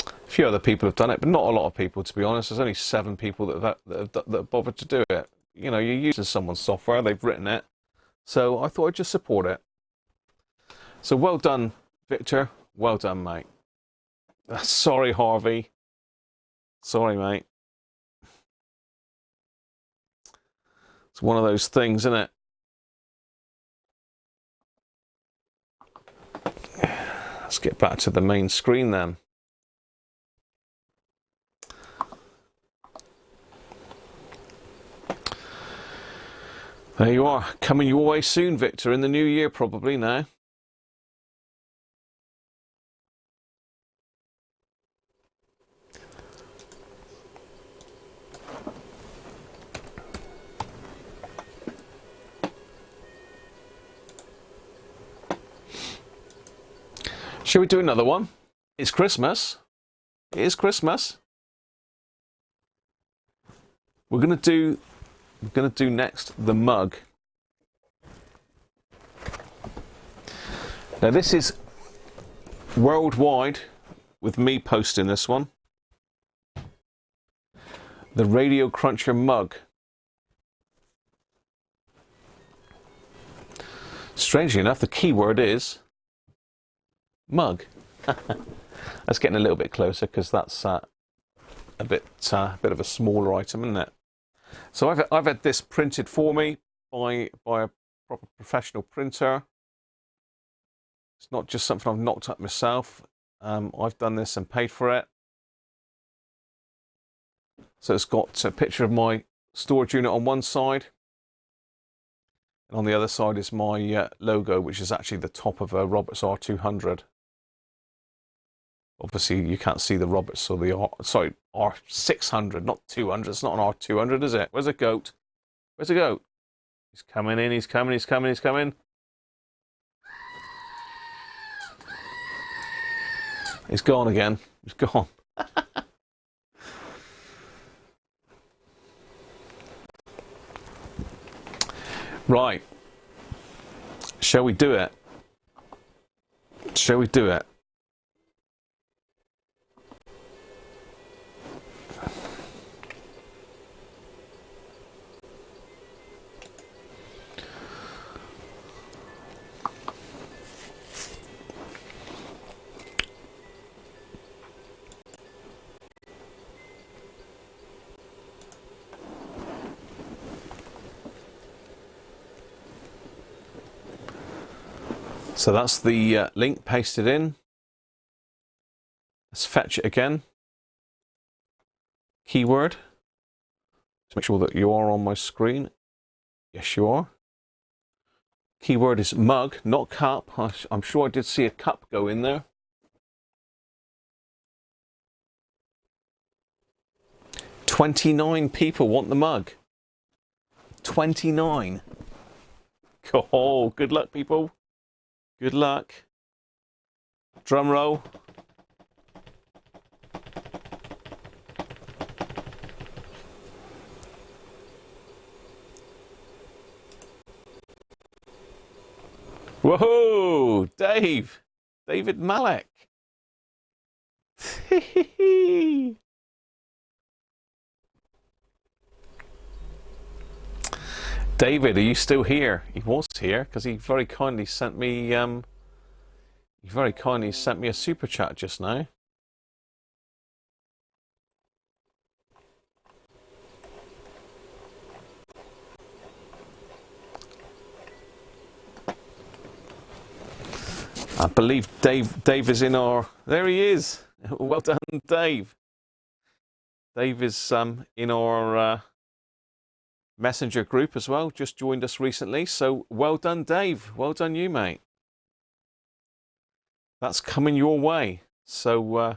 A few other people have done it, but not a lot of people, to be honest. There's only 7 people that have bothered to do it. You know, you're using someone's software, they've written it. So I thought I'd just support it. So well done, Victor. Well done, mate. Sorry, Harvey. Sorry, mate. It's one of those things, isn't it? Let's get back to the main screen then. There you are, coming your way soon, Victor, in the new year probably now. Shall we do another one? It's Christmas. It is Christmas. We're going to do next the mug. Now this is worldwide, with me posting this one. The Radiocruncher mug. Strangely enough, the keyword is mug. That's getting a little bit closer because that's a bit of a smaller item, isn't it? So I've had this printed for me by a proper professional printer. It's not just something I've knocked up myself. I've done this and paid for it. So it's got a picture of my storage unit on one side, and on the other side is my logo, which is actually the top of a Roberts R200. Obviously, you can't see the Roberts or the R600, not 200. It's not an R200, is it? Where's the goat? Where's the goat? He's coming in. He's coming. He's coming. He's coming. He's gone again. He's gone. Right. Shall we do it? Shall we do it? So that's the link pasted in. Let's fetch it again. Keyword. To make sure that you are on my screen. Yes, you are. Keyword is mug, not cup. I'm sure I did see a cup go in there. "29 people want the mug." 29. Oh, good luck, people. Good luck. Drum roll. Whoa, Dave, David Malek. David, are you still here? He was here because he very kindly sent me a super chat just now. I believe Dave is in our... There he is. Well done, Dave. Dave is in our Messenger group as well. Just joined us recently. So well done, Dave. Well done you, mate. That's coming your way. So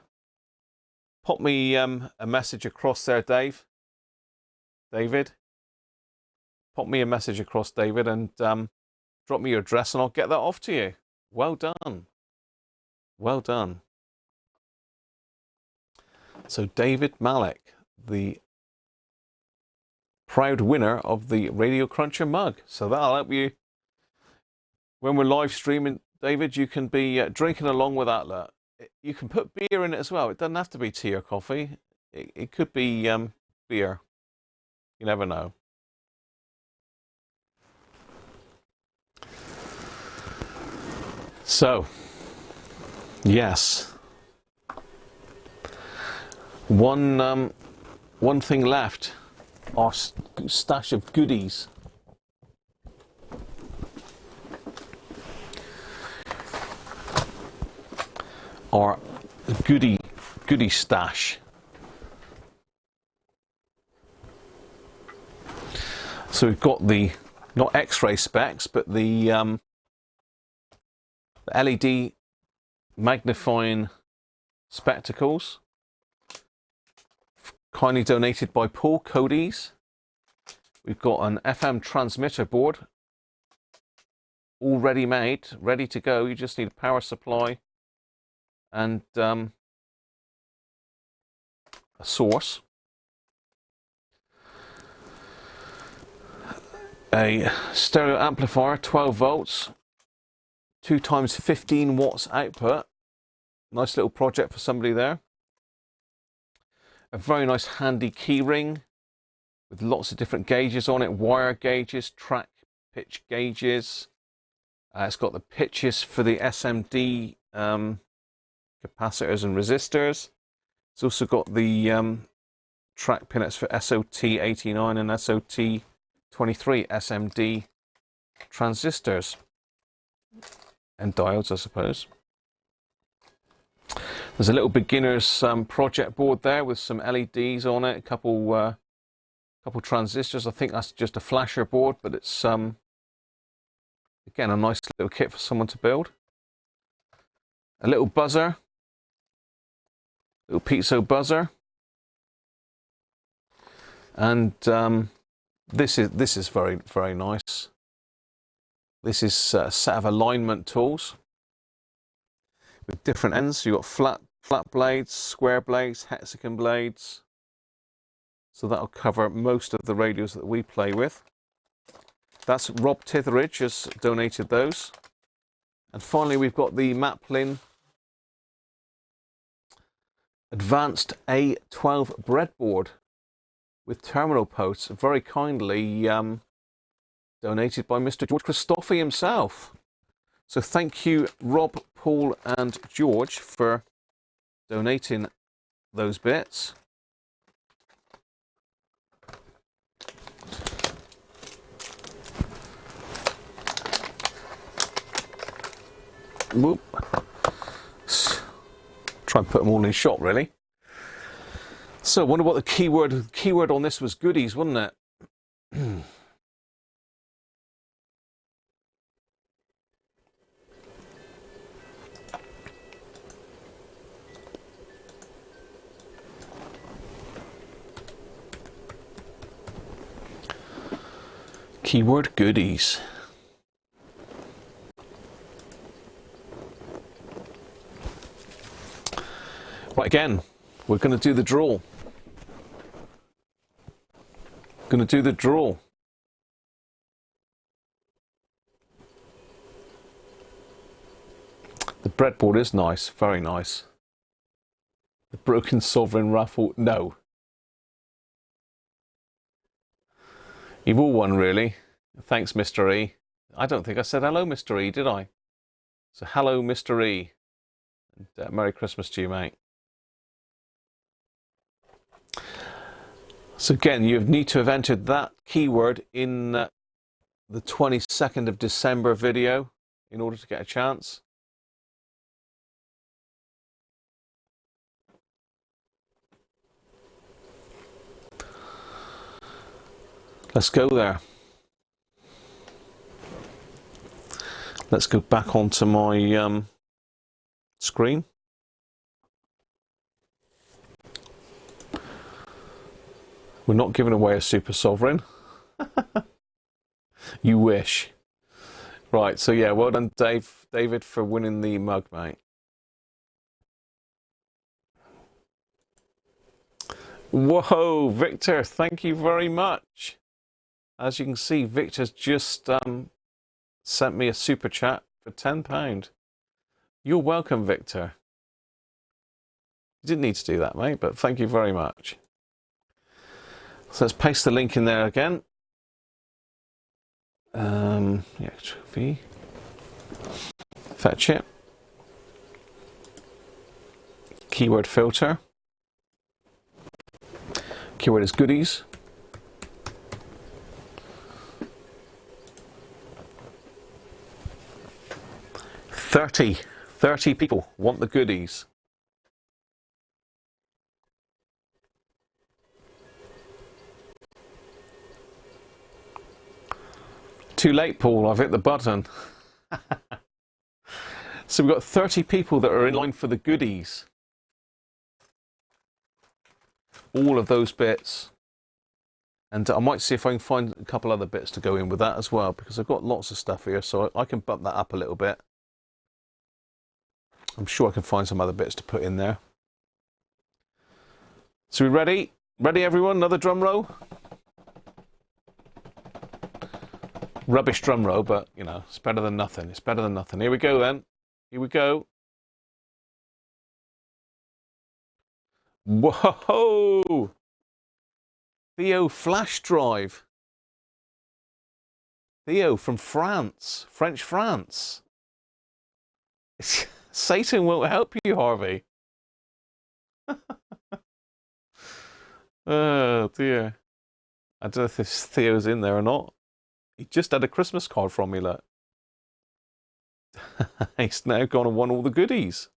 pop me a message across there, Dave. David. Pop me a message across, David, and drop me your address and I'll get that off to you. Well done. Well done. So David Malek, the proud winner of the Radiocruncher mug. So that'll help you when we're live streaming, David. You can be drinking along with that. Look. You can put beer in it as well. It doesn't have to be tea or coffee. It could be beer. You never know. So, yes, one thing left, our stash of goodies. Our goodie stash. So we've got the, not X-ray specs, but the LED magnifying spectacles, kindly donated by Paul Cody's. We've got an FM transmitter board, all ready made, ready to go. You just need a power supply and a source. A stereo amplifier, 12 volts. 2 times 15 watts output. Nice little project for somebody there. A very nice handy key ring with lots of different gauges on it. Wire gauges, track pitch gauges. It's got the pitches for the SMD capacitors and resistors. It's also got the track pinots for SOT89 and SOT23 SMD transistors. And diodes, I suppose. There's a little beginner's project board there with some LEDs on it, a couple transistors. I think that's just a flasher board, but it's again a nice little kit for someone to build. A little buzzer, little piezo buzzer, and this is very nice. This is a set of alignment tools with different ends. You've got flat blades, square blades, hexagon blades. So that'll cover most of the radios that we play with. That's Rob Titheridge has donated those. And finally, we've got the Maplin Advanced A12 breadboard with terminal posts, very kindly donated by Mr. George Christophe himself. So thank you, Rob, Paul, and George for donating those bits. Whoop. Try and put them all in shot, really. So I wonder what the keyword on this was. Goodies, wasn't it? Keyword goodies. Right, again, we're going to do the draw. Going to do the draw. The breadboard is nice, very nice. The broken sovereign raffle, no. You've all won, really. Thanks, Mr. E. I don't think I said hello, Mr. E, did I? So hello, Mr. E. And, Merry Christmas to you, mate. So again, you need to have entered that keyword in the 22nd of December video in order to get a chance. Let's go there. Let's go back onto my screen. We're not giving away a super sovereign. You wish. Right, so yeah, well done, David, for winning the mug, mate. Whoa, Victor, thank you very much. As you can see, Victor's just sent me a super chat for £10. You're welcome, Victor. You didn't need to do that, mate, but thank you very much. So let's paste the link in there again. Yeah, trophy. Fetch it. Keyword filter. Keyword is goodies. Thirty people want the goodies. Too late, Paul. I've hit the button. So we've got 30 people that are in line for the goodies. All of those bits. And I might see if I can find a couple other bits to go in with that as well, because I've got lots of stuff here, so I can bump that up a little bit. I'm sure I can find some other bits to put in there. So we ready? Ready, everyone? Another drum roll? Rubbish drum roll, but, you know, it's better than nothing. It's better than nothing. Here we go, then. Here we go. Whoa! Theo flash drive. Theo from France. French France. Satan won't help you, Harvey. Oh, dear. I don't know if this Theo's in there or not. He just had a Christmas card from me, look. He's now gone and won all the goodies.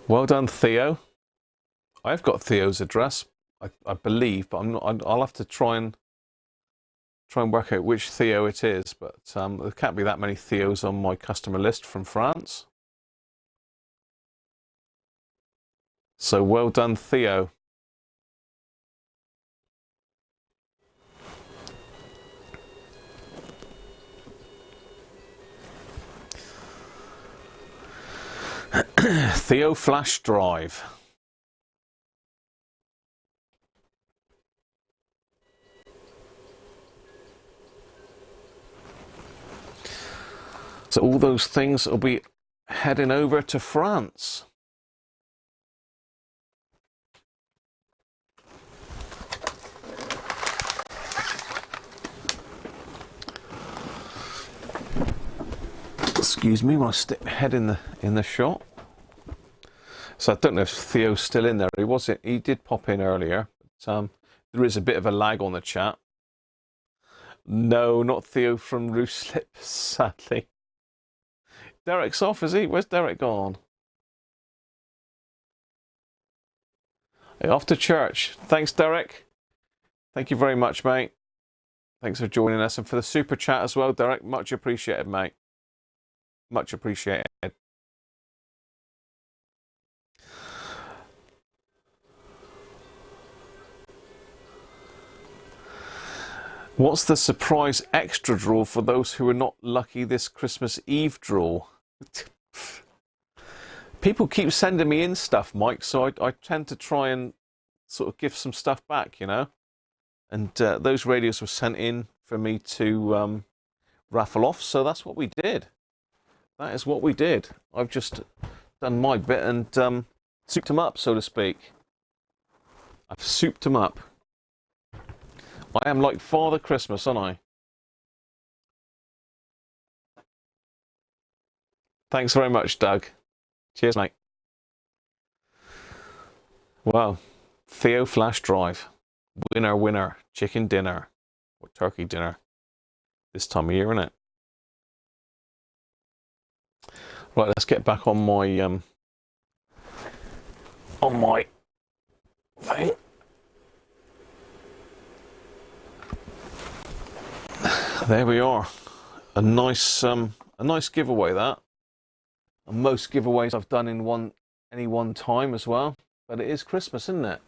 Well done, Theo. I've got Theo's address, I believe, but I'm not. I'll have to try and work out which Theo it is. But there can't be that many Theos on my customer list from France. So well done, Theo. Theo flash drive. So all those things will be heading over to France. Excuse me, when I stick my head in the shot. So I don't know if Theo's still in there. He did pop in earlier. But, there is a bit of a lag on the chat. No, not Theo from Roof Slip, sadly. Derek's off, is he? Where's Derek gone? Hey, off to church. Thanks, Derek. Thank you very much, mate. Thanks for joining us and for the super chat as well, Derek. Much appreciated, mate. Much appreciated. What's the surprise extra draw for those who are not lucky this Christmas Eve draw? People keep sending me in stuff, Mike, so I tend to try and sort of give some stuff back, you know, And those radios were sent in for me to raffle off, so that's what we did. That is what we did. I've just done my bit and souped them up, so to speak. I've souped them up. I am like Father Christmas, aren't I? Thanks very much, Doug. Cheers, mate. Wow. Theo flash drive. Winner, winner. Chicken dinner. Or turkey dinner. This time of year, isn't it? Right, let's get back on my thing. There we are. A nice giveaway, that. And most giveaways I've done in any one time as well. But it is Christmas, isn't it?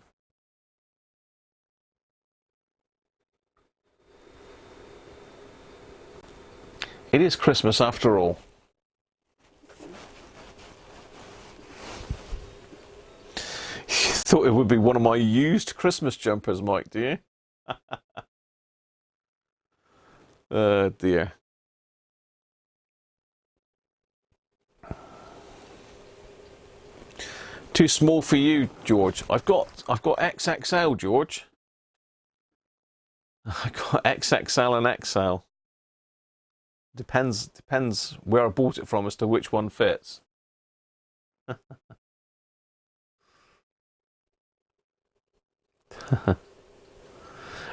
It is Christmas after all. You thought it would be one of my used Christmas jumpers, Mike, do you? Oh dear. Too small for you, George. I've got XXL, George. I got XXL and XL. Depends where I bought it from as to which one fits.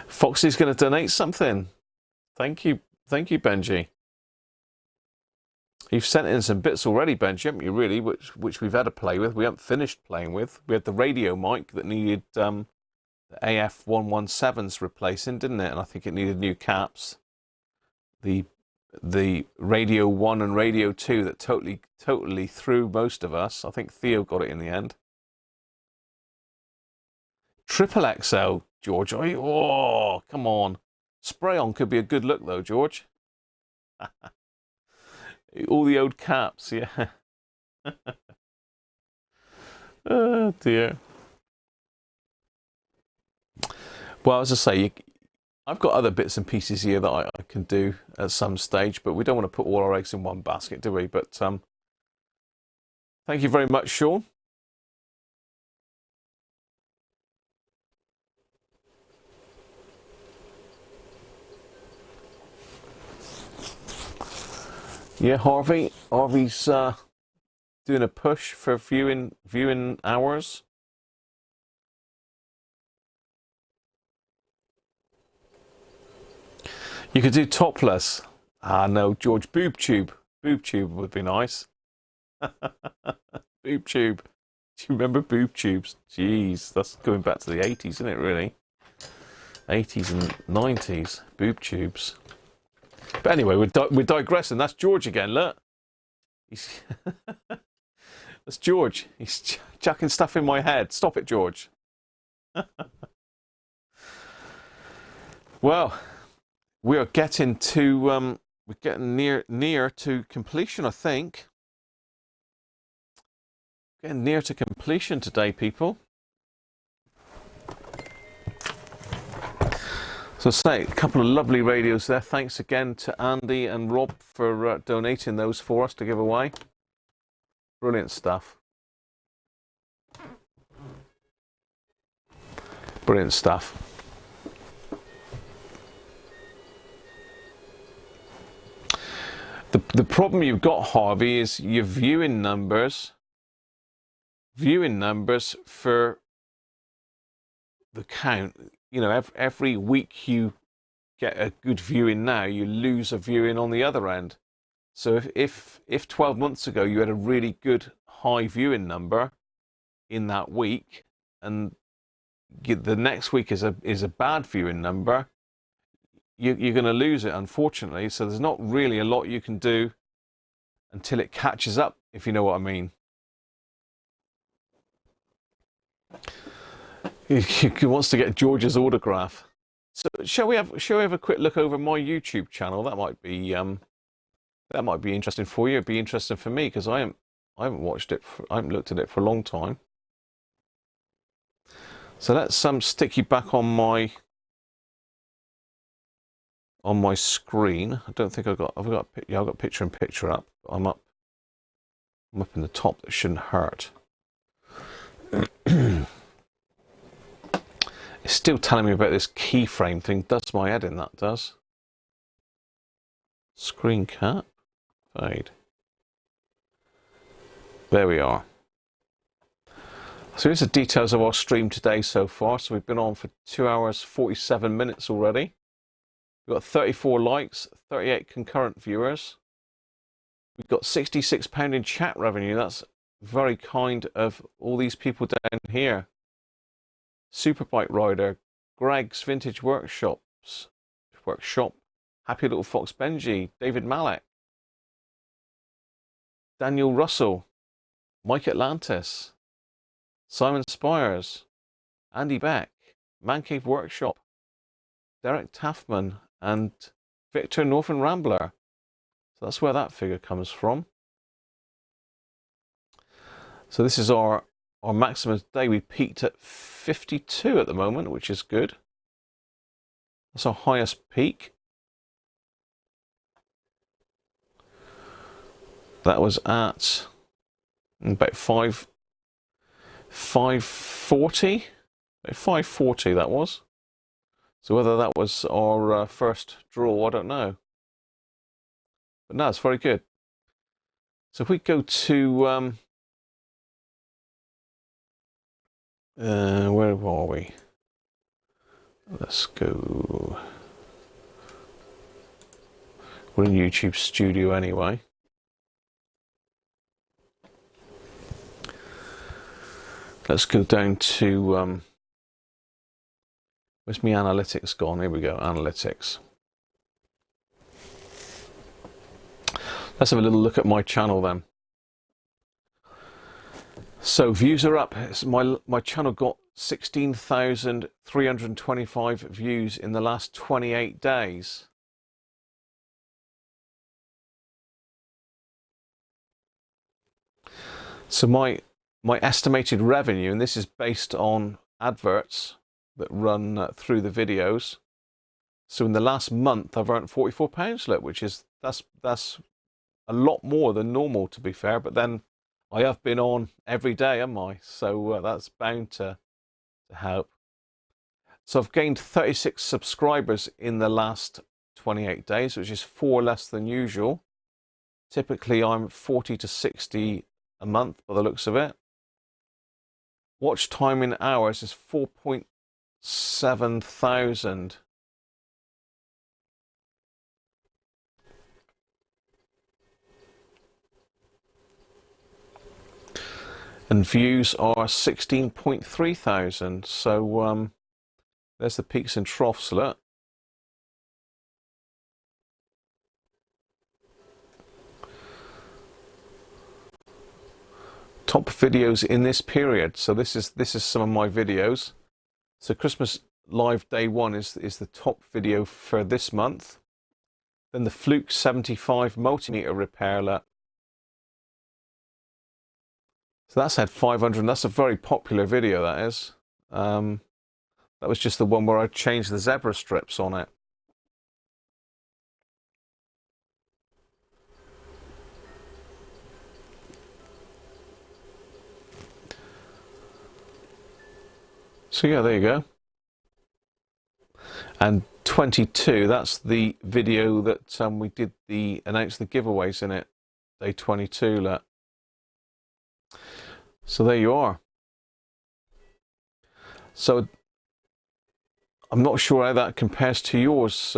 Foxy's going to donate something. Thank you, Benji. You've sent in some bits already, Benji, haven't you, really, which we've had to play with. We haven't finished playing with. We had the radio mic that needed the AF117s replacing, didn't it? And I think it needed new caps. The Radio 1 and Radio 2 that totally threw most of us. I think Theo got it in the end. Triple XL, George. Oh, come on. Spray on could be a good look, though, George. All the old caps, yeah. Oh, dear. Well, as I say, I've got other bits and pieces here that I can do at some stage, but we don't want to put all our eggs in one basket, do we? But thank you very much, Sean. Yeah, Harvey's doing a push for viewing hours. You could do topless. Ah, no, George, boob tube. Boob tube would be nice. Boob tube. Do you remember boob tubes? Jeez, that's going back to the 80s, isn't it, really? 80s and 90s, boob tubes. But anyway, we're digressing. That's George again, look. That's George. He's chucking stuff in my head. Stop it, George. Well, we are getting to we're getting near to completion, I think. Getting near to completion today, people. So say a couple of lovely radios there. Thanks again to Andy and Rob for donating those for us to give away. Brilliant stuff. Brilliant stuff. The problem you've got, Harvey, is your viewing numbers for the count. You know, every week you get a good viewing now, you lose a viewing on the other end. So if 12 months ago you had a really good high viewing number in that week, and the next week is a bad viewing number, you're going to lose it, unfortunately. So there's not really a lot you can do until it catches up, if you know what I mean. He wants to get George's autograph. So shall we have a quick look over my YouTube channel? That might be interesting for you. It'd be interesting for me because I haven't watched it. I haven't looked at it for a long time. So let's stick you back on my on my screen. I don't think I've got picture in picture up. I'm up in the top. That shouldn't hurt. It's still telling me about this keyframe thing. Does my head in, that does. Screen cap. Fade. There we are. So here's the details of our stream today so far. So we've been on for 2 hours 47 minutes already. We've got 34 likes, 38 concurrent viewers. We've got £66 in chat revenue. That's very kind of all these people down here. Superbike Rider, Greg's Vintage Workshop, Happy Little Fox Benji, David Malek, Daniel Russell, Mike Atlantis, Simon Spires, Andy Beck, Man Cave Workshop, Derek Taffman, and Victor Northern Rambler. So that's where that figure comes from. So this is our maximum today. We peaked at 52 at the moment, which is good. That's our highest peak. That was at about 540. About 540 that was. So whether that was our first draw, I don't know. But no, it's very good. So if we go to where are we? Let's go. We're in YouTube Studio anyway. Let's go down to where's my analytics gone? Here we go, analytics. Let's have a little look at my channel then. So views are up. My channel got 16,325 views in the last 28 days. So my estimated revenue, and this is based on adverts that run through the videos. So in the last month, I've earned £44, look, which is that's a lot more than normal, to be fair. But then I have been on every day, am I? So that's bound to help. So I've gained 36 subscribers in the last 28 days, which is 4 less than usual. Typically, I'm 40 to 60 a month by the looks of it. Watch time in hours is 4.7 thousand. And views are 16.3 thousand. So there's the peaks and troughs. Look. Top videos in this period. So this is some of my videos. So Christmas Live Day 1 is the top video for this month. Then the Fluke 75 multimeter repair. Look. So that's had 500. That's a very popular video, that is. That was just the one where I changed the zebra strips on it. So yeah, there you go. And 22, that's the video that we did announced the giveaways in it. Day 22, look. So there you are. So I'm not sure how that compares to yours.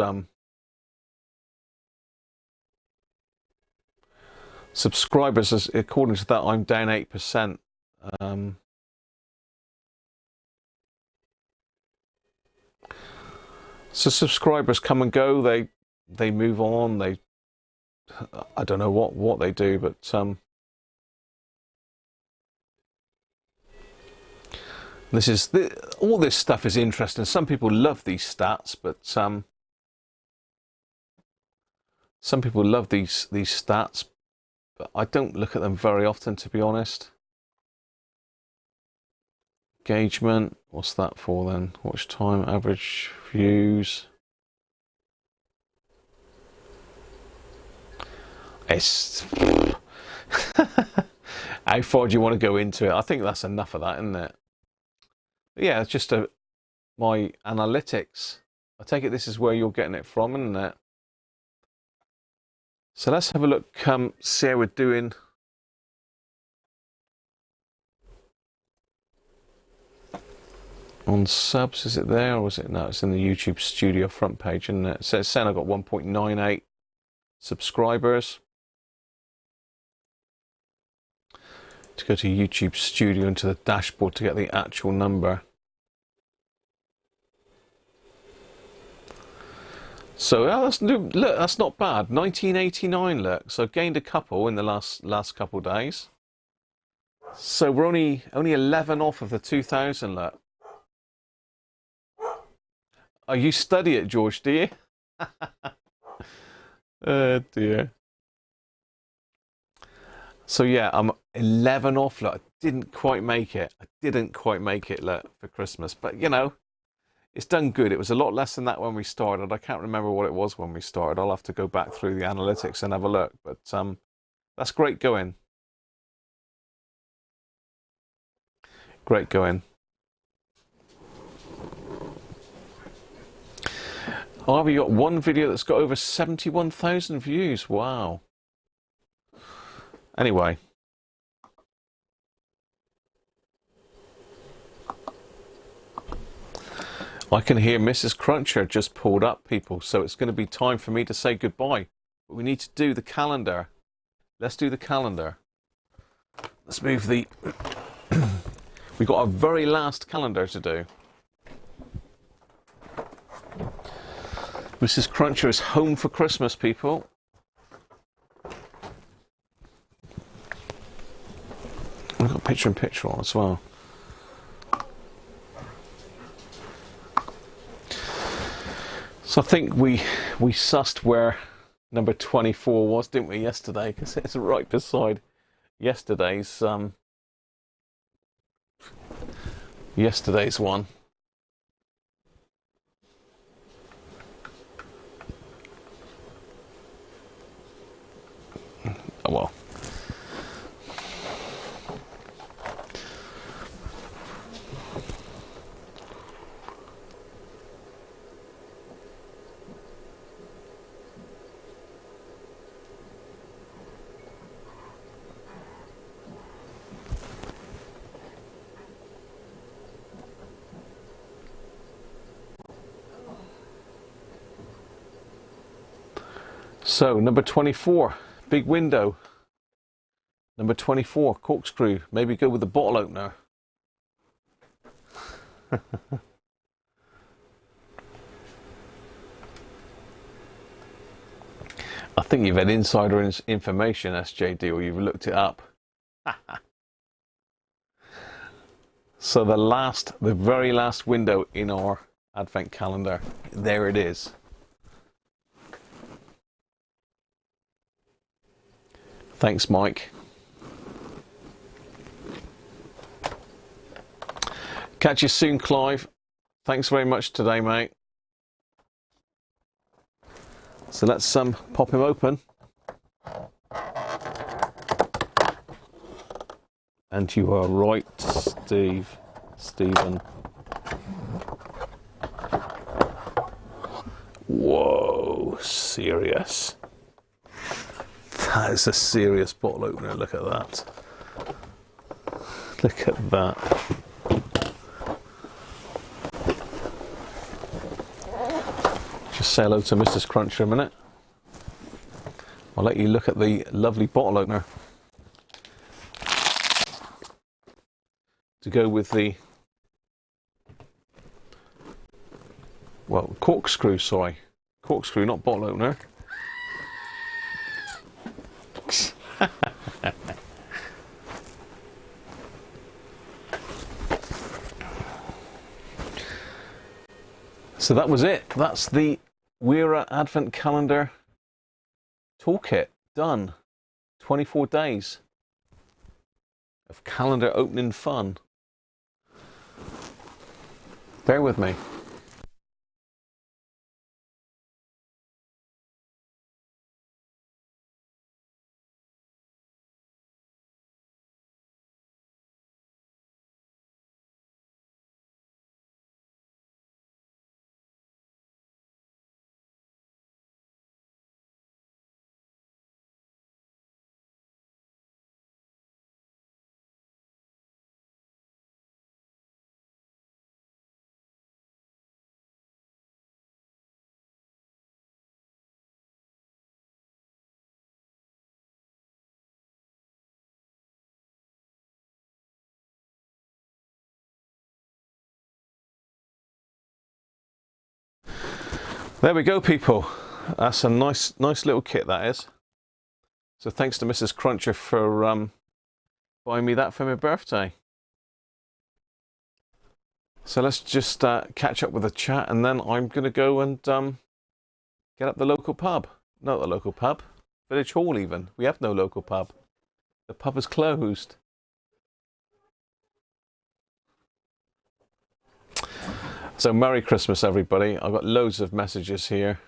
Subscribers, according to that, I'm down 8%. So subscribers come and go. They move on. I don't know what they do, but all this stuff is interesting. Some people love these stats, but some people love these stats, but I don't look at them very often, to be honest. Engagement, what's that for then? Watch time, average views. It's how far do you want to go into it? I think that's enough of that, isn't it? But yeah, it's just my analytics. I take it this is where you're getting it from, isn't it? So let's have a look, see how we're doing. On subs, is it there, or is it? No, it's in the YouTube Studio front page, isn't it? So it's saying I've got 1.98 subscribers. To go to YouTube Studio into the dashboard to get the actual number. So look, that's not bad. 1989, look. So I've gained a couple in the last couple of days. So we're only 11 off of the 2000, look. Oh, you study it, George, do you? Oh dear. So yeah, I'm 11 off, look. I didn't quite make it. Look, for Christmas. But you know, it's done good. It was a lot less than that when we started. I can't remember what it was when we started. I'll have to go back through the analytics and have a look. But that's great going. Great going. Oh, we got one video that's got over 71,000 views. Wow. Anyway. I can hear Mrs. Cruncher just pulled up, people. So it's going to be time for me to say goodbye. But we need to do the calendar. Let's do the calendar. Let's move the... We've got our very last calendar to do. Mrs. Cruncher is home for Christmas, people. I've got picture-in-picture on as well. So I think we sussed where number 24 was, didn't we, yesterday? Because it's right beside yesterday's one. Oh well. So, number 24, big window. Number 24, corkscrew. Maybe go with the bottle opener. I think you've had insider information, SJD, or you've looked it up. So the very last window in our Advent calendar, there it is. Thanks, Mike. Catch you soon, Clive. Thanks very much today, mate. So let's pop him open. And you are right, Stephen. Whoa, serious. That is a serious bottle opener. Look at that. Look at that. Just say hello to Mrs. Cruncher a minute. I'll let you look at the lovely bottle opener. To go with the, well, corkscrew, sorry. Corkscrew, not bottle opener. So that was it. That's the Wera Advent Calendar Toolkit done. 24 days of calendar opening fun. Bear with me. There we go, people. That's a nice little kit, that is. So thanks to Mrs. Cruncher for buying me that for my birthday. So let's just catch up with a chat, and then I'm going to go and get up the local pub. Not the local pub, Village Hall even. We have no local pub. The pub is closed. So Merry Christmas, everybody. I've got loads of messages here.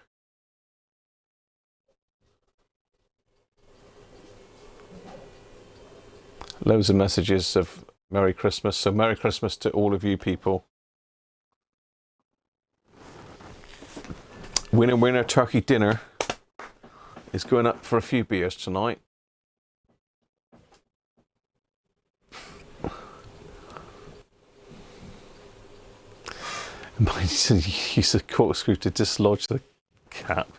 Loads of messages of Merry Christmas. So Merry Christmas to all of you people. Winner, winner, turkey dinner is going up for a few beers tonight. Use a corkscrew to dislodge the cap.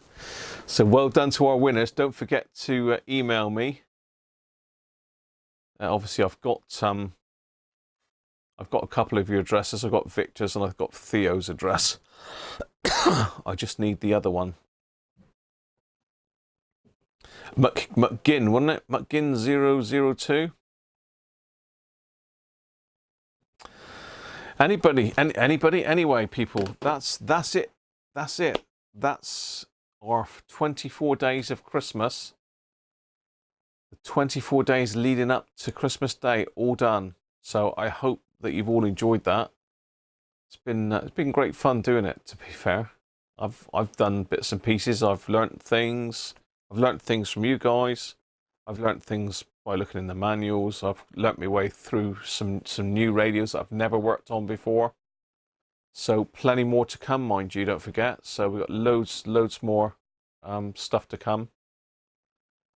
So well done to our winners. Don't forget to email me. Obviously, I've got a couple of your addresses. I've got Victor's and I've got Theo's address. I just need the other one. McGinn, wasn't it? McGinn 002. Anybody, anyway, people. That's it. That's it. That's our 24 days of Christmas. The 24 days leading up to Christmas Day, all done. So I hope that you've all enjoyed that. It's been great fun doing it, to be fair. I've done bits and pieces. I've learnt things. I've learnt things from you guys. I've learnt things by looking in the manuals. I've learnt my way through some new radios that I've never worked on before. So plenty more to come, mind you, don't forget. So we've got loads more stuff to come.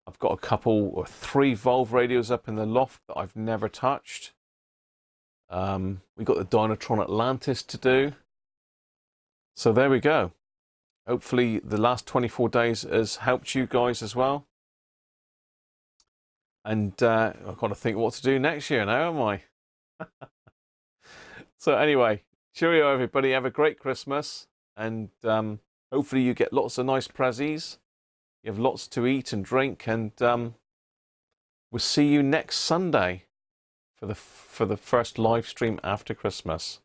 I've got a couple or 3 Valve radios up in the loft that I've never touched. We've got the Dynatron Atlantis to do. So there we go. Hopefully the last 24 days has helped you guys as well. And I've got to think what to do next year now, am I? So anyway, cheerio everybody. Have a great Christmas. And hopefully you get lots of nice prezzies. You have lots to eat and drink. And we'll see you next Sunday for the first live stream after Christmas.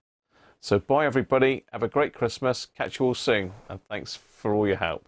So bye everybody. Have a great Christmas. Catch you all soon. And thanks for all your help.